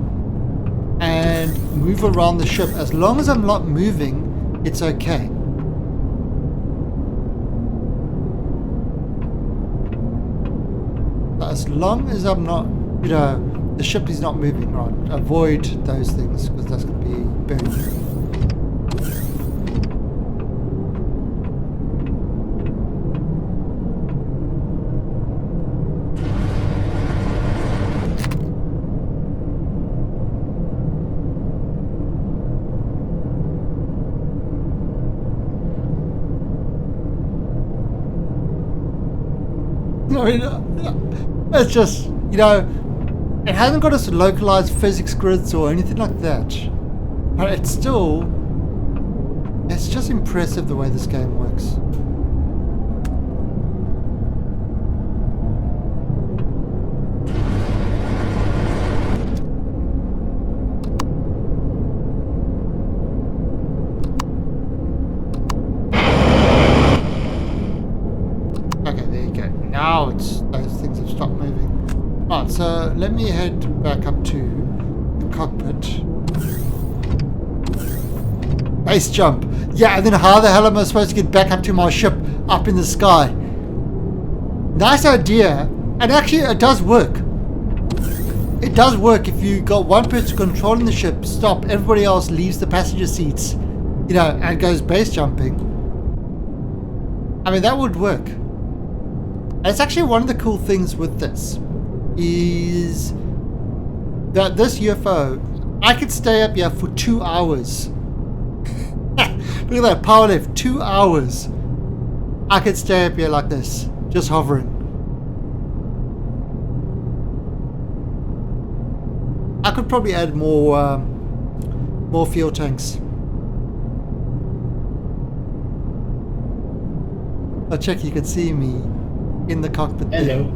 and move around the ship. As long as I'm not moving, it's okay. As long as I'm not, you know, the ship is not moving, right? Avoid those things because that's going to be very. I mean, it's just, you know, it hasn't got us localized physics grids or anything like that. But it's still, it's just impressive the way this game works. Okay, there you go. Now it's those things have stopped moving. Right, so let me head back up to the cockpit. Base jump. Yeah, and then how the hell am I supposed to get back up to my ship up in the sky? Nice idea. And actually, it does work. It does work if you got one person controlling the ship, stop, everybody else leaves the passenger seats, you know, and goes base jumping. I mean, that would work. And it's actually one of the cool things with this is that this UFO, I could stay up here for 2 hours. Look at that power lift, 2 hours. I could stay up here like this, just hovering. I could probably add more fuel tanks. But check, you can see me in the cockpit there. Hello.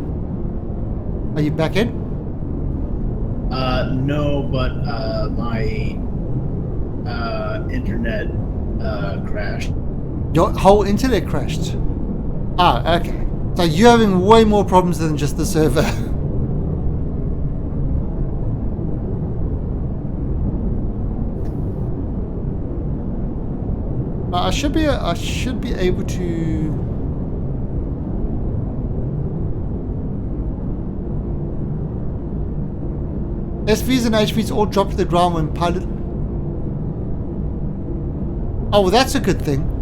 Are you back in? No, but my internet crashed. Your whole internet crashed. Ah, okay. So you're having way more problems than just the server. I should be able to. SVs and HVs all drop to the ground when pilot. Oh, well, that's a good thing.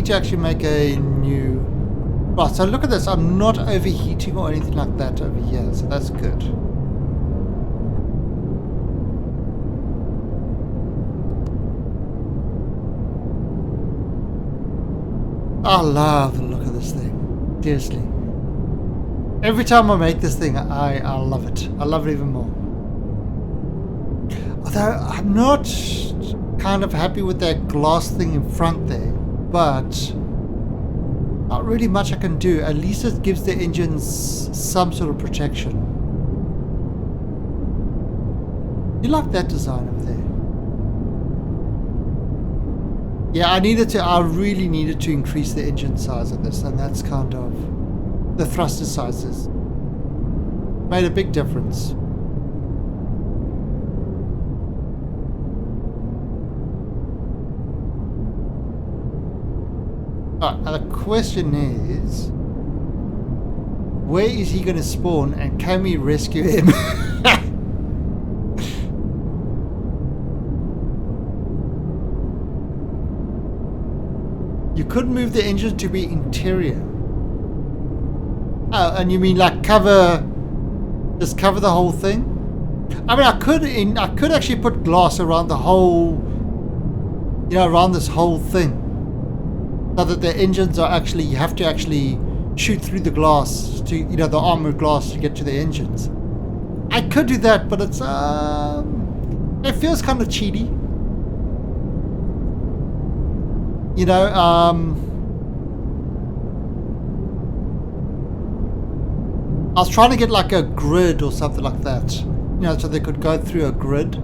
To actually make a new. Right, so look at this. I'm not overheating or anything like that over here, so that's good. I love the look of this thing. Seriously. Every time I make this thing, I love it. I love it even more. Although I'm not kind of happy with that glass thing in front there. But not really much I can do. At least it gives the engines some sort of protection. You like that design over there? Yeah, I really needed to increase the engine size of this, and that's kind of the thruster sizes. Made a big difference. Alright, now the question is, where is he going to spawn and can we rescue him? You could move the engine to be interior. Oh, and you mean like just cover the whole thing? I mean, I could actually put glass around the whole, around this whole thing. So that the engines are actually, you have to actually shoot through the glass to, the armored glass to get to the engines. I could do that, but it's, it feels kind of cheaty. I was trying to get like a grid or something like that, so they could go through a grid.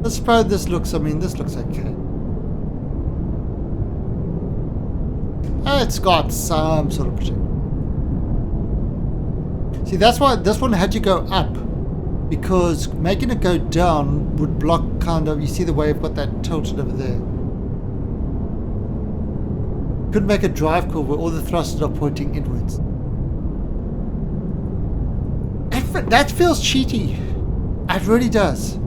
I suppose this looks okay. It's got some sort of protection. See, that's why this one had to go up, because making it go down would block kind of, you see the way I've got that tilted over there. Could make a drive curve where all the thrusters are pointing inwards. That feels cheaty. It really does.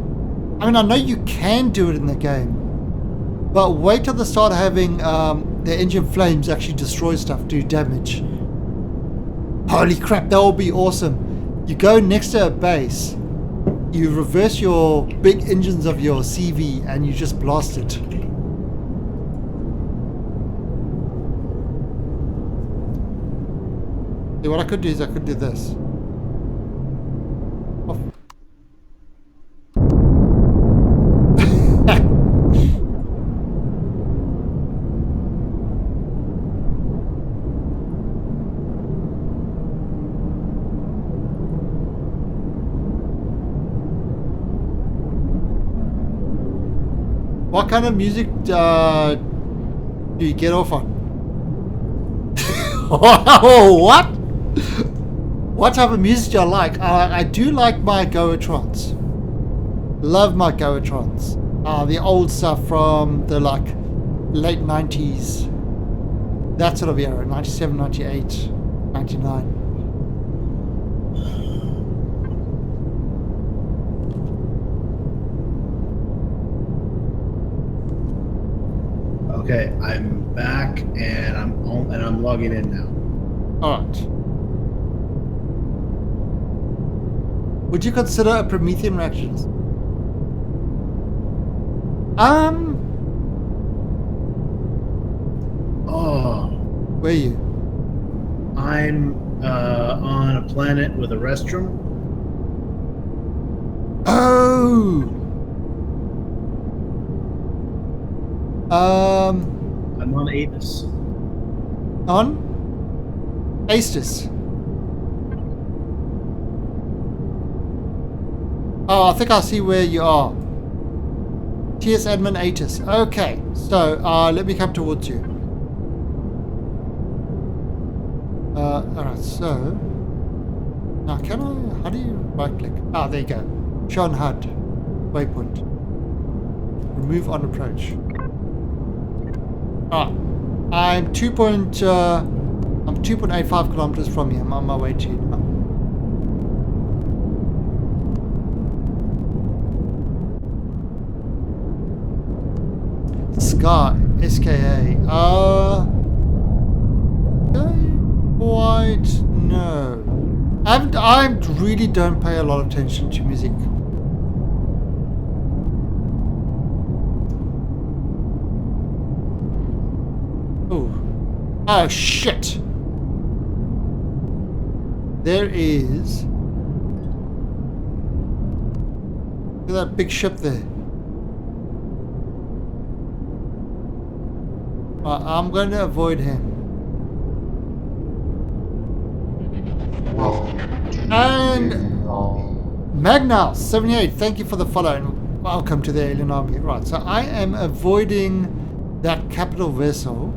I mean, I know you can do it in the game, but wait till they start having the engine flames actually destroy stuff, do damage. Holy crap, that will be awesome. You go next to a base, you reverse your big engines of your CV, and you just blast it. See, what I could do is I could do this. Oh. What kind of music do you get off on? Oh, what? What type of music do I like? I do like my Goatrons. Love my Goatrons. The old stuff from the late 90s. That sort of era, 97, 98, 99. Okay, I'm back and I'm logging in now. All right. Would you consider a Promethean reaction? Oh, Where are you? I'm on a planet with a restroom. Oh! I'm on Avis. On? Astus. Oh, I think I see where you are. TS admin Atus. Okay, so let me come towards you. Alright, so now can I, how do you right click? Ah, there you go. Show on HUD. Waypoint. Remove on approach. Alright. I'm 2.85 kilometers from you. I'm on my way to you now. Sky, SKA. Don't quite know. I really don't pay a lot of attention to music. Oh shit! There is. Look at that big ship there. I'm going to avoid him. Welcome to the And alien army. Magnaus78, thank you for the follow and welcome to the alien army. Right, so I am avoiding that capital vessel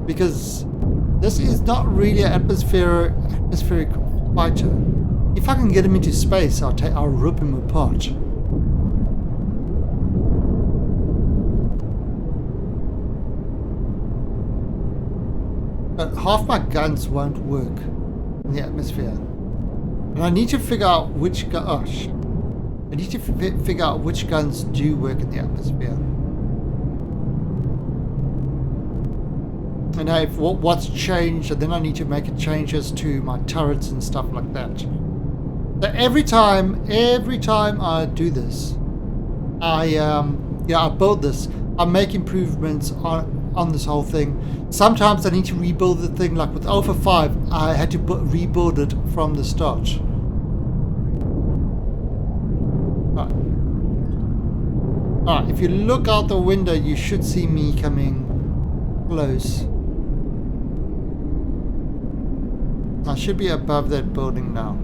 because this is not really an atmospheric fighter. If I can get him into space, I'll rip him apart. But half my guns won't work in the atmosphere. And I need to figure out which I need to figure out which guns do work in the atmosphere. And if what's changed, and then I need to make changes to my turrets and stuff like that. So every time I do this, I build this. I make improvements on this whole thing. Sometimes I need to rebuild the thing, like with Alpha 5, I had to rebuild it from the start. Alright, if you look out the window, you should see me coming close. I should be above that building now.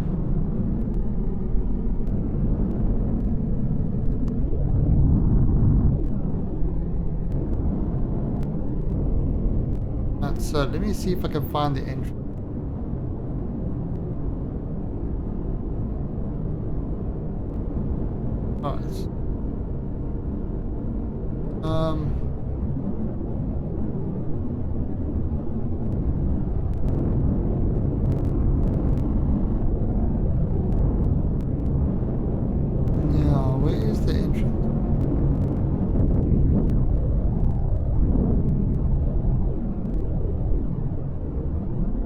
So let me see if I can find the entrance. Alright. Now, where is the entrance?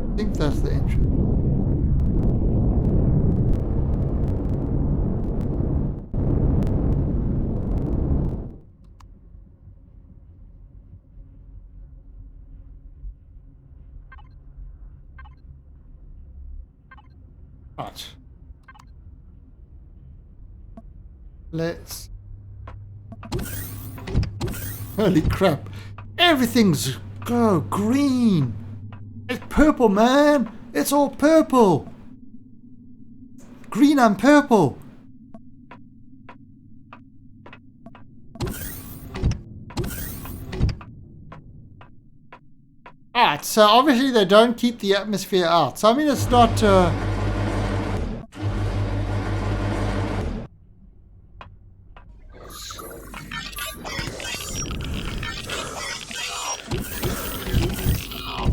I think that's the entrance. Right. Let's. Holy crap! Everything's green. It's purple, man. It's all purple. Green and purple. Alright, so obviously they don't keep the atmosphere out. So I mean, it's not.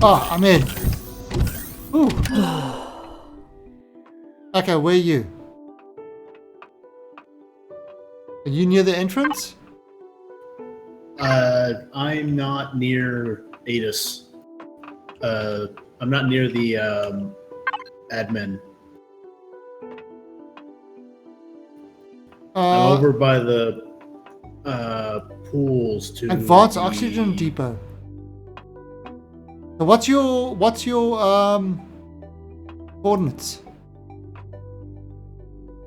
Oh, I'm in. Ooh. Okay, where are you? Are you near the entrance? I'm not near Atis. I'm not near the admin. I'm over by the pools to Advanced the- oxygen depot. So what's your coordinates?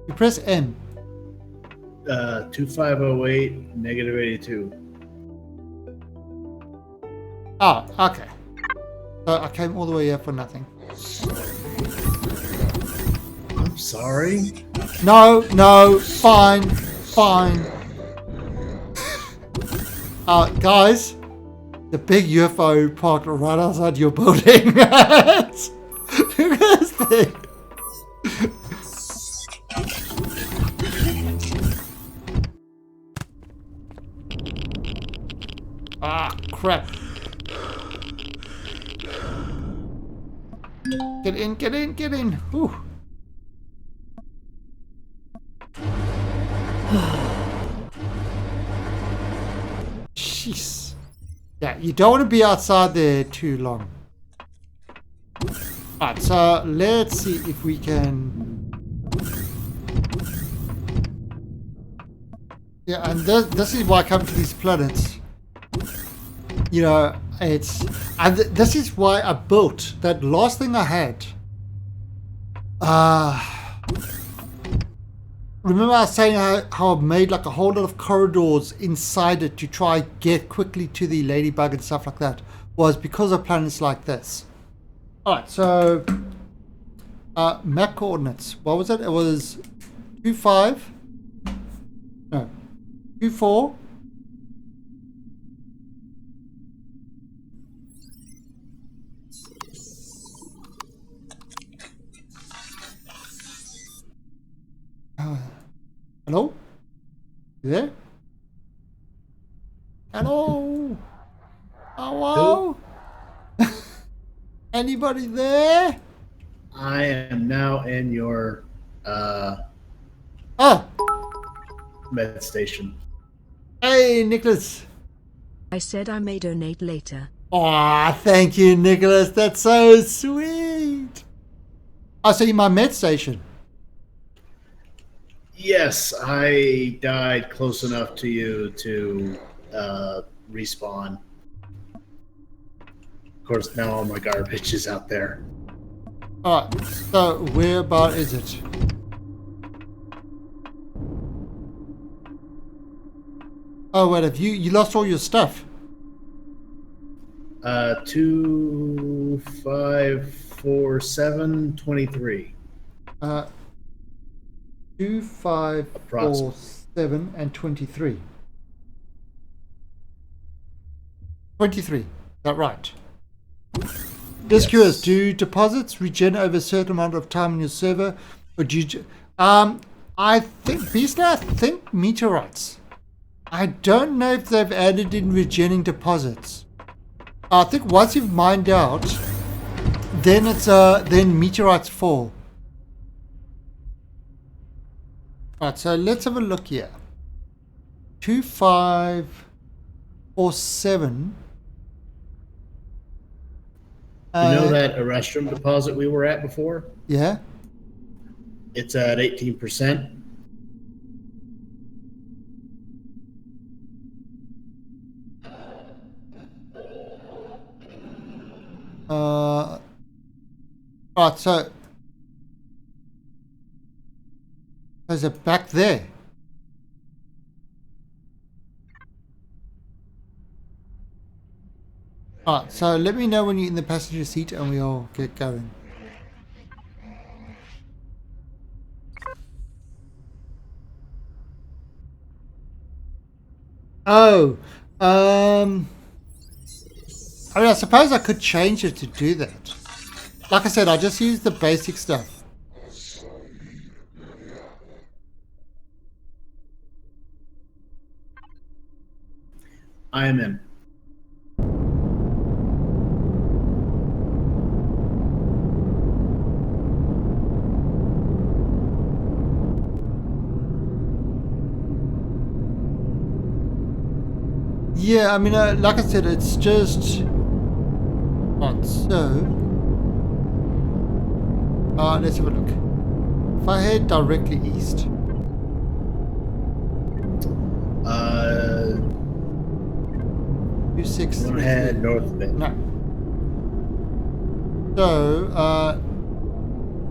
You press M. 2508 negative 82. Ah, okay. So I came all the way here for nothing. I'm sorry. No, fine. Guys, the big UFO parked right outside your building. Look at this thing. Ah, crap. Get in. Ooh. Jeez. Yeah, you don't want to be outside there too long. Alright, so let's see if we can... Yeah, and this is why I come to these planets. You know, it's... And this is why I built that last thing I had. Remember I was saying how I made like a whole lot of corridors inside it to try get quickly to the ladybug and stuff like that? Was because of planets like this. Alright, so map coordinates. What was it? It was 25. No. 24. Hello? You there? Hello? Hello? Anybody there? I am now in your med station. Hey, Nicholas. I said I may donate later. Aw, thank you, Nicholas. That's so sweet. I'll see you in my med station. Yes, I died close enough to you to respawn. Of course, now all my garbage is out there. Alright, so where about is it? Oh, wait, have you lost all your stuff? 254723. 2, 5, 4, 7, and 23. 23, is that right? Just curious, do deposits regen over a certain amount of time on your server? Or do you... I think, Beastler, I think meteorites. I don't know if they've added in regening deposits. I think once you've mined out, then it's then meteorites fall. Right, so let's have a look here. 2, 5, or 7. You know that restroom deposit we were at before? Yeah. It's at 18%. Right, so is it back there? Alright, so let me know when you're in the passenger seat and we'll get going. Oh, I mean, I suppose I could change it to do that. Like I said, I just use the basic stuff. I am in. Yeah, I mean, like I said, it's just... Right, so... let's have a look. If I head directly east... 26. I'm gonna head north of it. No. So,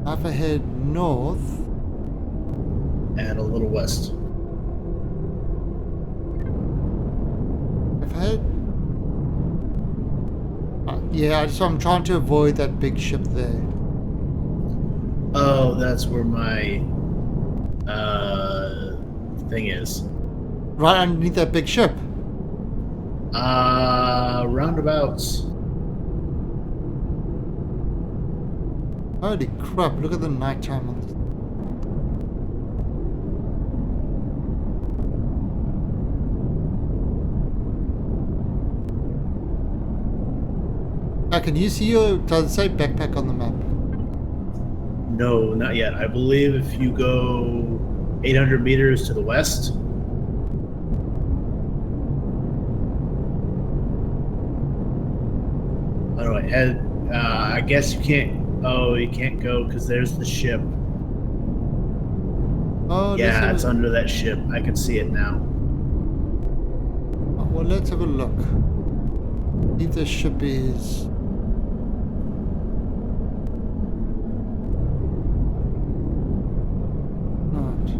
if I head north. And a little west. If I head. Yeah, so I'm trying to avoid that big ship there. Oh, that's where my thing is. Right underneath that big ship. Roundabouts. Holy crap, look at the nighttime on this. Now, can you see your, does it say backpack on the map? No, not yet. I believe if you go 800 meters to the west. How do I head? I guess you can't. Oh, you can't go because there's the ship. Oh, Yeah, it's under that ship. I can see it now. Oh, well, let's have a look. See if the ship is. Right.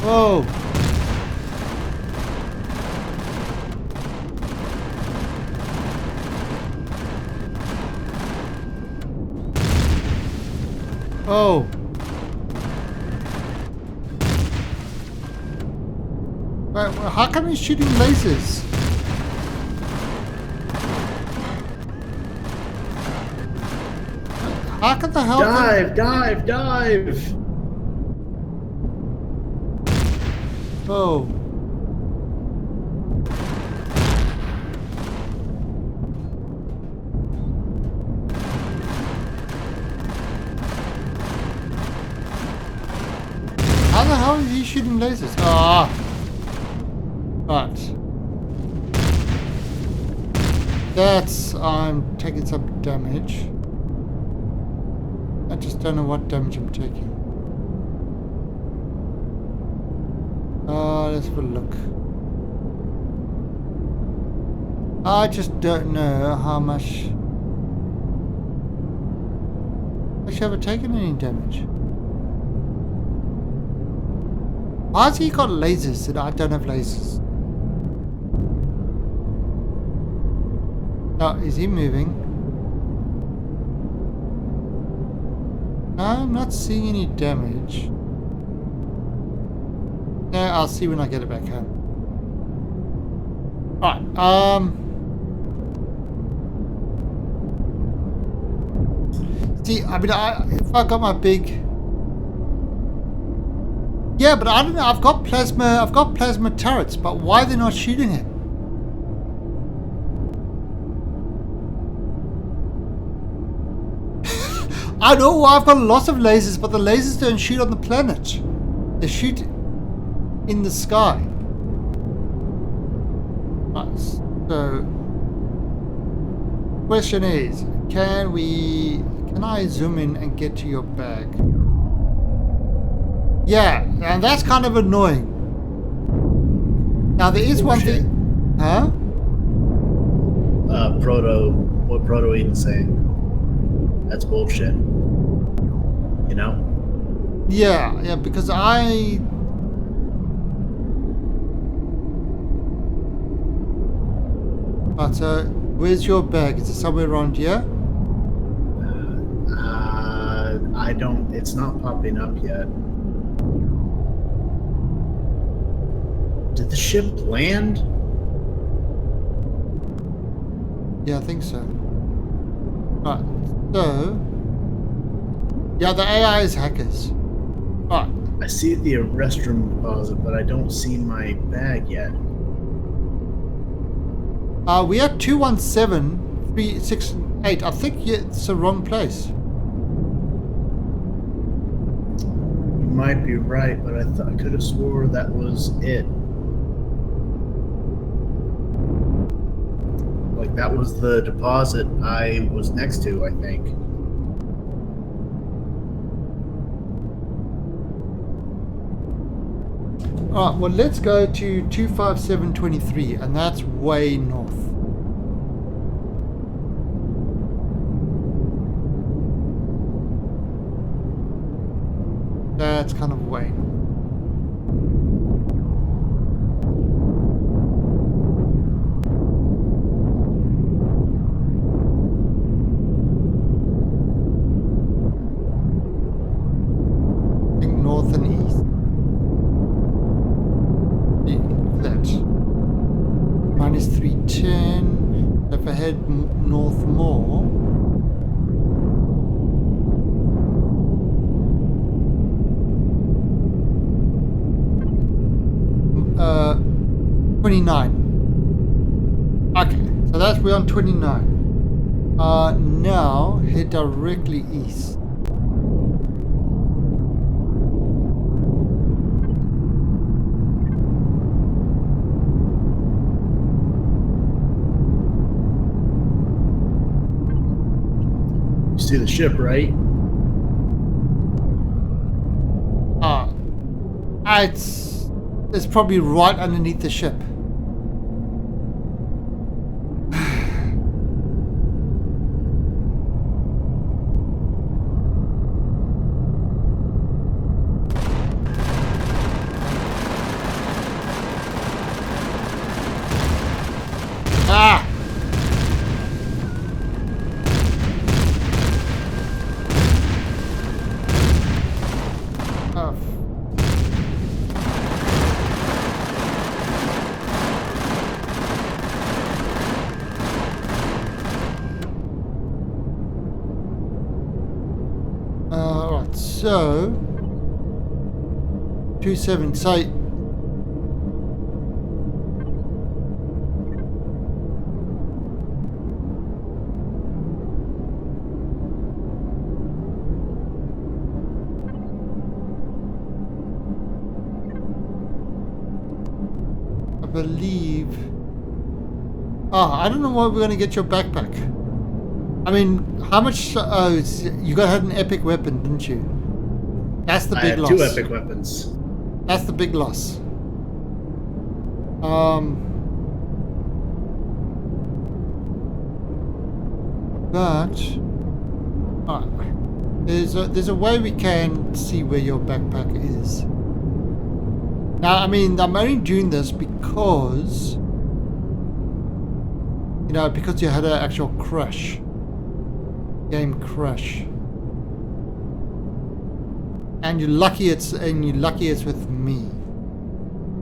Whoa! Oh! Wait, how come he's shooting lasers? How can the hell? Dive! Oh. How the hell is he shooting lasers? Ah. Right. That's, I'm taking some damage. I just don't know what damage I'm taking. Let's have a look. I just don't know how much. Actually, have I taken any damage? Why has he got lasers and I don't have lasers? Oh, is he moving? No, I'm not seeing any damage. No, I'll see when I get it back home. Alright, see, I mean, if I got my big... Yeah, but I don't know, I've got plasma turrets, but why are they not shooting it? I know why I've got lots of lasers, but the lasers don't shoot on the planet. They shoot in the sky. Right, so, question is, can I zoom in and get to your bag? Yeah, and that's kind of annoying. Now there is one thing, huh? What Proto Eden's saying. That's bullshit. You know? Yeah, because I... Right, so where's your bag? Is it somewhere around here? I don't... It's not popping up yet. Did the ship land? Yeah, I think so. Right, so... Yeah, the AI is hackers. Right. I see the restroom deposit, but I don't see my bag yet. We are 217-368. I think it's the wrong place. You might be right, but I could have swore that was it. Like, that was the deposit I was next to, I think. Alright, well let's go to 25723 and that's way north. That's kind of way north. North and east. That. Minus 310. If I head north more. 29. Okay, so that's we're on 29. Now head directly east. See the ship, right? It's probably right underneath the ship. Ah! Oh. Right, so 27. So I believe. I don't know why we're going to get your backpack. I mean, how much? You had an epic weapon, didn't you? That's the I big had loss. 2 epic weapons. That's the big loss. But there's a way we can see where your backpack is. Now, I mean, I'm only doing this because because you had an actual crash. Game crash. And you're lucky it's with me.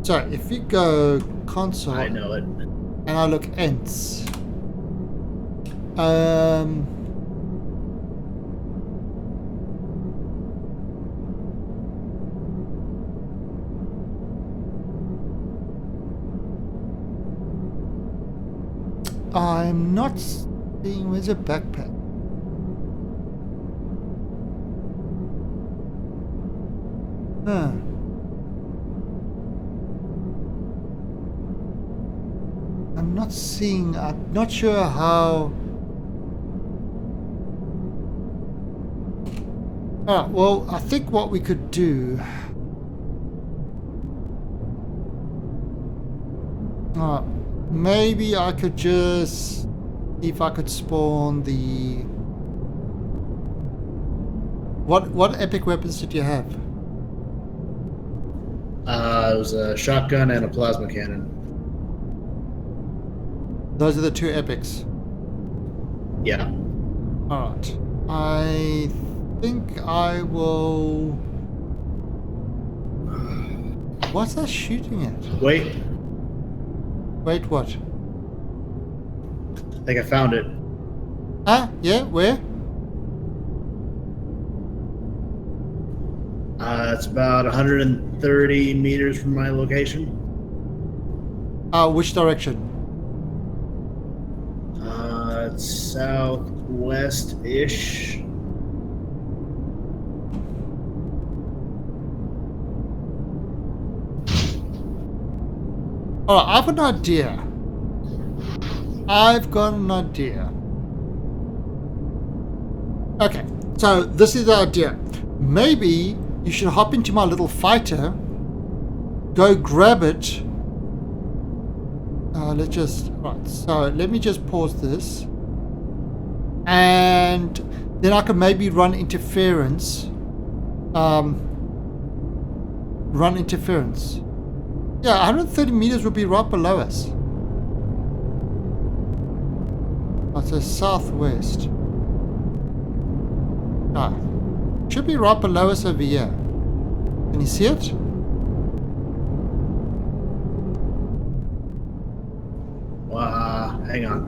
So if you go console, I know it. and I look ents. I'm not seeing where's a backpack. Huh. I'm not seeing. I'm not sure how. Well, I think what we could do. Maybe I could just see if I could spawn the. What epic weapons did you have? It was a shotgun and a plasma cannon. Those are the 2 epics. Yeah. Alright. I think I will. What's that shooting at? Wait, Wait, what? I think I found it. Yeah, where? It's about 130 meters from my location. Which direction? It's southwest-ish. Alright, I've got an idea. Okay, so this is the idea. Maybe you should hop into my little fighter go grab it. Right, so let me just pause this. And then I can maybe run interference. Run interference. Yeah, 130 meters would be right below us. Oh, so southwest. Ah, should be right below us over here. Can you see it? Hang on.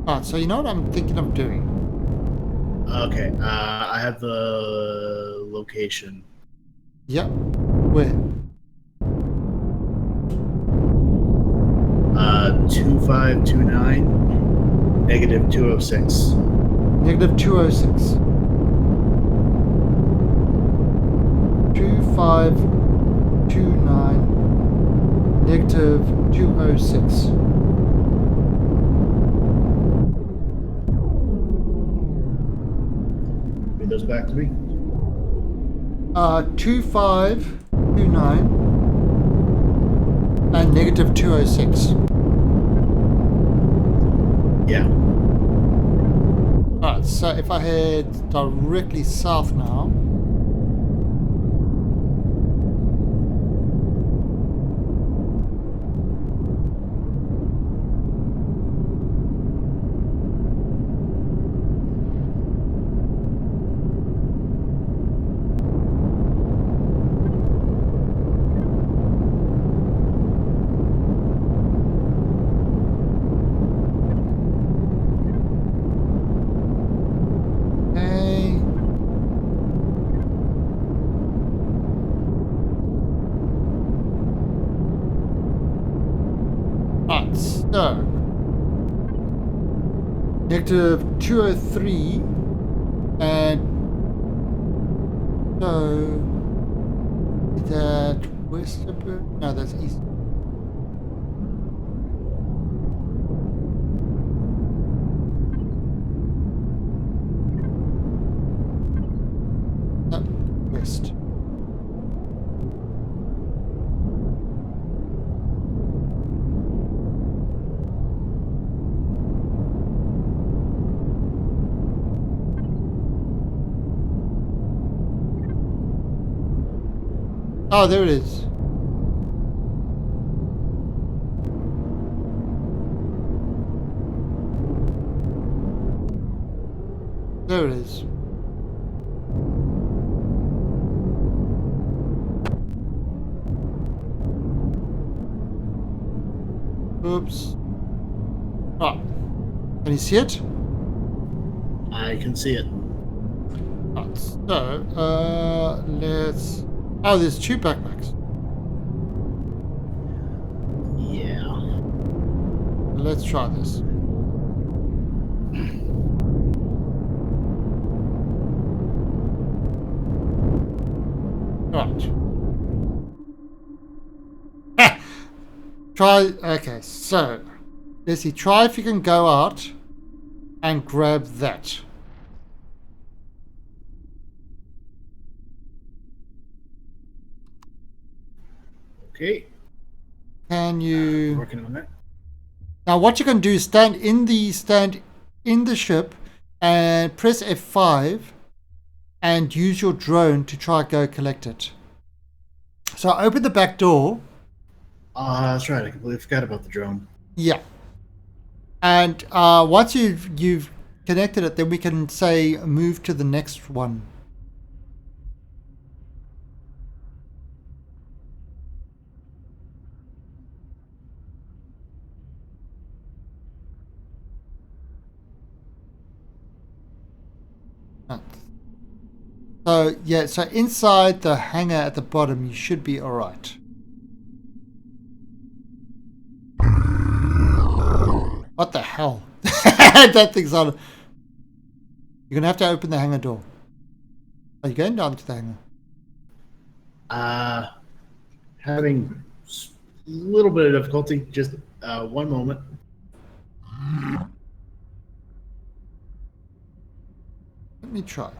Alright, so you know what I'm thinking of doing? Okay, I have the location. Yep. Where? 2529, negative 206. Negative 206. 2529, negative 206. Read those back to me. 2529 and negative 206. Yeah. Alright, so if I head directly south now. Right, so negative 203 and so is that west of it? No, that's east. No, west. Oh, there it is. There it is. Oops. Oh, can you see it? I can see it. Right, so, let's... Oh, there's two backpacks. Yeah. Let's try this. Right. Try, okay, so, let's see, try if you can go out and grab that. Okay. Can you... Working on that. Now what you can do is stand in the ship and press F5 and use your drone to try go collect it. So open the back door. That's right. I completely forgot about the drone. Yeah. And once you've connected it, then we can say move to the next one. So yeah, so inside the hangar at the bottom, you should be all right. What the hell? That thing's on. You're gonna have to open the hangar door. Are you going down to the hangar? Having little bit of difficulty. Just one moment. Let me try.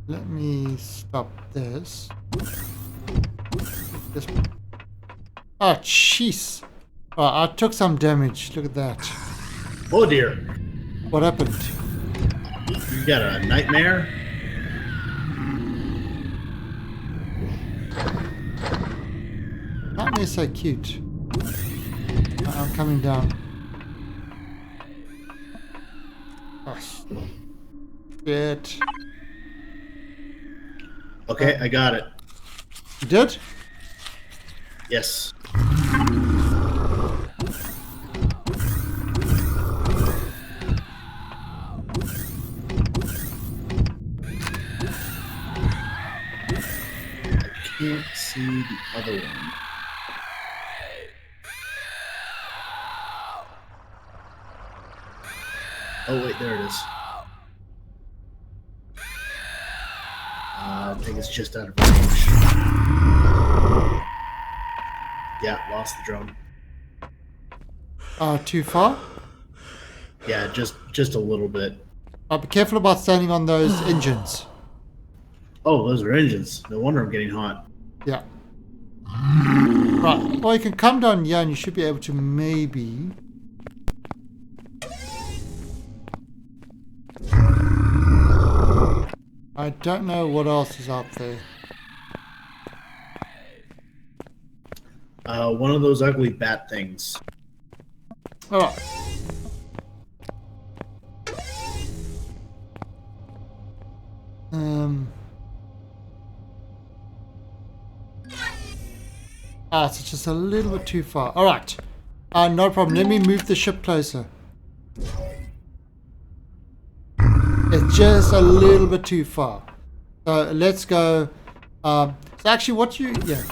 Let me stop this. Oh, jeez. Oh, I took some damage. Look at that. Oh dear. What happened? You got a nightmare? Nightmare's so cute. I'm coming down. Oh, shit. Okay, I got it. You did? Yes. I can't see the other one. Oh wait, there it is. I think it's just out of range. Yeah, lost the drone. Too far? Yeah, just a little bit. Be careful about standing on those engines. Oh, those are engines. No wonder I'm getting hot. Yeah. Right. Well, you can come down here and you should be able to maybe... I don't know what else is out there. One of those ugly bat things. Alright. So it's just a little bit too far. Alright. No problem. Let me move the ship closer. It's just a little bit too far. So let's go. So actually what you... Yeah.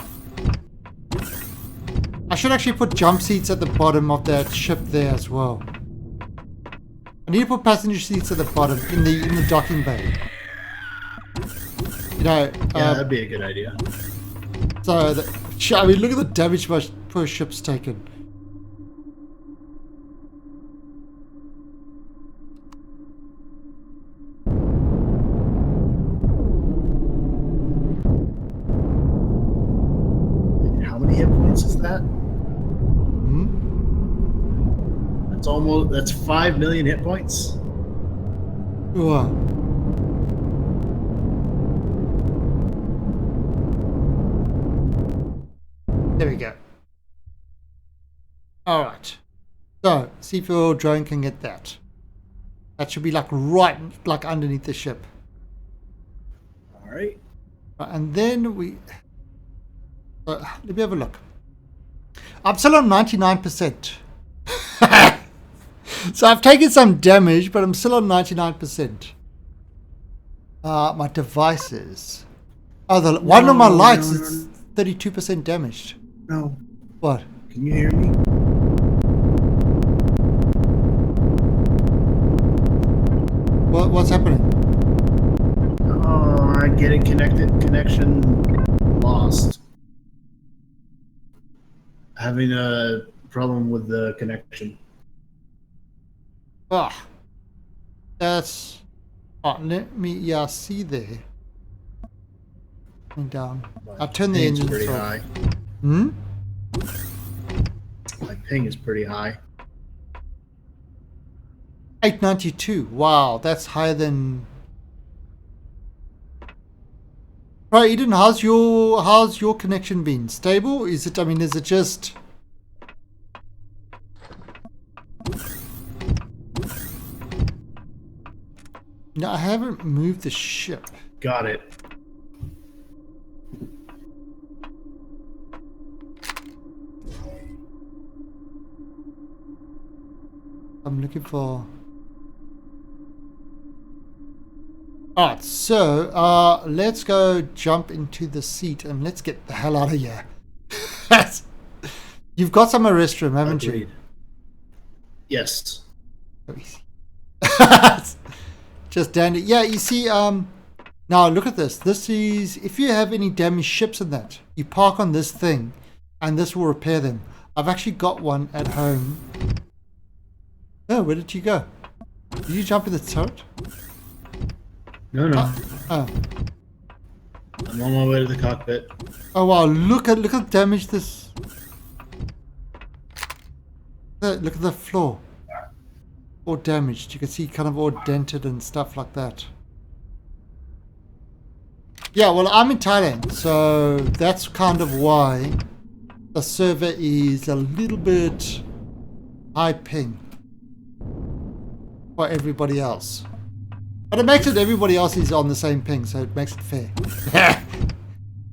I should actually put jump seats at the bottom of that ship there as well. I need to put passenger seats at the bottom in the docking bay. You know, Yeah, that'd be a good idea. so I mean, look at the damage my poor ship's taken. How many hit points is that? That's 5 million hit points. Wow. There we go. Alright. So, see if your drone can get that. That should be like right like underneath the ship. Alright. And then we... let me have a look. I'm still on 99%. So I've taken some damage, but I'm still on 99%. My devices. Oh, one of my lights is 32% damaged. No. What? Can you hear me? What's happening? Oh, I get it connected. Connection lost. Having a problem with the connection. Ah, that's... Oh, let me... Yeah, see there. And down. I'll turn the Ping's engine pretty off. high. Hmm? My ping is pretty high. 892. Wow, that's higher than... Right, Eden, how's your connection been? Stable? Is it, I mean, is it just... No, I haven't moved the ship. Got it. I'm looking for... Alright, so let's go jump into the seat and let's get the hell out of here. You've got some restroom, haven't Agreed. you? Yes. So easy. Just dandy. Yeah, you see, now look at this. This is, if you have any damaged ships and that, you park on this thing and this will repair them. I've actually got one at home. Oh, where did you go? Did you jump in the turret? No. Oh. I'm on my way to the cockpit. Oh wow, look at damage this. Look at the floor. All damaged. You can see kind of all dented and stuff like that. Yeah, well, I'm in Thailand, so that's kind of why the server is a little bit high ping for everybody else. But it makes it everybody else is on the same ping, so it makes it fair.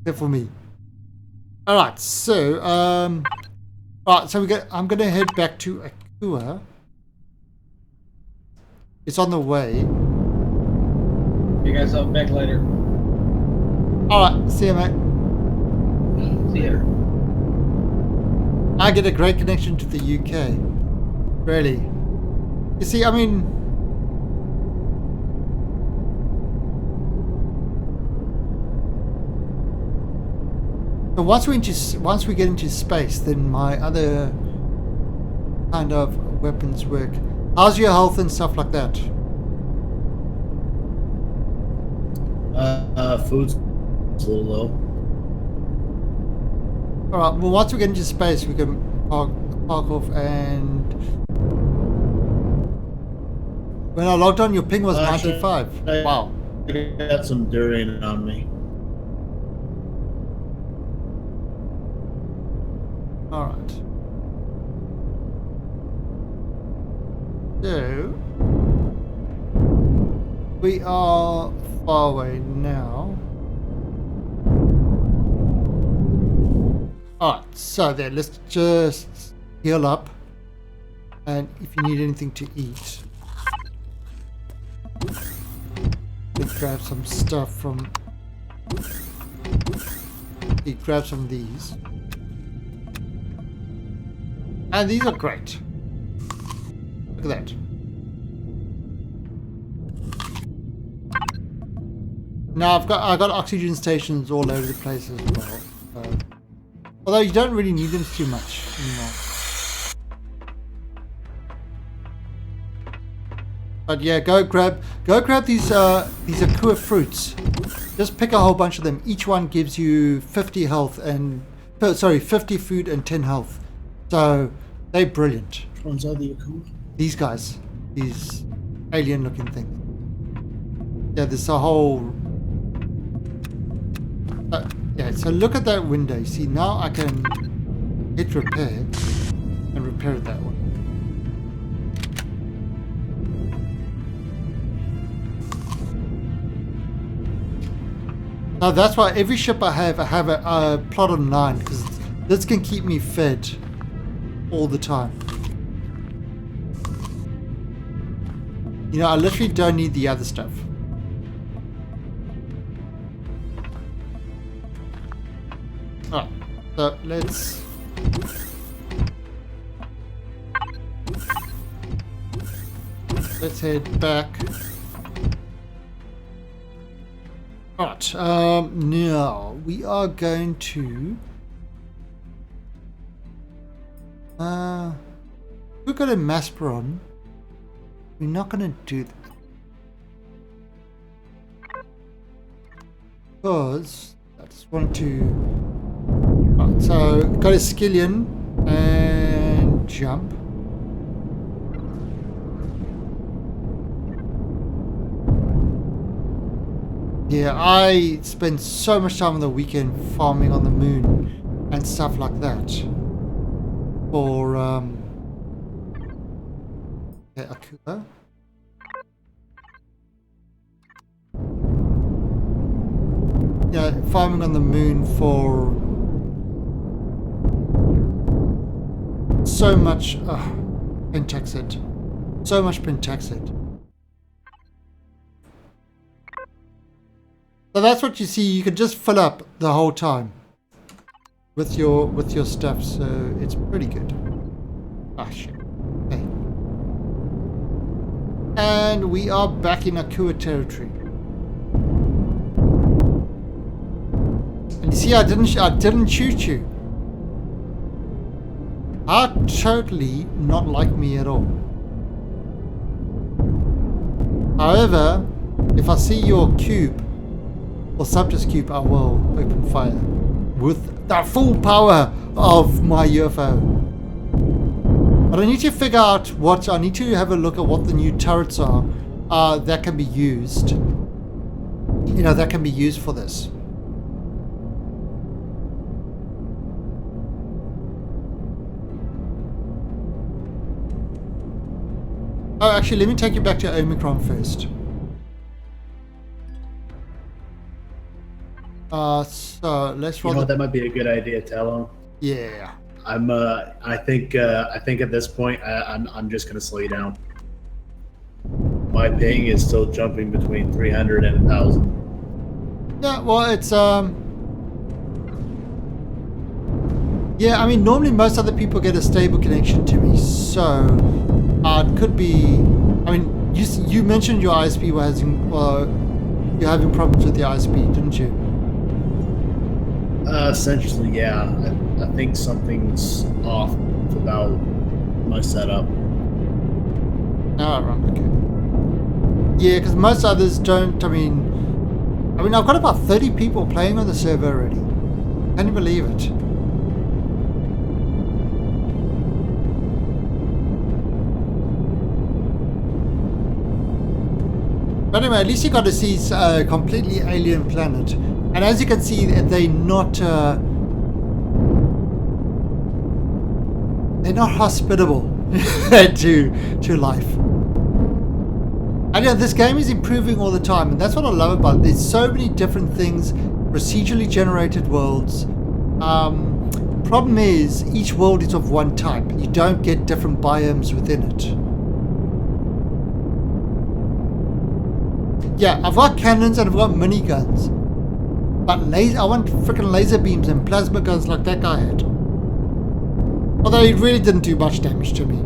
Except for me. Alright, so alright, so I'm gonna head back to Akua. It's on the way. You guys, I'll be back later. Alright, see you, mate. See ya. I get a great connection to the UK. Really. You see, I mean, so once we get into space, then my other kind of weapons work. How's your health and stuff like that? Food's a little low. Alright, well once we get into space we can park off, and when I logged on your ping was 95. Wow. I got some durian on me. Alright. So we are far away now. Alright, so then let's just heal up, and if you need anything to eat, let's grab some stuff from, grab some of these, and these are great. Look at that. Now I got oxygen stations all over the place as well. Although you don't really need them too much anymore. But yeah, go grab these Akua fruits. Just pick a whole bunch of them. Each one gives you 50 health and 50 food and 10 health. So they're brilliant. Which ones are the Akua? These guys, these alien looking things. Yeah, there's a whole yeah, so look at that window. You see, now I can hit repair and repair it that way. Now that's why every ship I have a plot on 9, because this can keep me fed all the time. You know, I literally don't need the other stuff. Alright, so let's head back. Alright, now we are going to we've got a Masperon. We're not going to do that because I just want to. Right, so got a Skillion and jump. Yeah, I spend so much time on the weekend farming on the moon and stuff like that for Akua. Yeah, farming on the moon for so much Pentaxid. So much Pentaxid. So that's what you see. You can just fill up the whole time with your stuff, so it's pretty good. Ah shit. Hey. And we are back in Akua territory. And you see, I didn't shoot you. Are totally not like me at all. However, if I see your cube or subject cube, I will open fire with the full power of my UFO. But I need to figure out what, I need to have a look at what the new turrets are that can be used. You know, that can be used for this. Oh, actually, let me take you back to Omicron first. So let's roll. You know what, that might be a good idea, Talon. Yeah. I think at this point I'm just gonna slow you down. My ping is still jumping between 300 and 1,000. Yeah, well, it's yeah, I mean, normally most other people get a stable connection to me, so it could be. I mean, you mentioned your ISP was you're having problems with the ISP, didn't you? Essentially, yeah. I think something's off about my setup. Oh, right, okay. Yeah, because most others don't. I mean, I've got about 30 people playing on the server already. Can you believe it? But anyway, at least you got to see a completely alien planet. And as you can see, they're not hospitable to life. And yeah, this game is improving all the time, and that's what I love about it. There's so many different things, procedurally generated worlds. Problem is, each world is of one type. You don't get different biomes within it. Yeah, I've got cannons and I've got miniguns. But I want freaking laser beams and plasma guns like that guy had. Although he really didn't do much damage to me.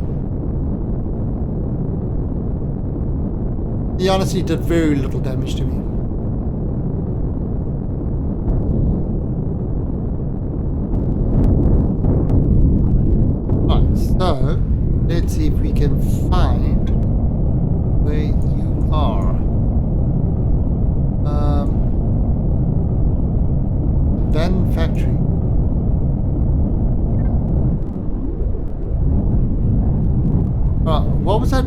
He honestly did very little damage to me. Right, so let's see if we can find where you are. Abandoned factory. What was that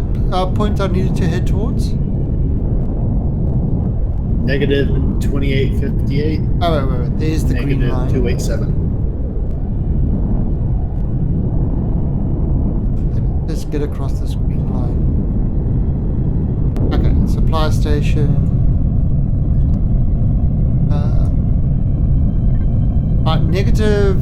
point I needed to head towards? Negative 2858. Oh, wait. There's the Negative green line. 287. Let's get across this green line. Okay, supply station. Negative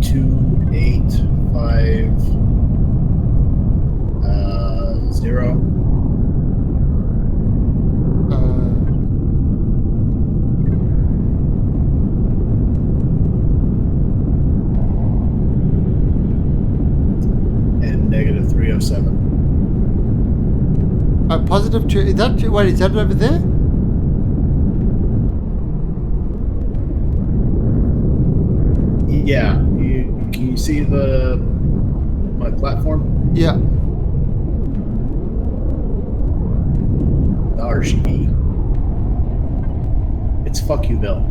285 0. And negative 307. Positive 2. Is that over there? Yeah, can you see my platform? Yeah. RSHE. It's fuck you, Bill.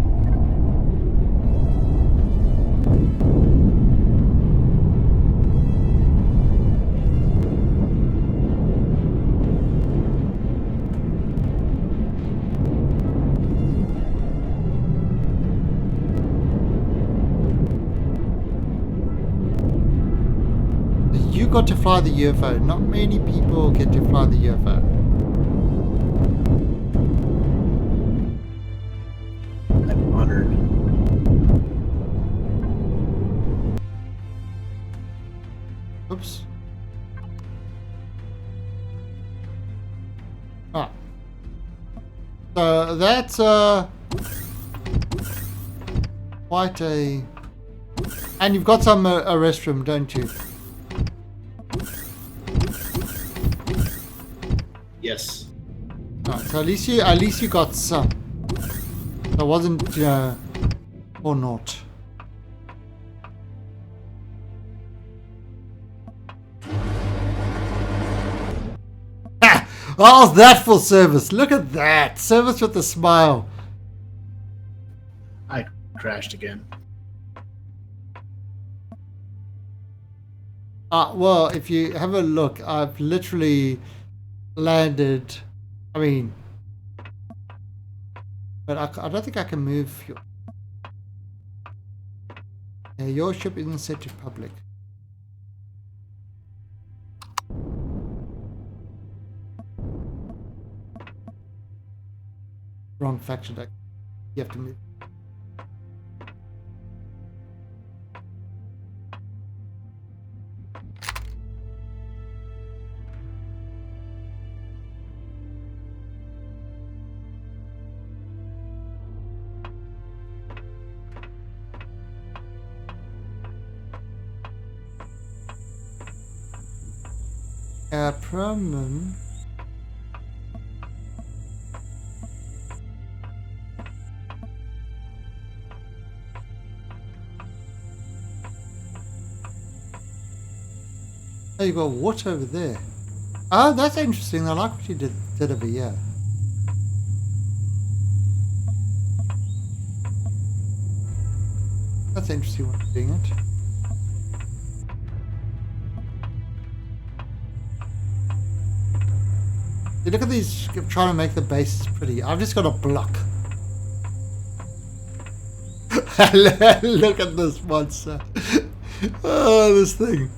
You got to fly the UFO. Not many people get to fly the UFO. I'm honored. Oops. Ah. So that's quite a. And you've got some a restroom, don't you? Yes. Alright, so at least you got some. That wasn't or not. How's that for service? Look at that. Service with a smile. I crashed again. Well, if you have a look, I've literally landed. I mean, but I don't think I can move your. Yeah, your ship isn't set to public. Wrong faction deck. You have to move. Problem. Oh, you got water over there. Oh, that's interesting. I like what you did over here. That's an interesting way of doing it. You look at these, trying to make the bases pretty. I've just got a block. Look at this monster. Oh, this thing.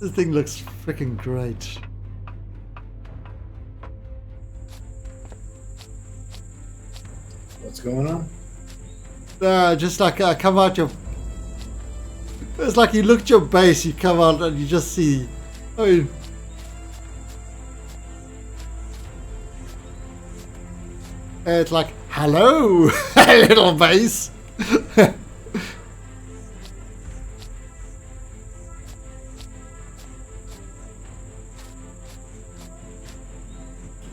This thing looks freaking great. What's going on? Just like come out your. It's like you look at your base, you come out and you just see. I mean. It's like, hello, little base.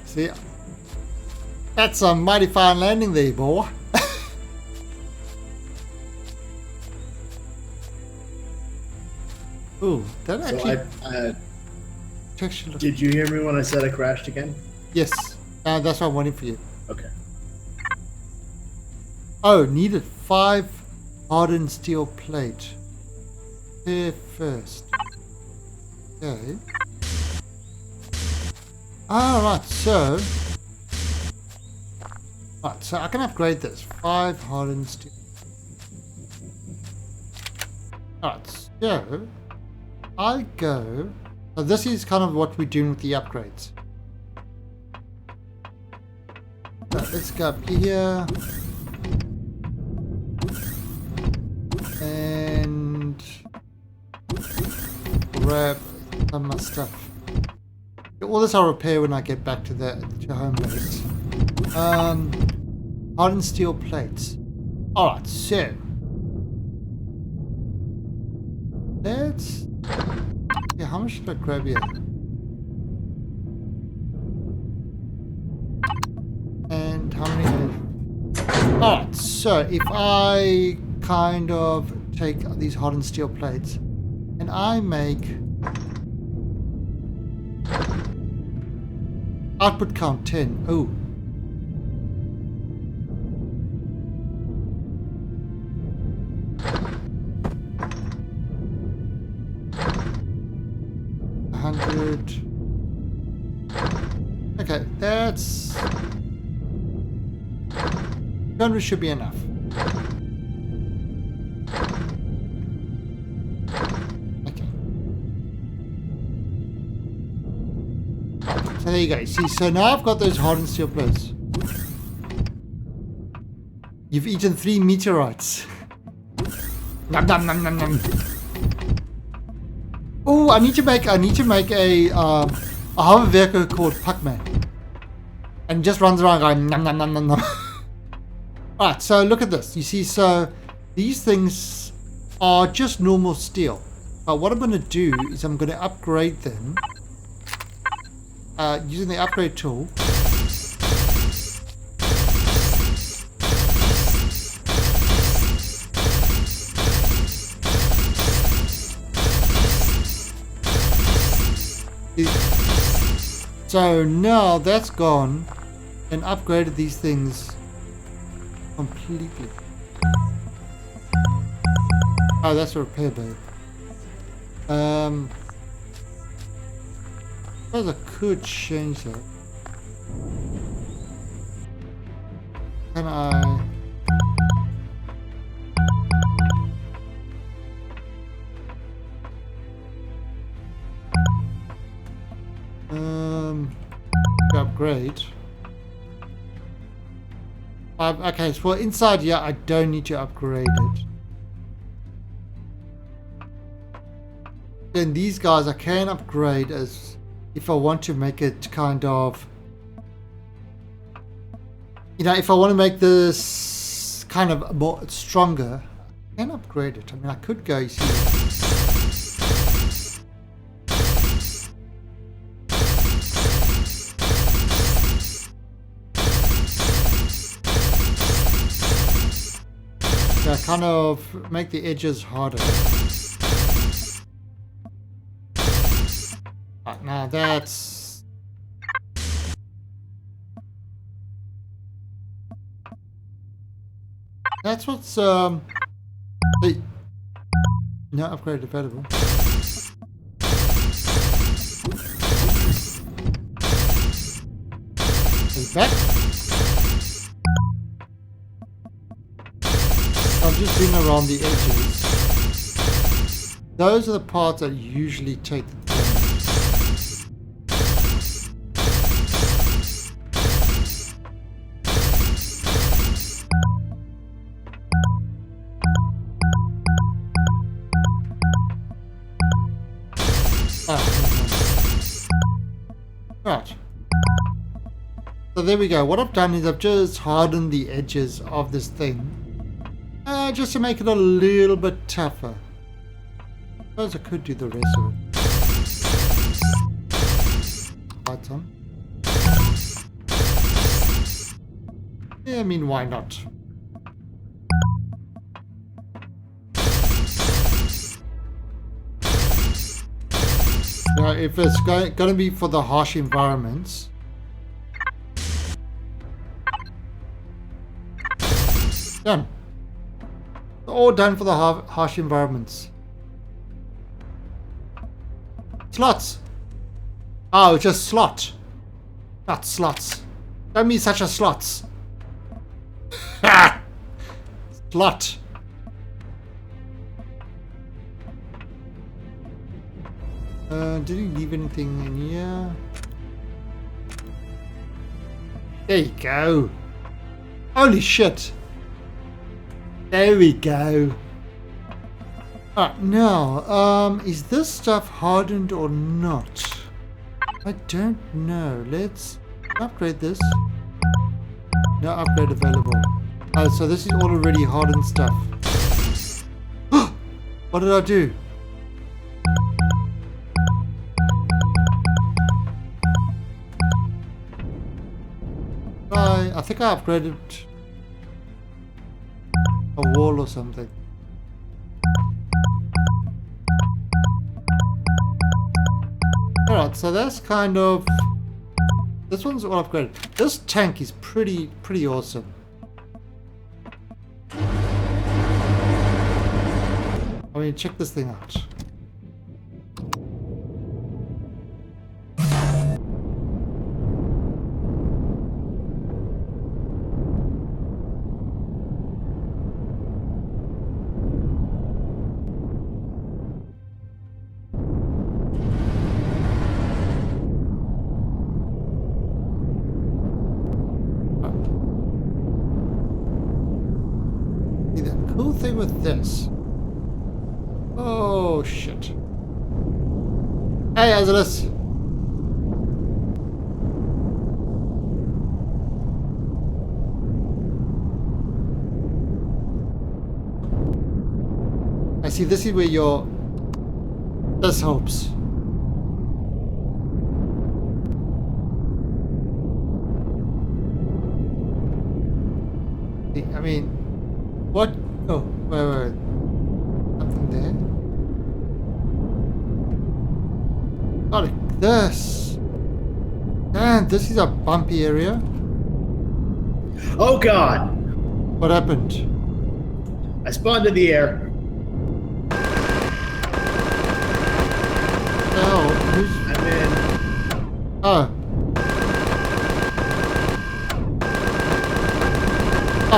See, that's a mighty fine landing there, boy. Ooh, that actually. Did you hear me when I said I crashed again? Yes, that's what I'm waiting for you. Okay. Oh, needed 5 hardened steel plate. Here first. Okay. Alright, so. Right, so I can upgrade this. 5 hardened steel. Alright, so. I go. So this is kind of what we're doing with the upgrades. So let's go up here. And grab some of my stuff. All this I'll repair when I get back to home base. Hardened steel plates. Alright, so let's. Yeah, how much should I grab here? And how many? Alright, so if I kind of take these hardened steel plates and I make output count 10. Oh. Okay, that's 200 should be enough. Okay. So there you go. See, so now I've got those hardened steel plates. You've eaten 3 meteorites. Nom nom nom nom nom. Oh, I need to make a hover vehicle called Pac-Man, and just runs around going nom nom nom nom nom. Alright, so look at this. You see, so these things are just normal steel, but what I'm going to do is I'm going to upgrade them using the upgrade tool. So now that's gone and upgraded these things completely. Oh, that's a repair bay. I suppose I could change that. Can I? Upgrade. Okay, so for inside here, I don't need to upgrade it. Then these guys I can upgrade as if I want to make it kind of, you know, if I want to make this kind of more stronger, I can upgrade it. I mean, I could go, you see. Kind of make the edges harder. Right, now that's what's hey, no upgrade available. Is back. I'm just doing around the edges. Those are the parts that usually take the damage. Right. So there we go. What I've done is I've just hardened the edges of this thing. Just to make it a little bit tougher. I suppose I could do the rest of it. Lights on. Yeah, I mean, why not? Now, if it's going to be for the harsh environments, done. All done for the harsh environments. Slots. Oh, it's just slot. Not slots. Don't be such a slots. Ha! Slot. Did he leave anything in here? There you go. Holy shit. There we go. Alright, now, is this stuff hardened or not? I don't know. Let's upgrade this. No upgrade available. Oh, so this is all already hardened stuff. What did I do? I think I upgraded a wall or something. Alright, so that's kind of... This one's all upgraded. This tank is pretty awesome. I mean, check this thing out. Cool thing with this. Oh shit. Hey Azelus. I see, this is where your... This helps. mean, what? Oh, wait. Something there. Oh, look, this. Man, this is a bumpy area. Oh God! What happened? I spawned in the air. What the hell? Who's... I'm in. Oh.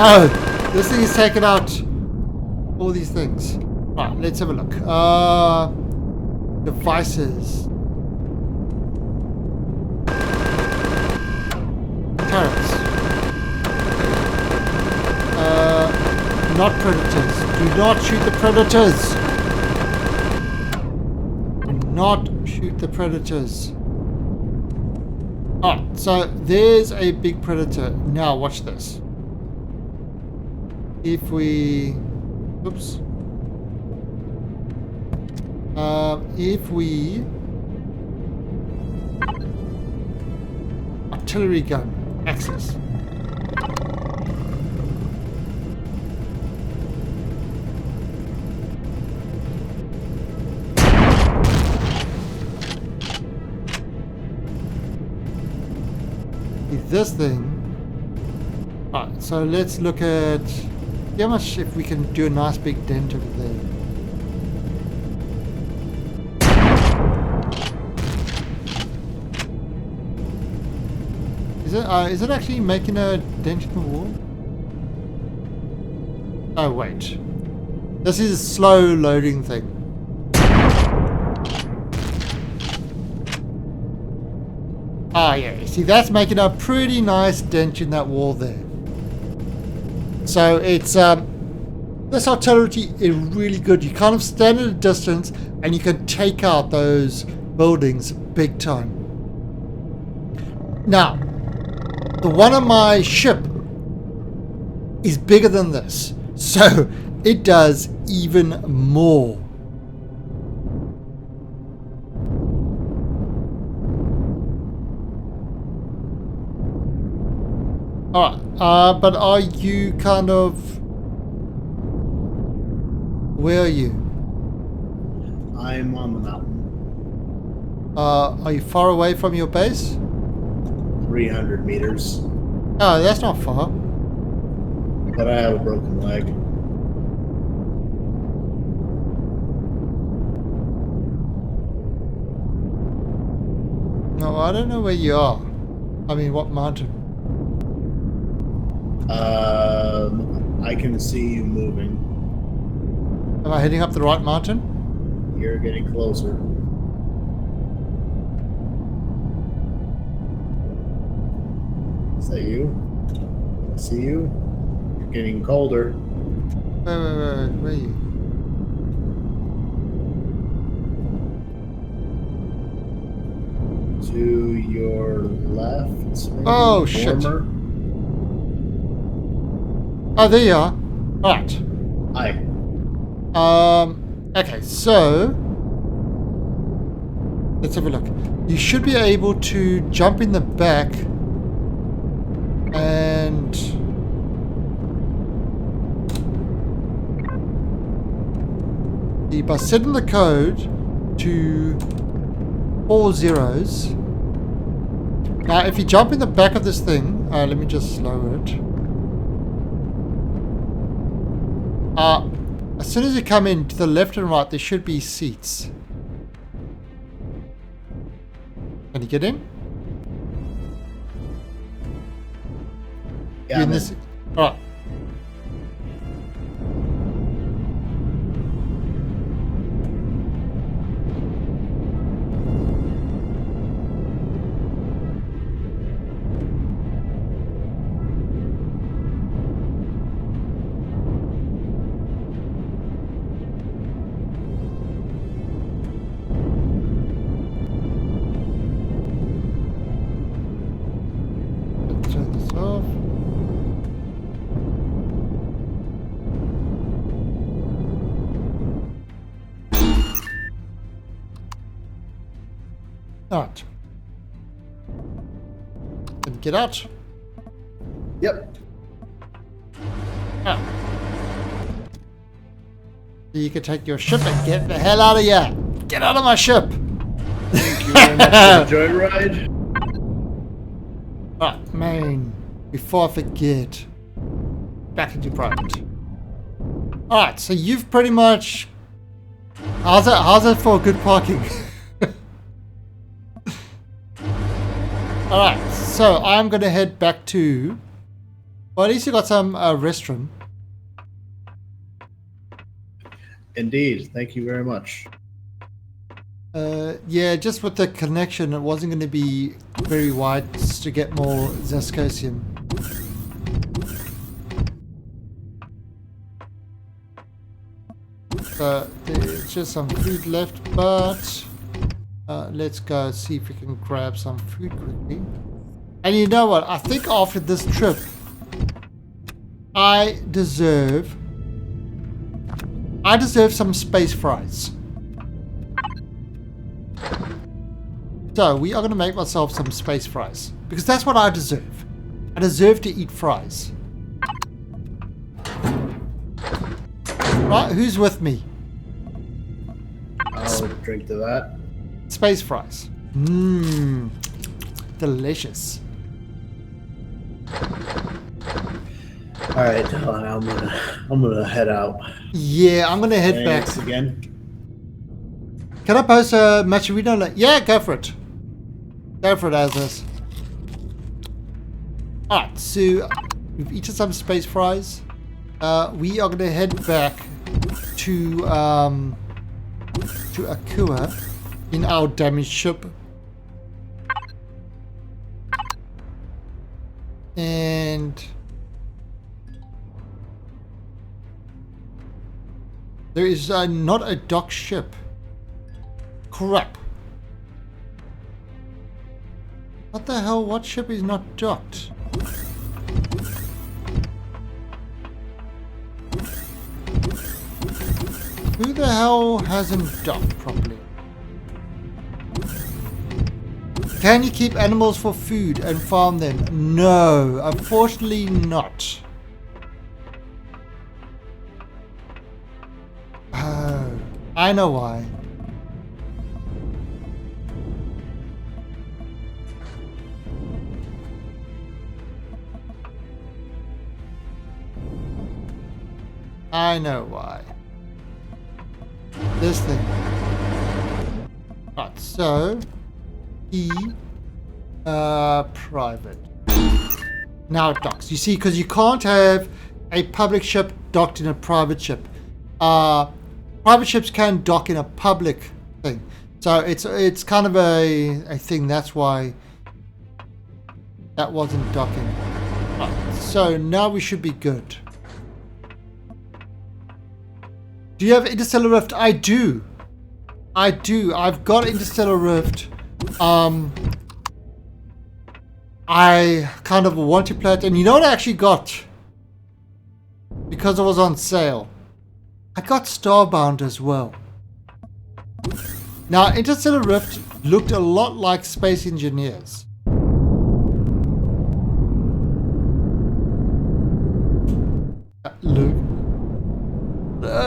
Oh, this thing is taking out all these things. Right, let's have a look. Devices. Turrets. Not predators. Do not shoot the predators. Do not shoot the predators. Alright, so there's a big predator. Now watch this. If we... Oops. If we... Artillery gun. Access. This thing. Alright, so let's look at how much if we can do a nice big dent over there. Is it actually making a dent in the wall? Oh wait. This is a slow loading thing. Ah yeah, you see that's making a pretty nice dent in that wall there. So it's this artillery is really good. You kind of stand at a distance and you can take out those buildings big time. Now, the one on my ship is bigger than this, so it does even more. Alright, but are you kind of... Where are you? I'm on the mountain. Are you far away from your base? 300 meters. Oh, that's not far. But I have a broken leg. No, I don't know where you are. I mean, what mountain? I can see you moving. Am I heading up the right mountain? You're getting closer. Is that you? I see you. You're getting colder. Where are you? To your left. Maybe Oh, shit. warmer. Oh, there you are. Right. Hi. Okay, so let's have a look. You should be able to jump in the back and by setting the code to 4 zeros. Now, if you jump in the back of this thing, let me just lower it. As soon as you come in to the left and right, there should be seats. Can you get in? Yeah, You I'm in in. this? All right. Let's turn this off. Alright. Then get out. Yep. Oh. So you can take your ship and get the hell out of here. Get out of my ship. Thank you very much for the joyride. Oh, man. Before I forget. Back into private. Alright, so you've pretty much... How's it for good parking? Alright, so I'm going to head back to... Well, at least you got some restroom. Indeed. Thank you very much. Yeah, just with the connection, it wasn't going to be very wide to get more Zascosium. There's just some food left, but let's go see if we can grab some food quickly. And you know what? I think after this trip, I deserve some space fries. So we are going to make myself some space fries because that's what I deserve. I deserve to eat fries. Right? Who's with me? I'll drink to that. Space fries. Mmm. Delicious. All right, Dylan, I'm gonna head out. Yeah, I'm gonna head Thanks back. again. Can I post a Maturino? Yeah, go for it. Go for it, Azaz. Alright, so we've eaten some space fries. We are gonna head back to Akua in our damaged ship. And there is not a dock ship. Crap. What the hell? What ship is not docked? Who the hell hasn't docked properly? Can you keep animals for food and farm them? No, unfortunately not. Oh, I know why. I know why. This thing. Right, so private. Now it docks. You see, because you can't have a public ship docked in a private ship. Private ships can dock in a public thing. So it's kind of a thing. That's why that wasn't docking. Right, so now we should be good. Do you have Interstellar Rift? I do. I do. I've got Interstellar Rift. I kind of want to play it. And you know what I actually got? Because it was on sale. I got Starbound as well. Now, Interstellar Rift looked a lot like Space Engineers.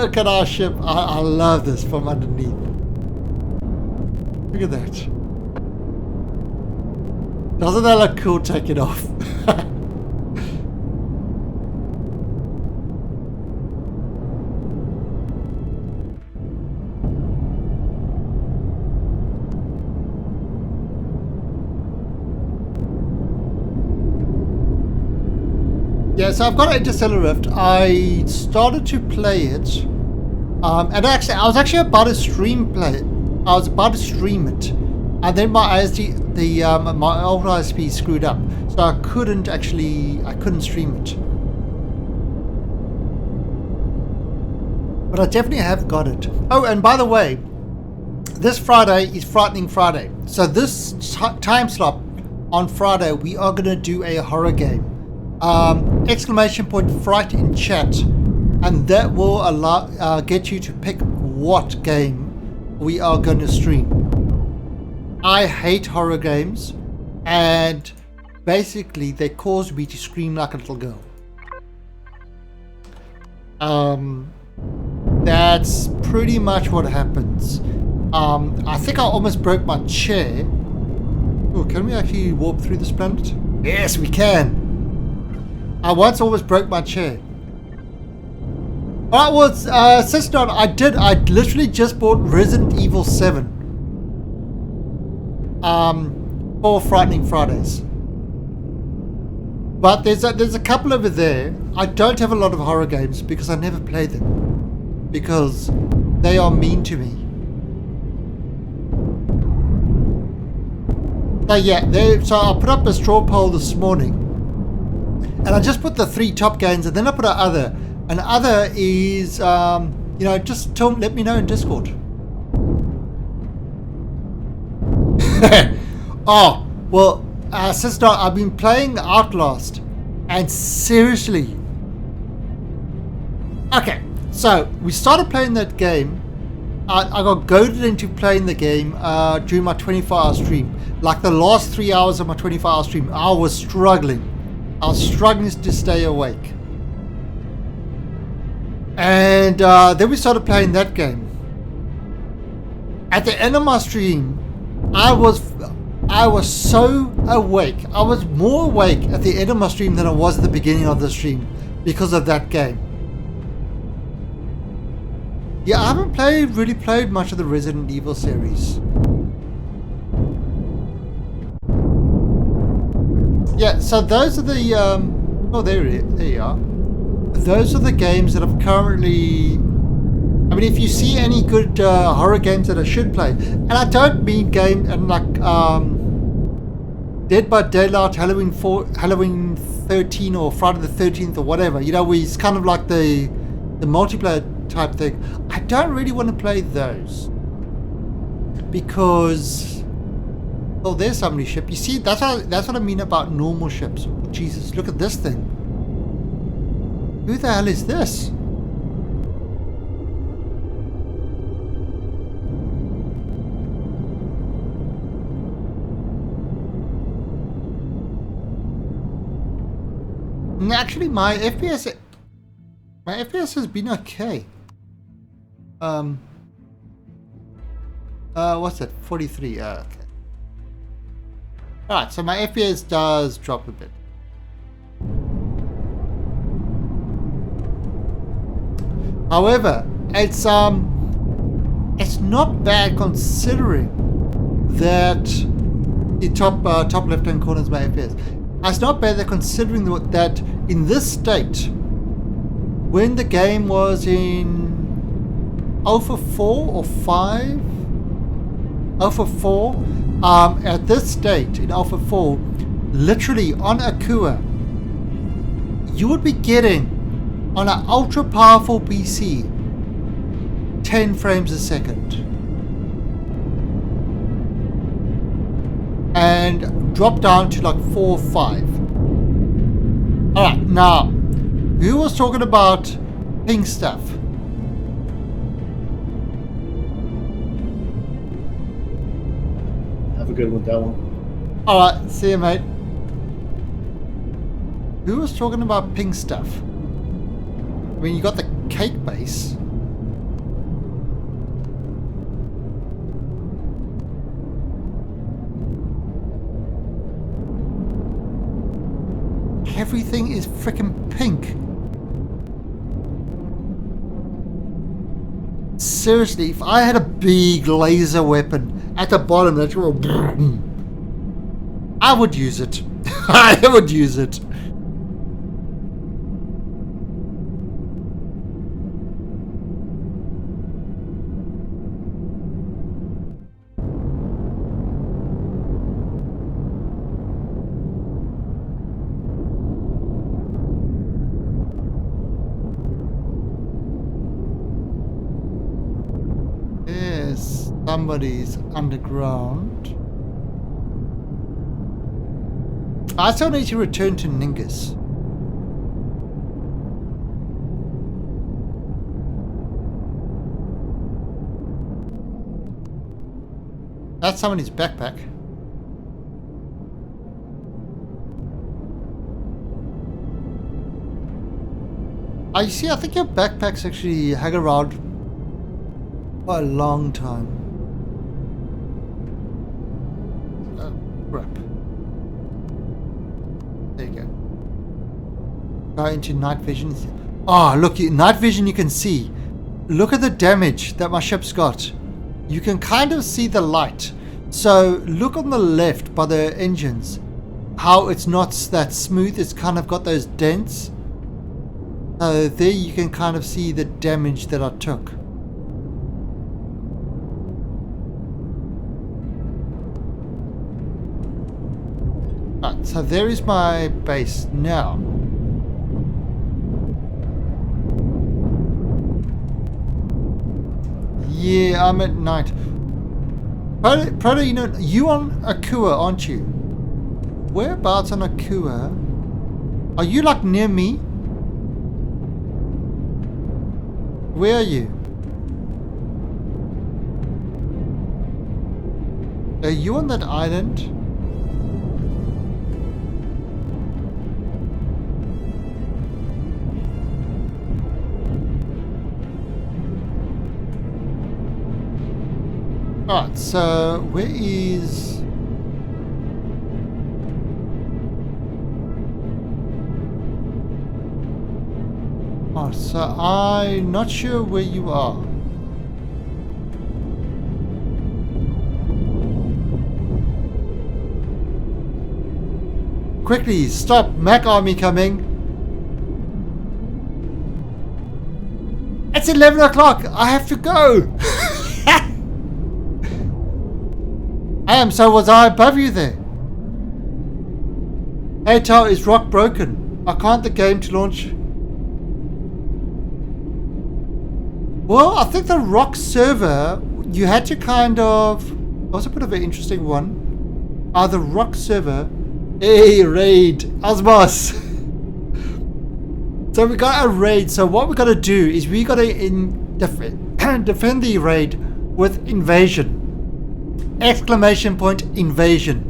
Look at our ship. I love this from underneath. Look at that. Doesn't that look cool taking off? Yeah, so I've got Interstellar Rift. I started to play it, and actually, I was actually about to stream play it. I was about to stream it, and then my ISP, my old ISP screwed up, so I couldn't stream it. But I definitely have got it. Oh, and by the way, this Friday is Frightening Friday. So this time slot on Friday, we are gonna do a horror game. Exclamation point fright in chat, and that will allow get you to pick what game we are going to stream. I hate horror games, and basically they cause me to scream like a little girl. That's pretty much what happens. I think I almost broke my chair. Oh, can we actually warp through this planet? Yes, we can. I once almost broke my chair. Alright, well, Sister, I literally just bought Resident Evil 7. For Frightening Fridays. But there's a couple over there. I don't have a lot of horror games because I never play them. Because they are mean to me. So yeah, so I put up a straw poll this morning. And I just put the 3 top games and then I put an other. And other is, you know, just let me know in Discord. Oh, well, Sister, I've been playing Outlast. And seriously. Okay, so we started playing that game. I got goaded into playing the game during my 24-hour stream. Like the last 3 hours of my 24-hour stream, I was struggling. I was struggling to stay awake. And then we started playing that game. At the end of my stream, I was so awake. I was more awake at the end of my stream than I was at the beginning of the stream because of that game. Yeah, I haven't really played much of the Resident Evil series. Yeah, so those are the oh, there you are. Those are the games that I've currently. I mean, if you see any good horror games that I should play, and I don't mean game and like Dead by Daylight, Halloween 13 or Friday the 13th or whatever. You know, where it's kind of like the multiplayer type thing. I don't really want to play those because, oh, there's somebody's ship. You see, that's what I mean about normal ships. Jesus, look at this thing. Who the hell is this? And actually, my FPS has been okay. What's that? 43. Okay. All right, so my FPS does drop a bit. However, it's not bad considering that the top left-hand corner is my FPS. It's not bad that considering that in this state, when the game was in Alpha 4 or 5, Alpha 4, at this state in Alpha 4, literally on Akua, you would be getting on an ultra powerful PC 10 frames a second and drop down to like 4 or 5. Alright, now who was talking about pink stuff? Have a good one, that one. Alright, see you, mate. Who was talking about pink stuff? I mean, you got the cake base. Everything is freaking pink. Seriously, if I had a big laser weapon at the bottom that will, I would use it. I would use it. Somebody's underground. I still need to return to Ningus. That's somebody's backpack. I see, I think your backpacks actually hang around for a long time. Oh, crap. There you go. Go into night vision. Ah, look, night vision you can see. Look at the damage that my ship's got. You can kind of see the light. So look on the left by the engines. How it's not that smooth. It's kind of got those dents. There you can kind of see the damage that I took. Right, so there is my base now. Yeah, I'm at night. Proto, you know, you on Akua, aren't you? Whereabouts on Akua? Are you like near me? Where are you? Are you on that island? Alright, so where is... Oh, so I'm not sure where you are. Quickly, stop! Mac army coming! It's 11 o'clock! I have to go! So was I above you there? Hey Tao, is rock broken? I can't the game to launch. Well, I think the rock server, you had to kind of... That was a bit of an interesting one. The rock server... Hey, raid! Osmos! So we got a raid. So what we got to do is we got to defend the raid with invasion. Exclamation point invasion.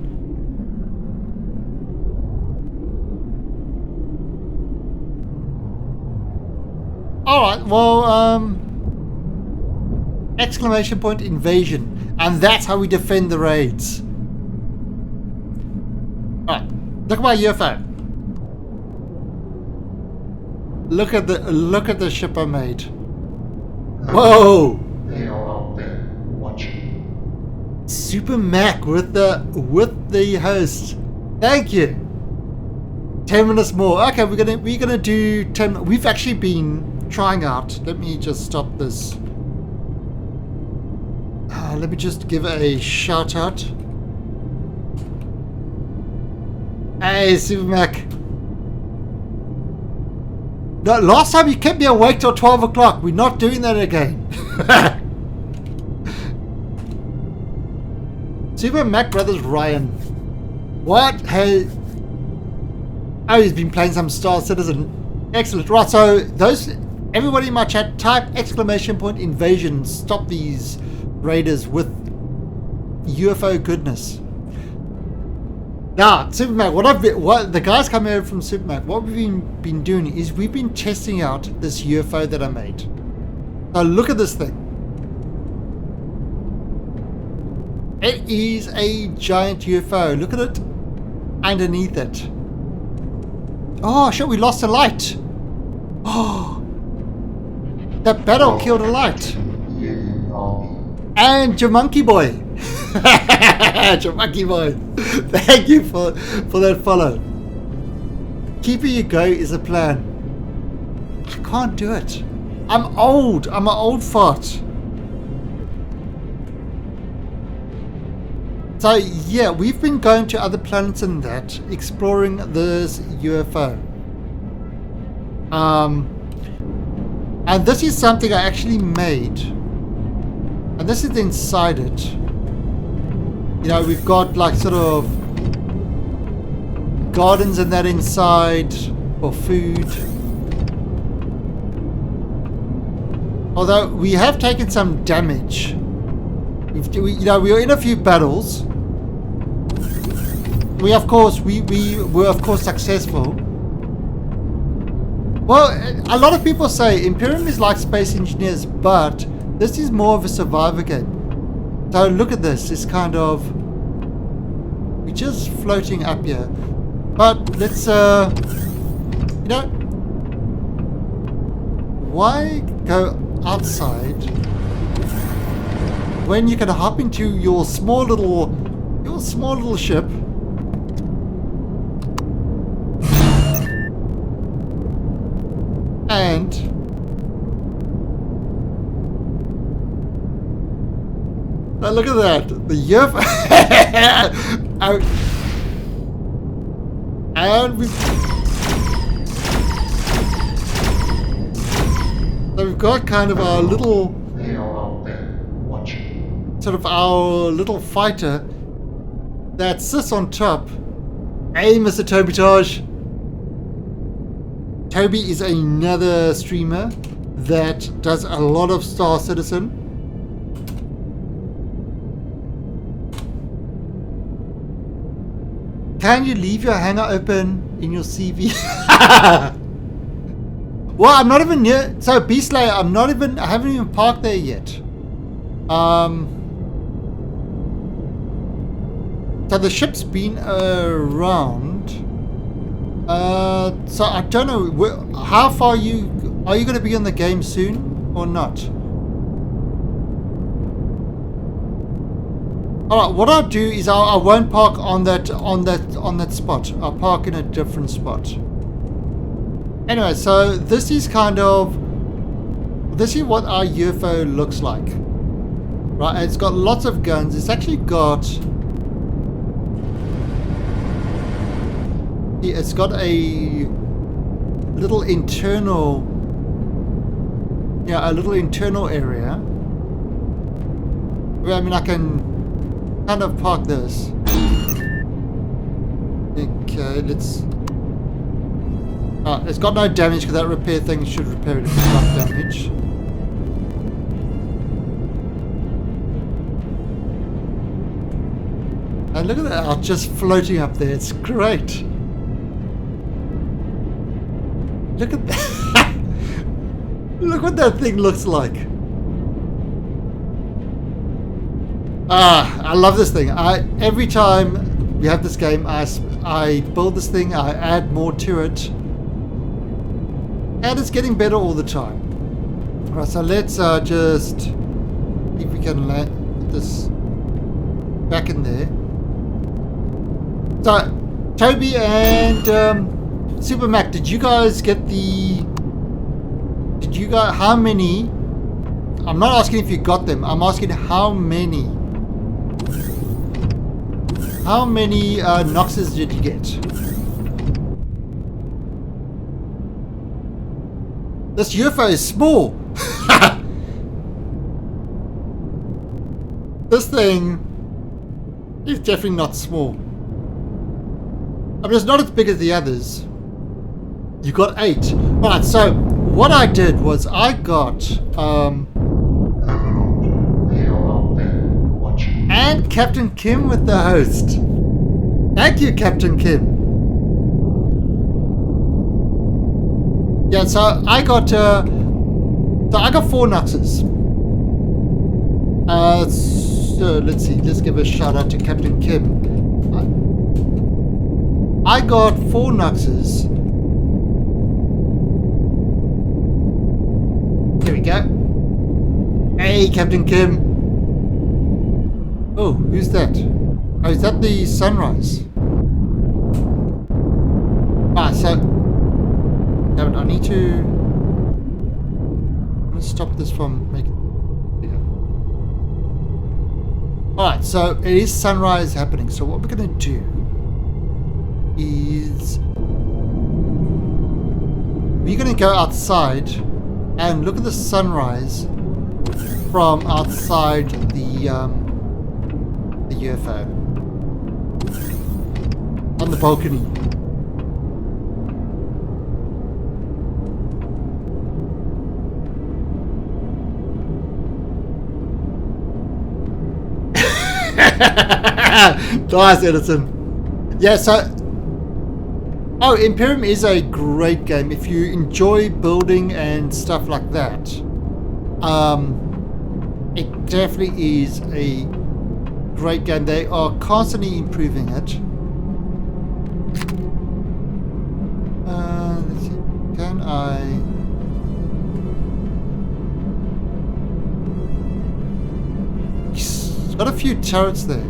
Alright, well, exclamation point invasion. And that's how we defend the raids. Alright, look at my UFO. Look at the ship I made. Whoa! They are out there watching. Super Mac with the host. Thank you. 10 minutes more. Okay, we're gonna do 10. We've actually been trying out. Let me just stop this. Let me just give a shout out. Hey, Super Mac. No, last time you kept me awake till 12 o'clock. We're not doing that again. Super Mac Brothers Ryan. What? Hey. Oh, he's been playing some Star Citizen. Excellent. Right, so everybody in my chat, type exclamation point invasion. Stop these raiders with UFO goodness. Now, Super Mac, what the guys coming over from Super Mac, what we've been doing is we've been testing out this UFO that I made. So look at this thing. It is a giant UFO. Look at it underneath it. Oh shit, we lost a light. Oh, that battle killed a light. And your monkey boy. Your monkey boy. Thank you for that follow. Keeping you go is a plan. I can't do it. I'm old. I'm an old fart. So yeah, we've been going to other planets and that, exploring this UFO. And this is something I actually made. And this is inside it. You know, we've got like sort of gardens and that inside for food. Although we have taken some damage. We were in a few battles. We were of course successful. Well, a lot of people say Imperium is like Space Engineers, but this is more of a survivor game. So look at this. It's kind of... We're just floating up here. But let's, you know... Why go outside when you can hop into your small little ship and now look at that, the UFO. And we've got kind of our little, They are out there watching. sort of our little fighter that sits on top. Hey, Mr. Toby Taj. Toby is another streamer that does a lot of Star Citizen. Can you leave your hangar open in your CV? Well, I'm not even near. So, Beast Slayer, I haven't even parked there yet. So the ship's been around. So I don't know. How far are you going to be in the game soon or not? Alright, what I'll do is I won't park on that spot. I'll park in a different spot. Anyway, so this is what our UFO looks like. Right, it's got lots of guns. It's actually got a little internal area. Well, I mean, I can kind of park this. Okay, let's... it's got no damage because that repair thing should repair it if it's got damage. And look at that, just floating up there. It's great. Look at that. Look what that thing looks like. I love this thing. Every time we have this game, I build this thing, I add more to it. And it's getting better all the time. Alright, so let's just see if we can land this back in there. So, Toby and Super Mac, did you guys get how many? I'm not asking if you got them. I'm asking how many Noxes did you get? This UFO is small. This thing is definitely not small. I mean, it's not as big as the others. You got 8. Right, so what I did was I got Hello. They are out there watching. and Captain Kim with the host. Thank you, Captain Kim. Yeah, so I got 4 Noxes. So let's see. Let's give a shout out to Captain Kim. I got 4 Noxes. Here we go. Hey, Captain Kim. Oh, who's that? Oh, is that the sunrise? So... Damn it, I need to... I'm going to stop this from making... Alright, so it is sunrise happening. So what we're going to do is... We're going to go outside and look at the sunrise from outside the UFO on the balcony. Nice, Edison. Yeah, so Oh, Imperium is a great game if you enjoy building and stuff like that. It definitely is a great game. They are constantly improving it. Let's see. Can I? It's got a few turrets there.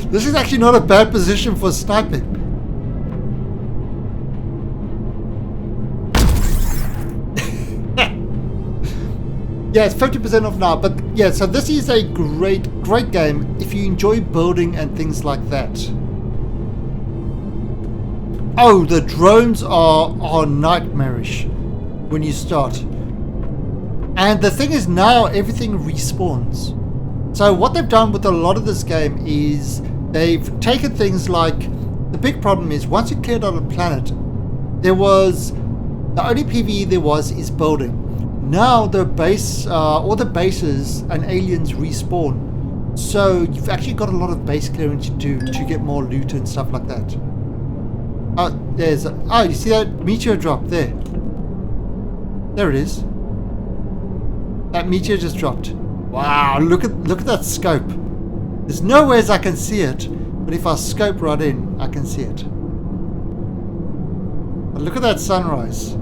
This is actually not a bad position for sniping. Yeah, it's 50% off now, but yeah, so this is a great game if you enjoy building and things like that. Oh, the drones are nightmarish when you start. And the thing is, now everything respawns. So what they've done with a lot of this game is they've taken things like, the big problem is once you cleared out a planet, the only PvE there was is building. Now the base, all the bases and aliens respawn. So you've actually got a lot of base clearing to do to get more loot and stuff like that. Oh, you see that meteor drop there? There it is. That meteor just dropped. Wow, look at that scope. There's no ways I can see it, but if I scope right in, I can see it. But look at that sunrise.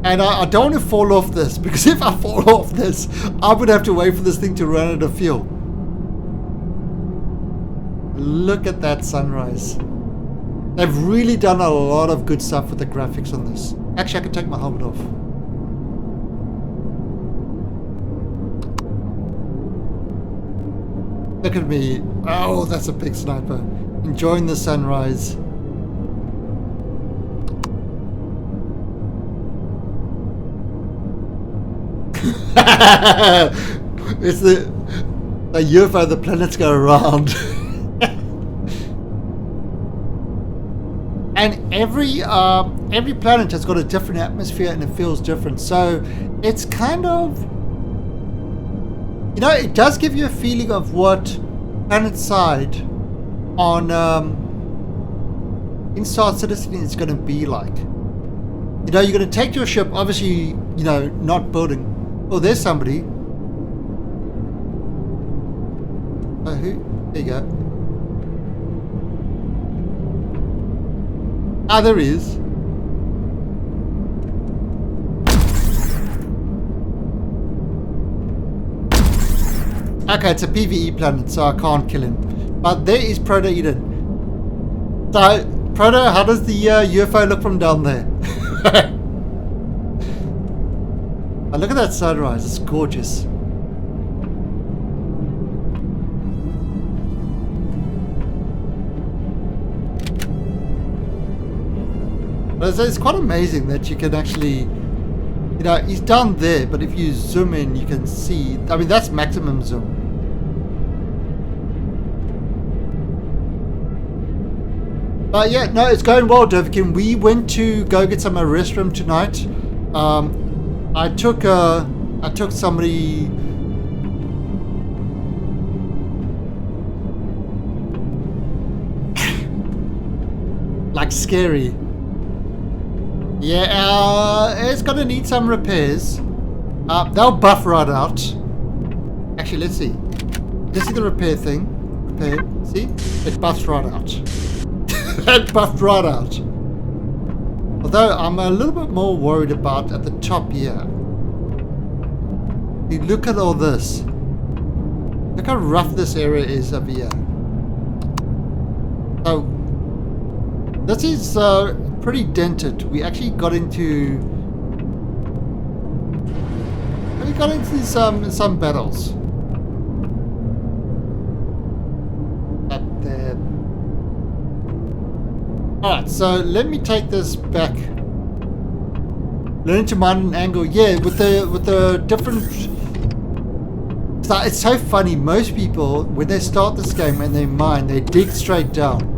And I don't want to fall off this, because if I fall off this, I would have to wait for this thing to run out of fuel. Look at that sunrise. They've really done a lot of good stuff with the graphics on this. Actually, I can take my helmet off. Look at me. Oh, that's a big sniper. Enjoying the sunrise. It's the UFO, the planets go around. And every planet has got a different atmosphere and it feels different. So it's kind of, you know, it does give you a feeling of what PlanetSide on in Star Citizen is going to be like. You know, you're going to take your ship, obviously, you know, not building. Oh, there's somebody. Oh, who? There you go. Ah, there he is. Okay, it's a PvE planet, so I can't kill him. But there is Proto Eden. So, Proto, how does the UFO look from down there? Oh, look at that sunrise, it's gorgeous. But it's quite amazing that you can actually, you know, he's down there, but if you zoom in, you can see, I mean, that's maximum zoom. But yeah, no, it's going well, Dovikin. We went to go get some restroom tonight. I took somebody. Like scary. Yeah, it's gonna need some repairs. They'll buff right out. Actually, let's see. Let's see the repair thing. Repair. See? It buffs right out. It buffed right out. Although I'm a little bit more worried about at the top here. You look at all this. Look how rough this area is over here. So this is pretty dented. We actually got into some battles. Up there. Alright, so let me take this back. Learn to mine an angle. Yeah, with the different. So it's so funny. Most people, when they start this game and they mine, they dig straight down.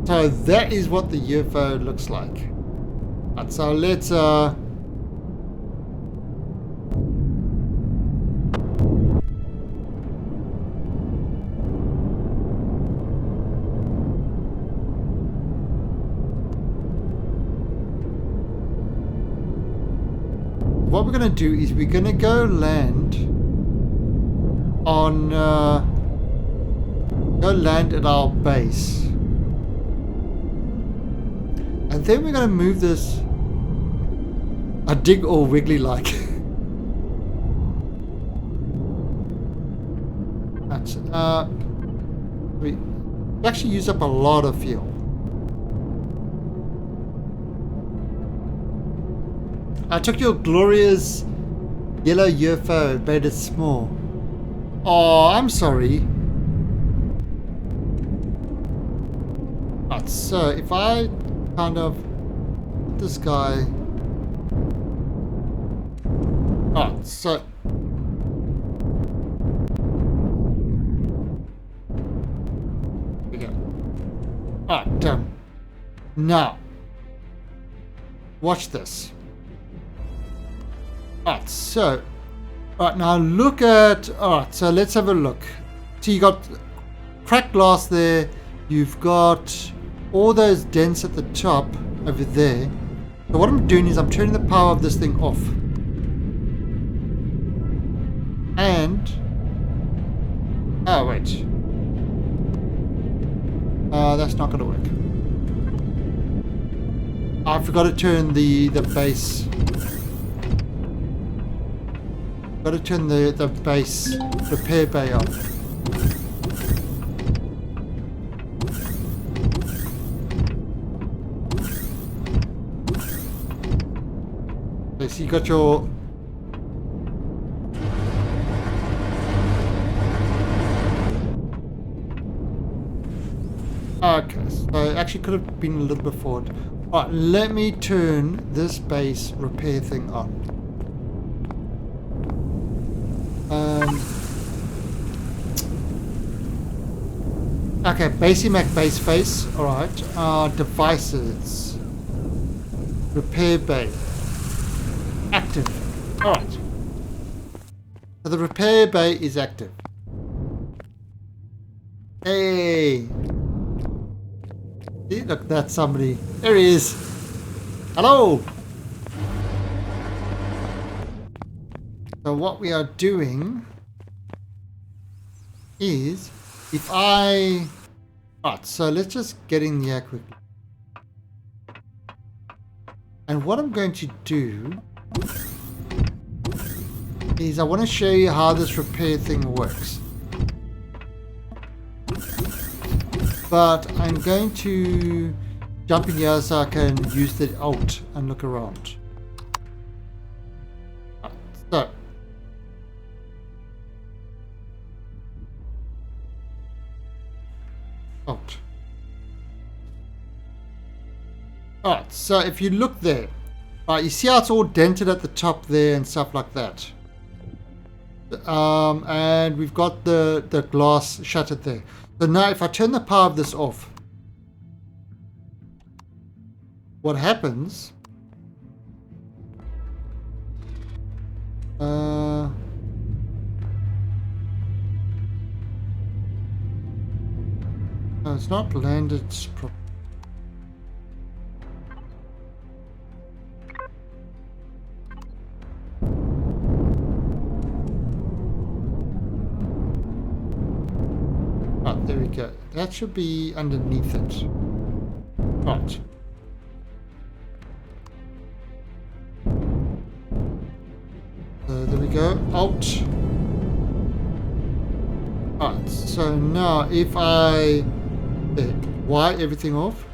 So that is what the UFO looks like. Right, so let's what we're gonna do is we're gonna go land on go land at our base. And then we're going to move this. I dig all wiggly like. That's, we actually use up a lot of fuel. I took your glorious yellow UFO, made it small. Oh, I'm sorry. Right, so if I kind of put this guy. Oh, so here we go. Alright, done. Now, watch this. Alright, so alright, now look at. Alright, so let's have a look. So you got cracked glass there. You've got all those dents at the top over there. So what I'm doing is I'm turning the power of this thing off. And oh wait. That's not gonna work. I forgot to turn the base. Got to turn the base repair bay off. So you got your okay, so it actually could have been a little bit forward. Alright, let me turn this base repair thing on. Okay, Basimac base face. Alright, devices. Repair bay. Active. Alright. So the repair bay is active. Hey! See, look, that's somebody. There he is. Hello! So what we are doing is, if I... Alright, so let's just get in here quickly. And what I'm going to do is I want to show you how this repair thing works. But I'm going to jump in here so I can use the Alt and look around. So Alt. Alright, so if you look there, you see how it's all dented at the top there and stuff like that. And we've got the glass shattered there. So now if I turn the power of this off, what happens? No, it's not landed properly. There we go. That should be underneath it. Right. There we go. Alt. Right. So now if I wire everything off.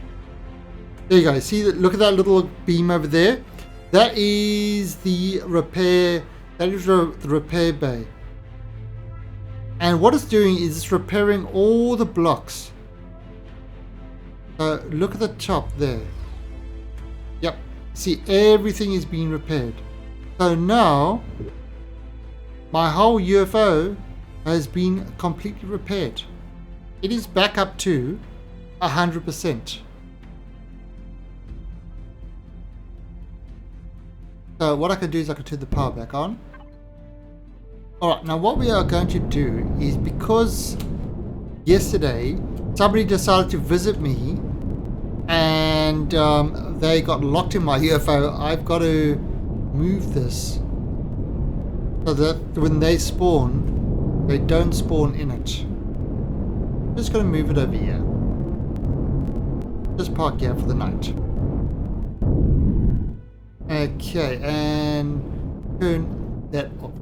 There you go. See that? Look at that little beam over there. That is the repair. That is the repair bay. And what it's doing is it's repairing all the blocks. So look at the top there. Yep. See, everything is being repaired. So now my whole UFO has been completely repaired. It is back up to 100%. So what I can do is I can turn the power back on. Alright, now what we are going to do is, because yesterday somebody decided to visit me and they got locked in my UFO, I've got to move this so that when they spawn, they don't spawn in it. Just going to move it over here. Just park here for the night. Okay, and turn that off.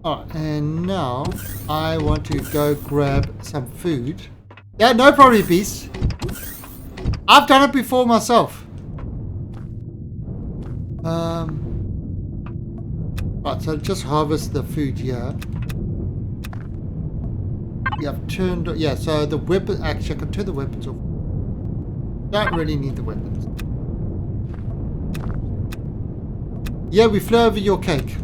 Alright, and now I want to go grab some food. Yeah, no problem, Beast. I've done it before myself. Right, so just harvest the food here. Yeah, I've turned. Yeah, so the weapon. Actually, I can turn the weapons off. Don't really need the weapons. Yeah, we flew over your cake.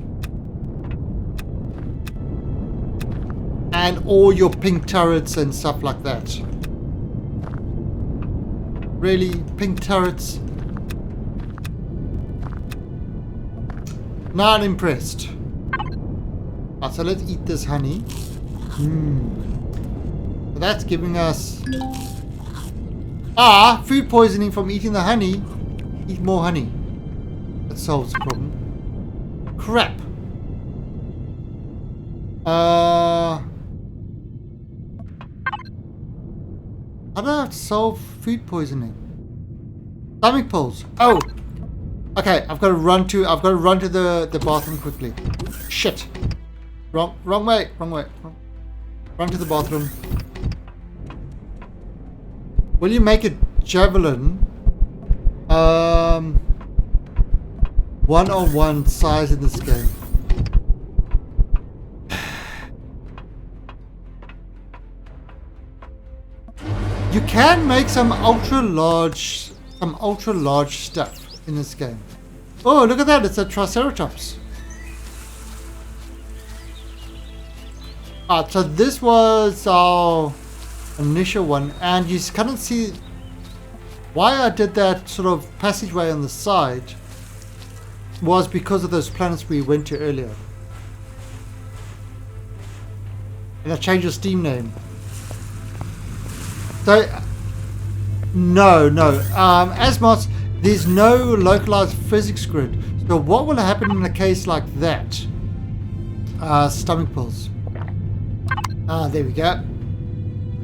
And all your pink turrets and stuff like that. Really? Pink turrets? Not impressed. Right, so let's eat this honey. So that's giving us... food poisoning from eating the honey. Eat more honey. That solves the problem. Crap. How do I solve food poisoning? Stomach pulse. Oh, okay. I've got to run to the bathroom quickly. Shit. Wrong way. Run to the bathroom. Will you make a javelin? 1-on-1 size in this game. You can make some ultra large stuff in this game. Oh, look at that! It's a Triceratops. So this was our initial one, and you kind of see why I did that sort of passageway on the side was because of those planets we went to earlier. And I changed the Steam name. So, no. Asmoths, there's no localized physics grid. So what will happen in a case like that? Stomach pulse. There we go.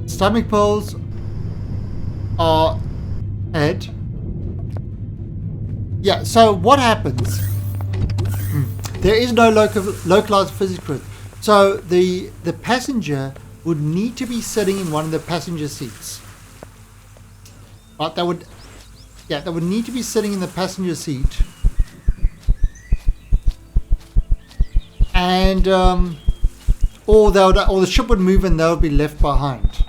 Stomach pulse are head. Yeah, so what happens? There is no localized physics grid. So the passenger would need to be sitting in one of the passenger seats. Right, they would need to be sitting in the passenger seat. And or the ship would move and they'll be left behind.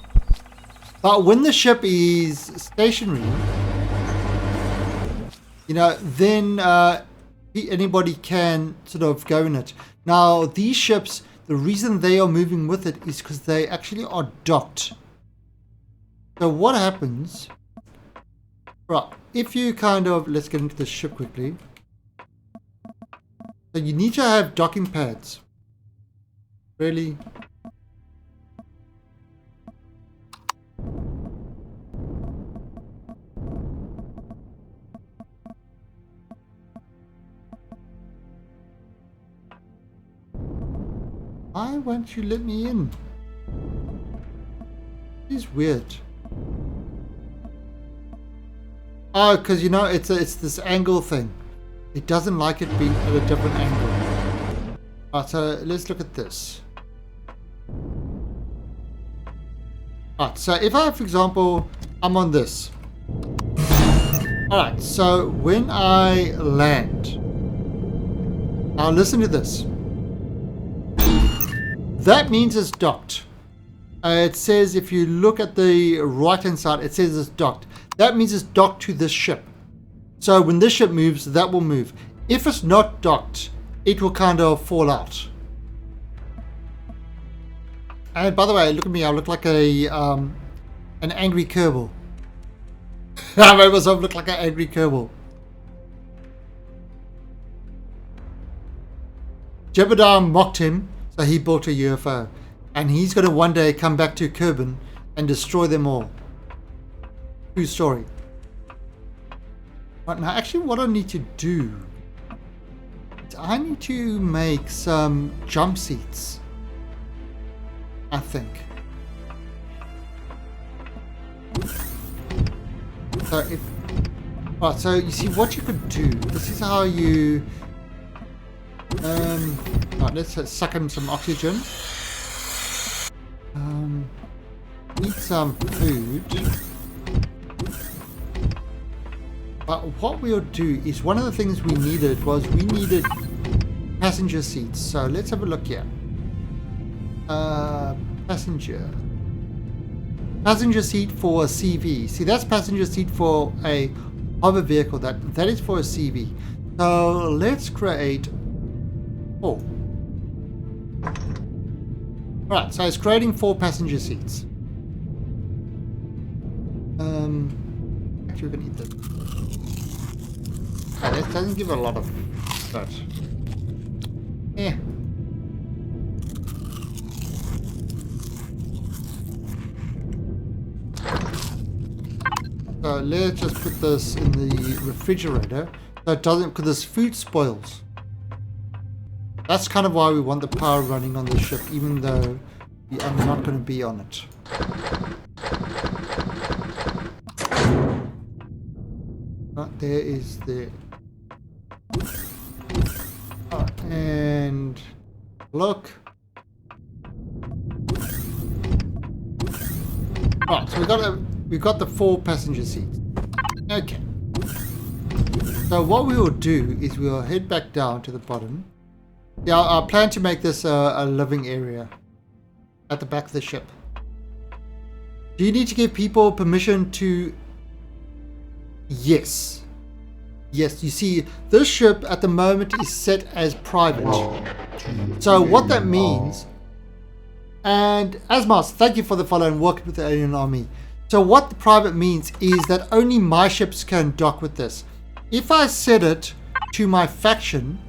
But when the ship is stationary, then anybody can sort of go in it. Now these ships, the reason they are moving with it is because they actually are docked. So what happens? Right, if you let's get into the ship quickly. So you need to have docking pads. Really? Why won't you let me in? It's weird. Oh, because it's this angle thing. It doesn't like it being at a different angle. Alright, so let's look at this. Alright, so if I, for example, I'm on this. Alright, so when I land, now listen to this. That means it's docked. It says, if you look at the right hand side, it says it's docked. That means it's docked to this ship. So when this ship moves, that will move. If it's not docked, it will kind of fall out. And by the way, look at me. I look like a an angry Kerbal. I made myself look like an angry Kerbal. Jebediah mocked him, so he built a UFO. And he's going to one day come back to Kerbin and destroy them all. True story. Right, now actually what I need to do is I need to make some jump seats. I think. So if... Right, so you see what you could do. This is how you... right, let's suck in some oxygen. Eat some food. But what we'll do is one of the things we needed was we needed passenger seats. So let's have a look here. Passenger seat for a CV. See, that's passenger seat for a hover vehicle. That is for a CV. So let's create 4. Right, so it's creating 4 passenger seats. Actually, we're gonna eat that. That doesn't give a lot of that. Yeah. So let's just put this in the refrigerator so it doesn't, because this food spoils. That's kind of why we want the power running on the ship, even though we are not going to be on it. Right, there is the... and look. Right, so we got the 4 passenger seats. Okay. So what we will do is we'll head back down to the bottom. Yeah, I plan to make this a living area at the back of the ship. Do you need to give people permission to... Yes. Yes, you see, this ship at the moment is set as private. So what that means... And Asmas, thank you for the follow and welcome with the Alien Army. So what the private means is that only my ships can dock with this. If I set it to my faction,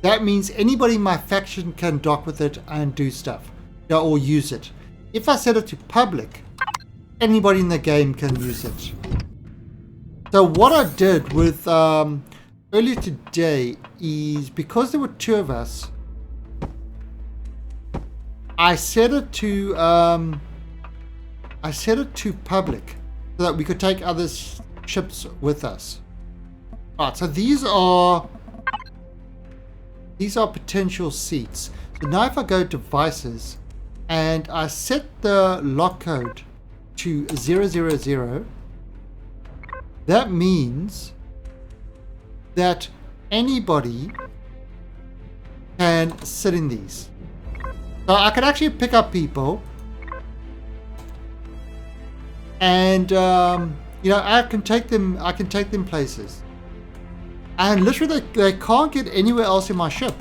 that means anybody in my faction can dock with it and do stuff, or use it. If I set it to public, anybody in the game can use it. So what I did with earlier today is, because there were 2 of us, I set it to public so that we could take other ships with us. Alright, so these are potential seats. So now if I go to devices and I set the lock code to 000, that means that anybody can sit in these. So I can actually pick up people and you know, I can take them places. And literally they can't get anywhere else in my ship.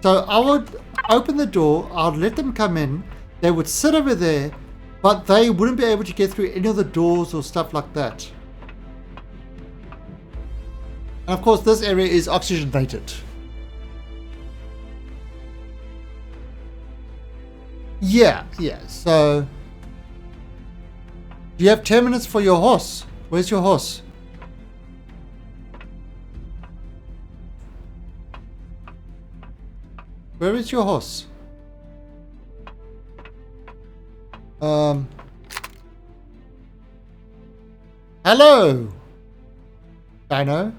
So I would open the door, I'd let them come in, they would sit over there, but they wouldn't be able to get through any of the doors or stuff like that. And of course this area is oxygenated. Yeah, so... Do you have 10 minutes for your horse? Where's your horse? Where is your horse? Hello! Dino?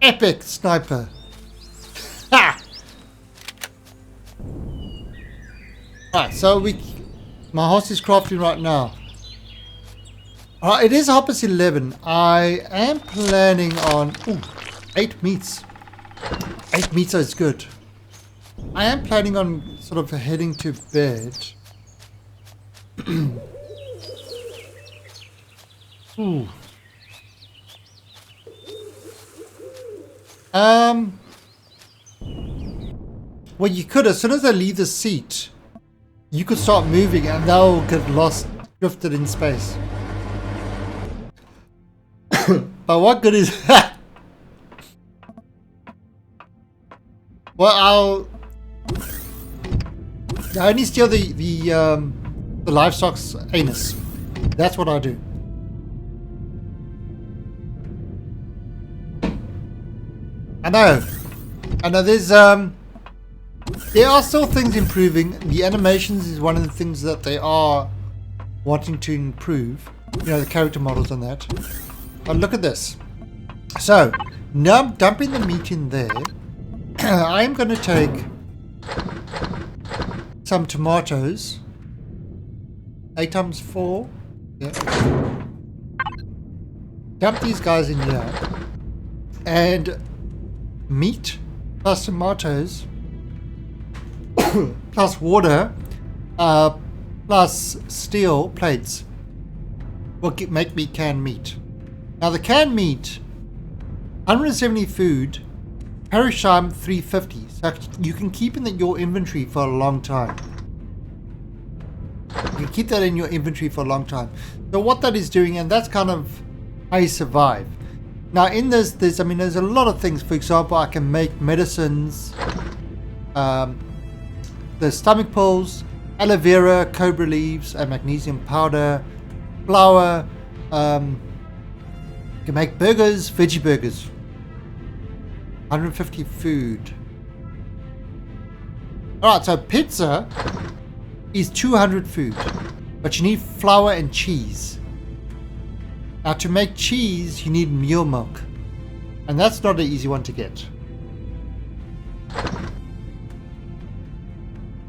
Epic sniper! Ha! Right, so my horse is crafting right now. It is 11:30. I am planning on 8 meats. 8 meats is good. I am planning on sort of heading to bed. Ooh. Well, you could, as soon as they leave the seat, you could start moving and they'll get lost, drifted in space. But what good is that? Well, I only steal the livestock's anus. That's what I do. I know there's there are still things improving. The animations is one of the things that they are wanting to improve. You know, the character models on that. But look at this. So now I'm dumping the meat in there. I'm going to take some tomatoes. 8 times 4. Yeah. Dump these guys in here. And meat plus tomatoes plus water plus steel plates will make me canned meat. Now the canned meat, 170 food, perish time 350, so you can keep in your inventory for a long time. You can keep that in your inventory for a long time. So what that is doing, and that's kind of how you survive. Now in this, there's a lot of things. For example, I can make medicines, the stomach pills, aloe vera, cobra leaves, and magnesium powder, flour. You can make burgers, veggie burgers. 150 food. Alright, so pizza is 200 food, but you need flour and cheese. Now to make cheese, you need mule milk, and that's not an easy one to get.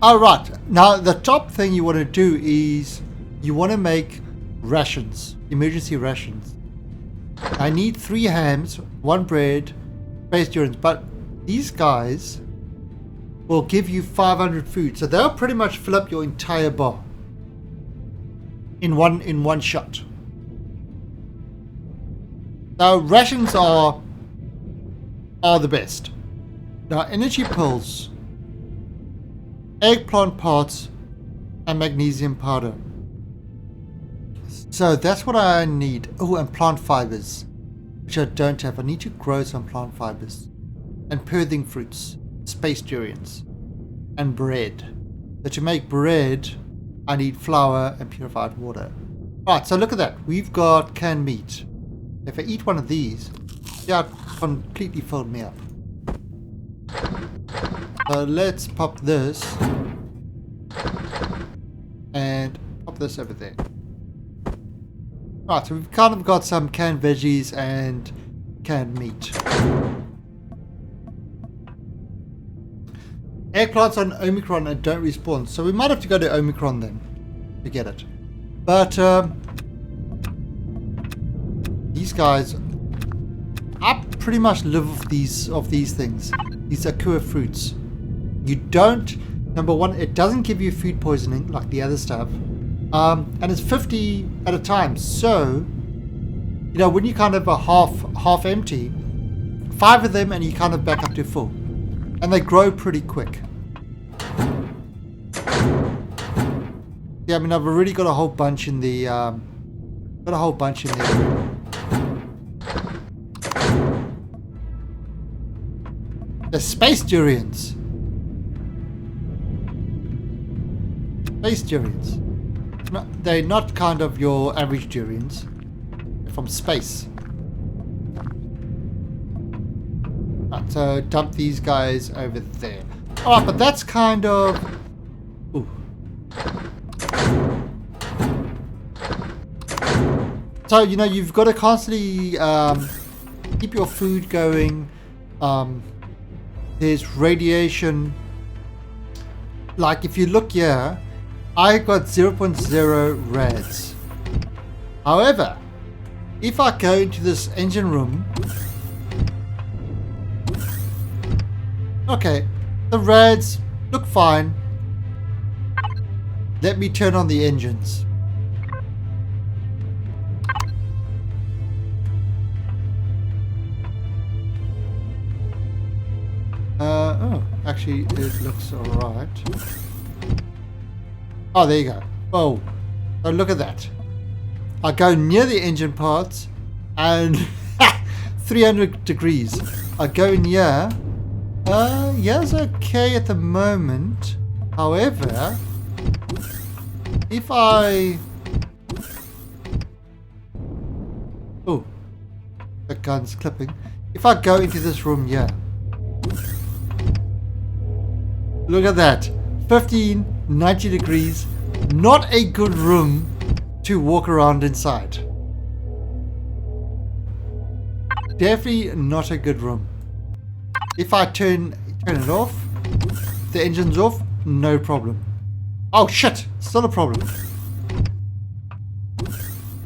Alright, now the top thing you want to do is you want to make rations, emergency rations. I need 3 hams, 1 bread, space durance, but these guys will give you 500 food, so they'll pretty much fill up your entire bar in one shot. Now rations are the best. Now energy pills, eggplant parts, and magnesium powder. So that's what I need. Oh, and plant fibers, which I don't have. I need to grow some plant fibers. And purthing fruits, space durians, and bread. So to make bread, I need flour and purified water. Alright, so look at that. We've got canned meat. If I eat one of these, yeah, it completely filled me up. So let's pop this. And pop this over there. Right, so we've kind of got some canned veggies and canned meat. Eggplants on Omicron and don't respawn, so we might have to go to Omicron then to get it. But these guys, I pretty much live off these things. These Akua fruits. You don't, number one, it doesn't give you food poisoning like the other stuff. And it's 50 at a time, so you know when you kind of are half empty, 5 of them and you kind of back up to full, and they grow pretty quick. Yeah, I mean I've already got a whole bunch in the The space durians. Space durians. No, they're not kind of your average durians. They're from space. Right, so dump these guys over there. Alright, but that's kind of... Ooh. So, you know, you've got to constantly keep your food going. There's radiation. Like, if you look here, I got 0.0 rads. However, if I go into this engine room, okay, the rads look fine. Let me turn on the engines. actually, it looks alright. Oh, there you go. Oh, so look at that. I go near the engine parts and 300 degrees. I go near. Yeah, it's okay at the moment. However, if I... Oh, the gun's clipping. If I go into this room here, look at that. 90 degrees. Not a good room to walk around inside. Definitely not a good room. If I turn it off, the engine's off, no problem. Oh shit, still a problem.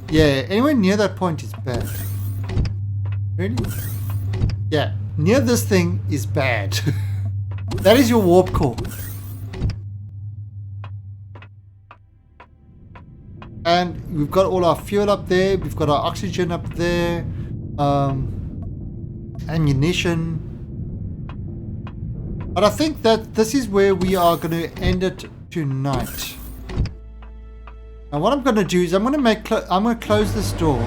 Yeah, anywhere near that point is bad. Really? Yeah, near this thing is bad. That is your warp core. And we've got all our fuel up there, we've got our oxygen up there, ammunition. But I think that this is where we are going to end it tonight. Now what I'm going to do is I'm going to close this door.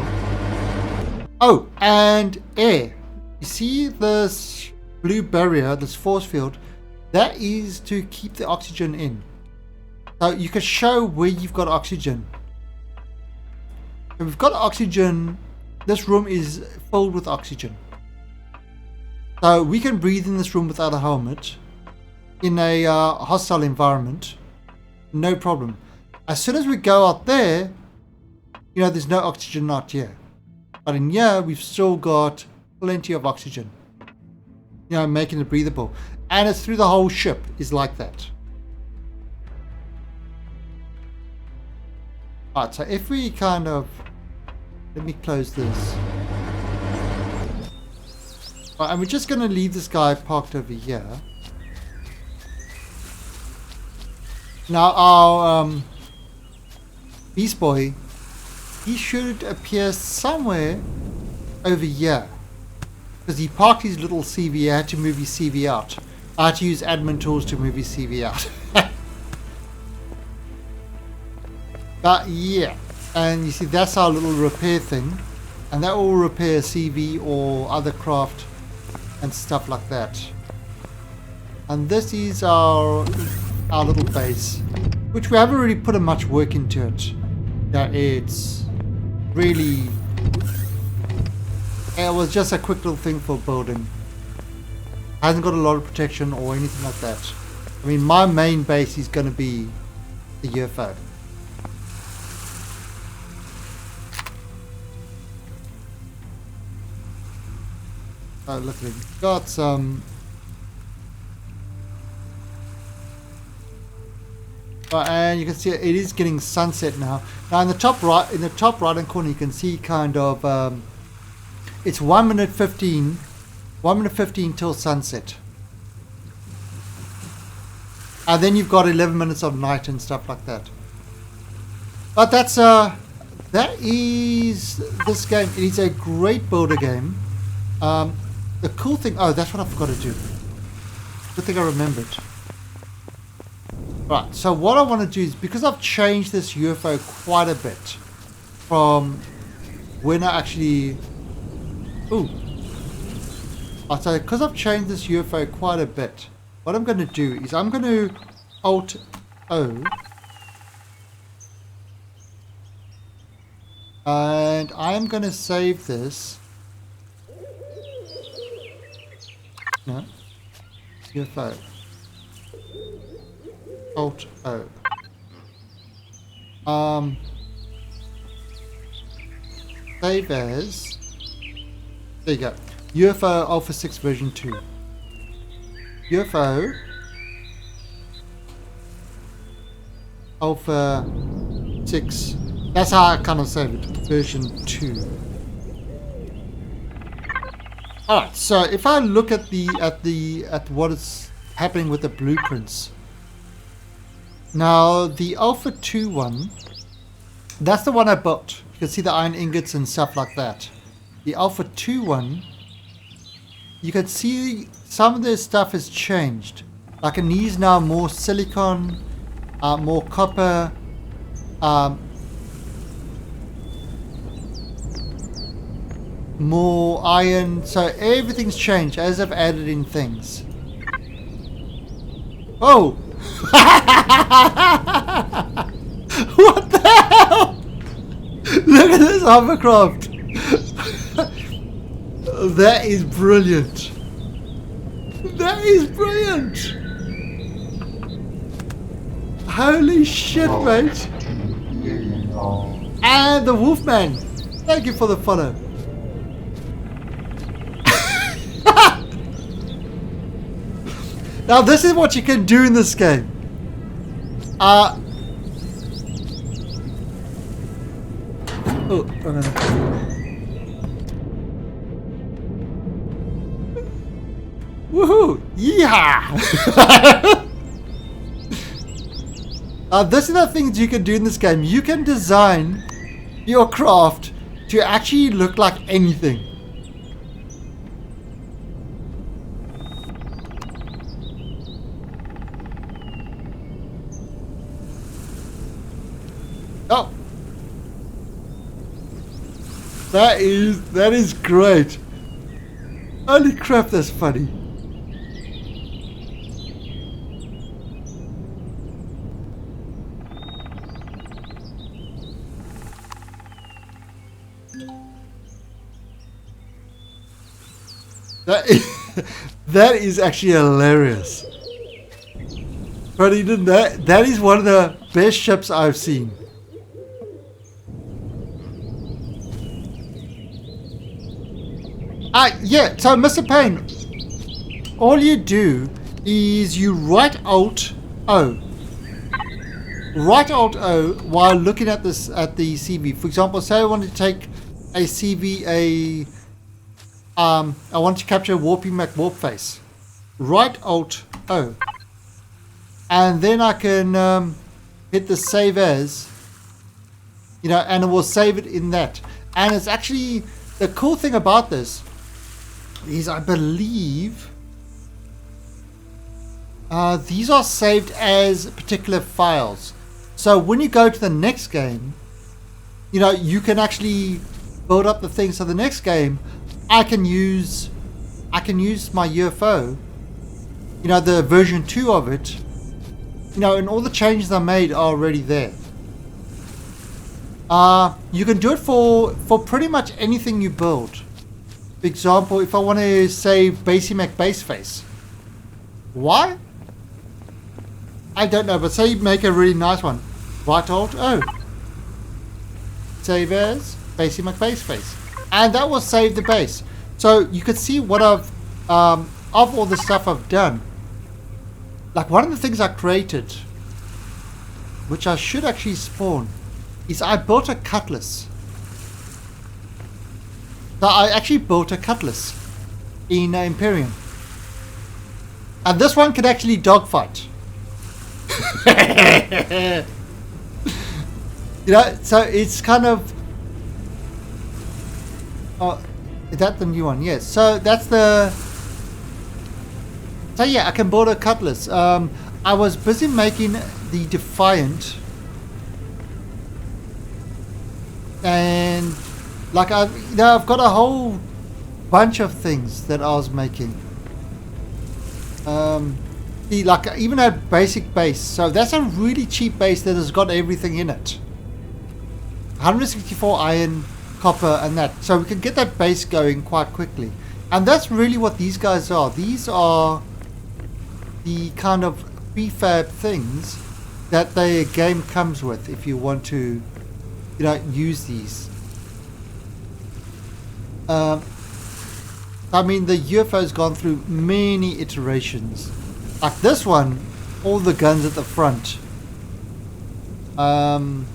Oh, and air. You see this blue barrier, this force field? That is to keep the oxygen in. So you can show where you've got oxygen. So we've got oxygen. This room is filled with oxygen. So we can breathe in this room without a helmet in a hostile environment. No problem. As soon as we go out there, you know, there's no oxygen out here. But in here, we've still got plenty of oxygen. You know, making it breathable. And it's through the whole ship is like that. Alright, so if we kind of... Let me close this. Right, and we're just going to leave this guy parked over here. Now our Beast Boy, he should appear somewhere over here. Because he parked his little CV, I had to move his CV out. I had to use admin tools to move his CV out. But yeah, and you see that's our little repair thing. And that will repair CV or other craft and stuff like that. And this is our little base, which we haven't really put much work into it. Yeah, it's really, it was just a quick little thing for building. Hasn't got a lot of protection or anything like that. I mean, my main base is going to be the UFO. Oh, look at it. Got some. And you can see it is getting sunset now. Now in the top right hand corner, you can see kind of it's 1 minute 15 till sunset. And then you've got 11 minutes of night and stuff like that. But that's that is this game. It is a great builder game. The cool thing, oh, that's what I forgot to do. Good thing I remembered. Right, so what I want to do is, because I've changed this UFO quite a bit from when I actually... Ooh. Oh, so because I've changed this UFO quite a bit, what I'm going to do is I'm going to Alt-O. And I'm going to save this. No. UFO. Alt-O. Save as. There you go. UFO Alpha 6 version 2. UFO Alpha 6. That's how I kind of save it. Version 2. Alright, so if I look at what is happening with the blueprints. Now the Alpha 2 one, that's the one I built. You can see the iron ingots and stuff like that. The Alpha 2 one, you can see some of the stuff has changed. Like in these now, more silicon, more copper, more iron. So everything's changed as I've added in things. Oh! What the hell? Look at this hovercraft. That is brilliant. That is brilliant. Holy shit, mate. To the alien colony. And the Wolfman. Thank you for the follow. Now this is what you can do in this game. Oh, woohoo! Yeehaw! This is the things you can do in this game. You can design your craft to actually look like anything. Oh, that is great. Holy crap, that's funny. That is actually hilarious. But even that is one of the best ships I've seen. Yeah, so Mr. Payne, all you do is you write Alt O. Write Alt O while looking at this at the CV. For example, say I want to take a CV, I want to capture Warpy McWarp face. Write Alt O. And then I can hit the save as, and it will save it in that. And it's actually, the cool thing about this is I believe these are saved as particular files. So when you go to the next game, you can actually build up the things. So the next game, I can use my UFO, the version 2 of it, and all the changes I made are already there. You can do it for pretty much anything you build. For example, if I want to save Basey McBaseface, why? I don't know, but say you make a really nice one. Right Alt O. Save as Basey McBaseface. And that will save the base. So you can see what I've, of all the stuff I've done. Like one of the things I created, which I should actually spawn, is I built a cutlass. So I actually built a cutlass in Imperium. And this one can actually dogfight. So it's kind of... Oh, is that the new one? Yes. So that's the... So yeah, I can build a cutlass. I was busy making the Defiant. And... like I've got a whole bunch of things that I was making. Like I even had basic base, so that's a really cheap base that has got everything in it. 164 iron, copper, and that, so we can get that base going quite quickly. And that's really what these guys are. These are the kind of prefab things that the game comes with if you want to, use these. I mean, the UFO's gone through many iterations. Like this one, all the guns at the front. Then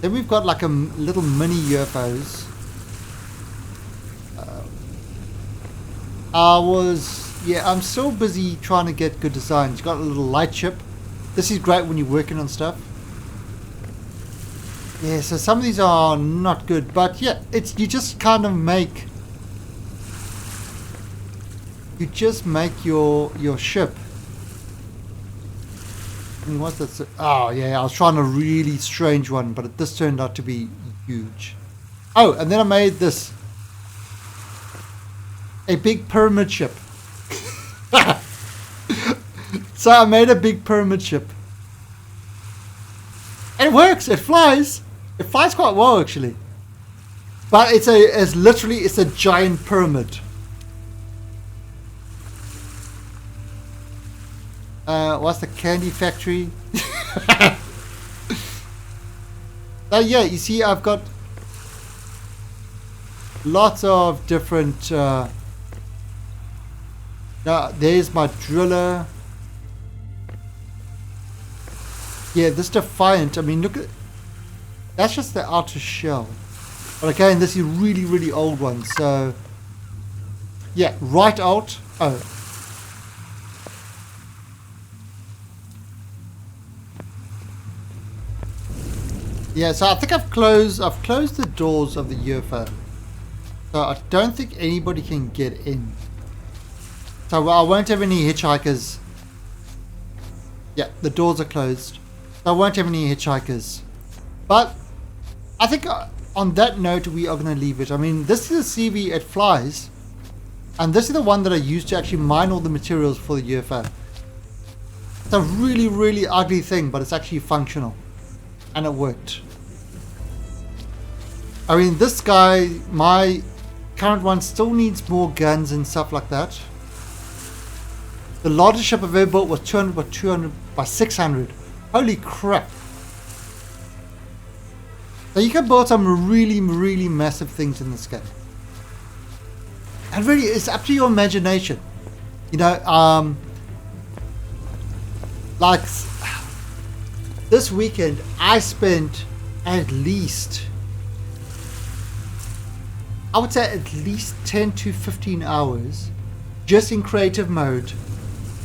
we've got like a little mini UFOs. I'm still busy trying to get good designs. Got a little light ship. This is great when you're working on stuff. Yeah, so some of these are not good, but yeah, you just kind of make your ship mean, what's that? Oh, yeah, I was trying a really strange one, but this turned out to be huge. Oh, and then I made this. A big pyramid ship. So I made a big pyramid ship. And it works, it flies. It flies quite well, actually. But it's a giant pyramid. What's the candy factory? So yeah, you see I've got lots of different there's my driller. Yeah, this Defiant, I mean, look at, that's just the outer shell. But again, this is really, really old one, so yeah, right out. Oh, yeah, so I think I've closed the doors of the UFO, so I don't think anybody can get in. So I won't have any hitchhikers. Yeah, the doors are closed. So I won't have any hitchhikers. But I think on that note, we are going to leave it. I mean, this is a CV, it flies. And this is the one that I used to actually mine all the materials for the UFO. It's a really, really ugly thing, but it's actually functional. And it worked. I mean, this guy, my current one, still needs more guns and stuff like that. The largest ship I've ever built was 200 by 200 by 600. Holy crap. So you can build some really, really massive things in this game. And really, it's up to your imagination. You know, like this weekend, I spent at least, I would say at least 10 to 15 hours just in creative mode,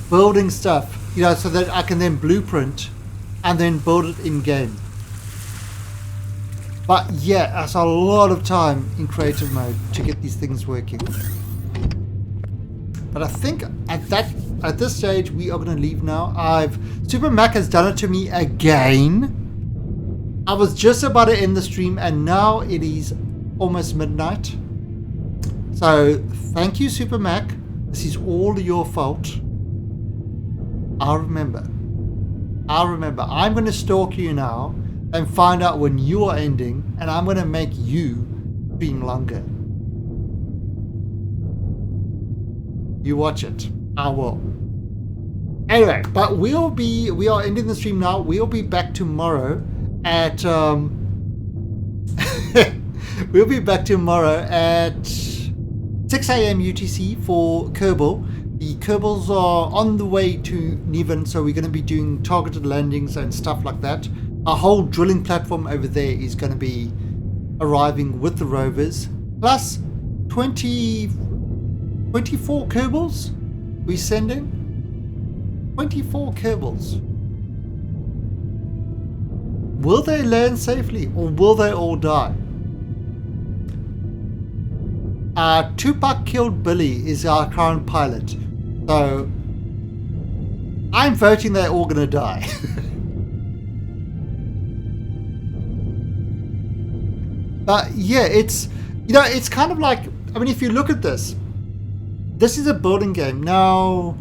building stuff, you know, so that I can then blueprint and then build it in game. But yeah, that's a lot of time in creative mode to get these things working. But I think at this stage we are going to leave now. Super Mac has done it to me again. I was just about to end the stream and now it is almost midnight. So thank you, Super Mac. This is all your fault. I'll remember. I'm going to stalk you now and find out when you are ending, and I'm going to make you stream longer. You watch it. I will. Anyway, but we are ending the stream now. We'll be back tomorrow at we'll be back tomorrow at 6 a.m. UTC for Kerbal. The Kerbals are on the way to Niven, so we're going to be doing targeted landings and stuff like that. Our whole drilling platform over there is going to be arriving with the rovers, plus 24 Kerbals we're sending. 24 Kerbals. Will they land safely or will they all die? Tupac killed Billy is our current pilot. So I'm voting they're all gonna die. But yeah, it's, you know, it's kind of like, I mean, if you look at this is a building game. Now,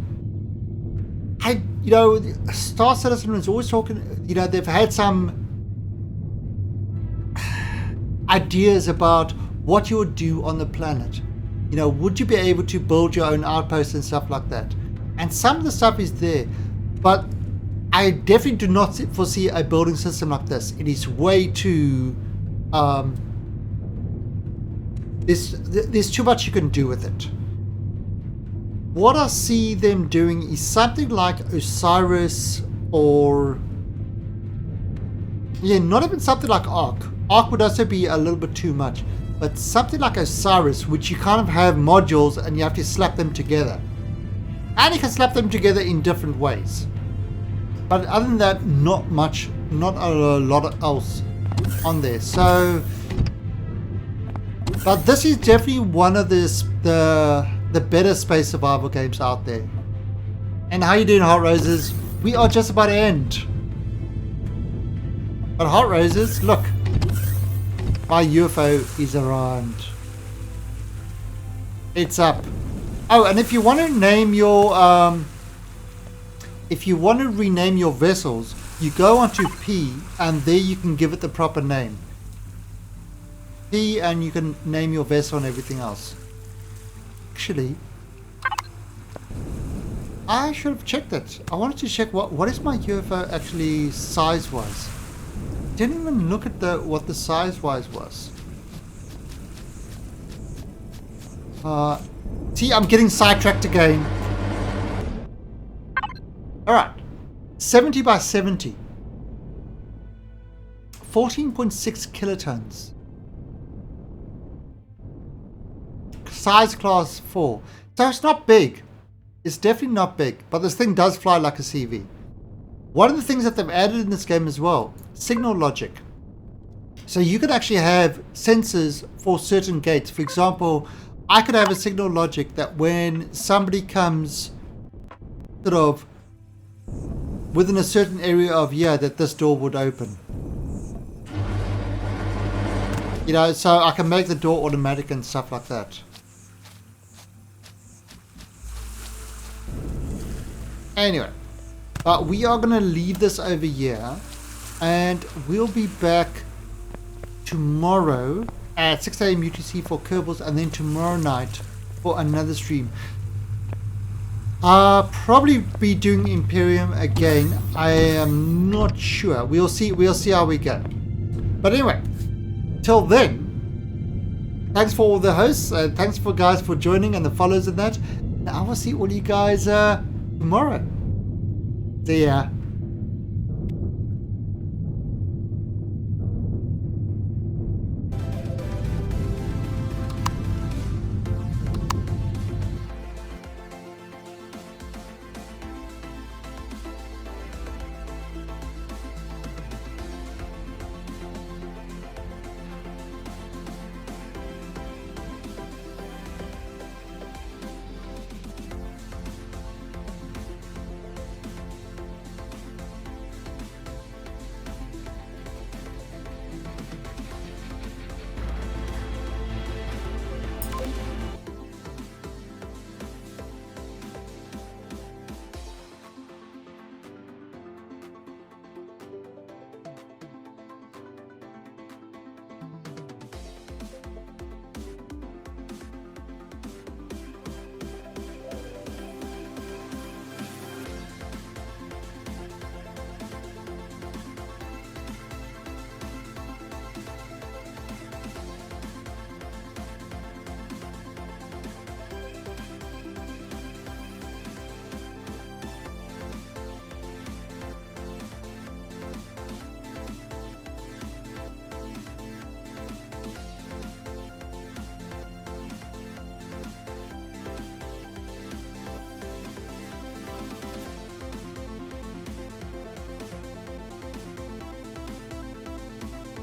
you know, Star Citizen is always talking, you know, they've had some ideas about what you would do on the planet. You know, would you be able to build your own outposts and stuff like that? And some of the stuff is there, but I definitely do not foresee a building system like this. It is way too, there's too much you can do with it. What I see them doing is something like Osiris, or yeah, not even something like Ark. Ark would also be a little bit too much. But something like Osiris, which you kind of have modules and you have to slap them together. And you can slap them together in different ways. But other than that, not a lot else on there. So, but this is definitely one of the better space survival games out there. And how you doing, Hot Roses? We are just about to end. But hot roses, look. My UFO is around. It's up. Oh, and if you want to name your if you want to rename your vessels, you go onto P and there you can give it the proper name. P and you can name your vessel and everything else. Actually, I should have checked it. I wanted to check what is my UFO actually size-wise. Didn't even look at what the size-wise was. See, I'm getting sidetracked again. Alright. 70 by 70. 14.6 kilotons. Size class 4. So it's not big. It's definitely not big. But this thing does fly like a CV. One of the things that they've added in this game as well, signal logic. So you could actually have sensors for certain gates. For example, I could have a signal logic that when somebody comes sort of within a certain area of here, that this door would open. You know, so I can make the door automatic and stuff like that. Anyway, but we are going to leave this over here and we'll be back tomorrow at 6 AM UTC for Kerbals, and then tomorrow night for another stream. I'll probably be doing Imperium again. I am not sure. We'll see how we go. But anyway, till then, thanks for all the hosts, and thanks for guys for joining and the follows and that. And I will see all you guys tomorrow. See ya.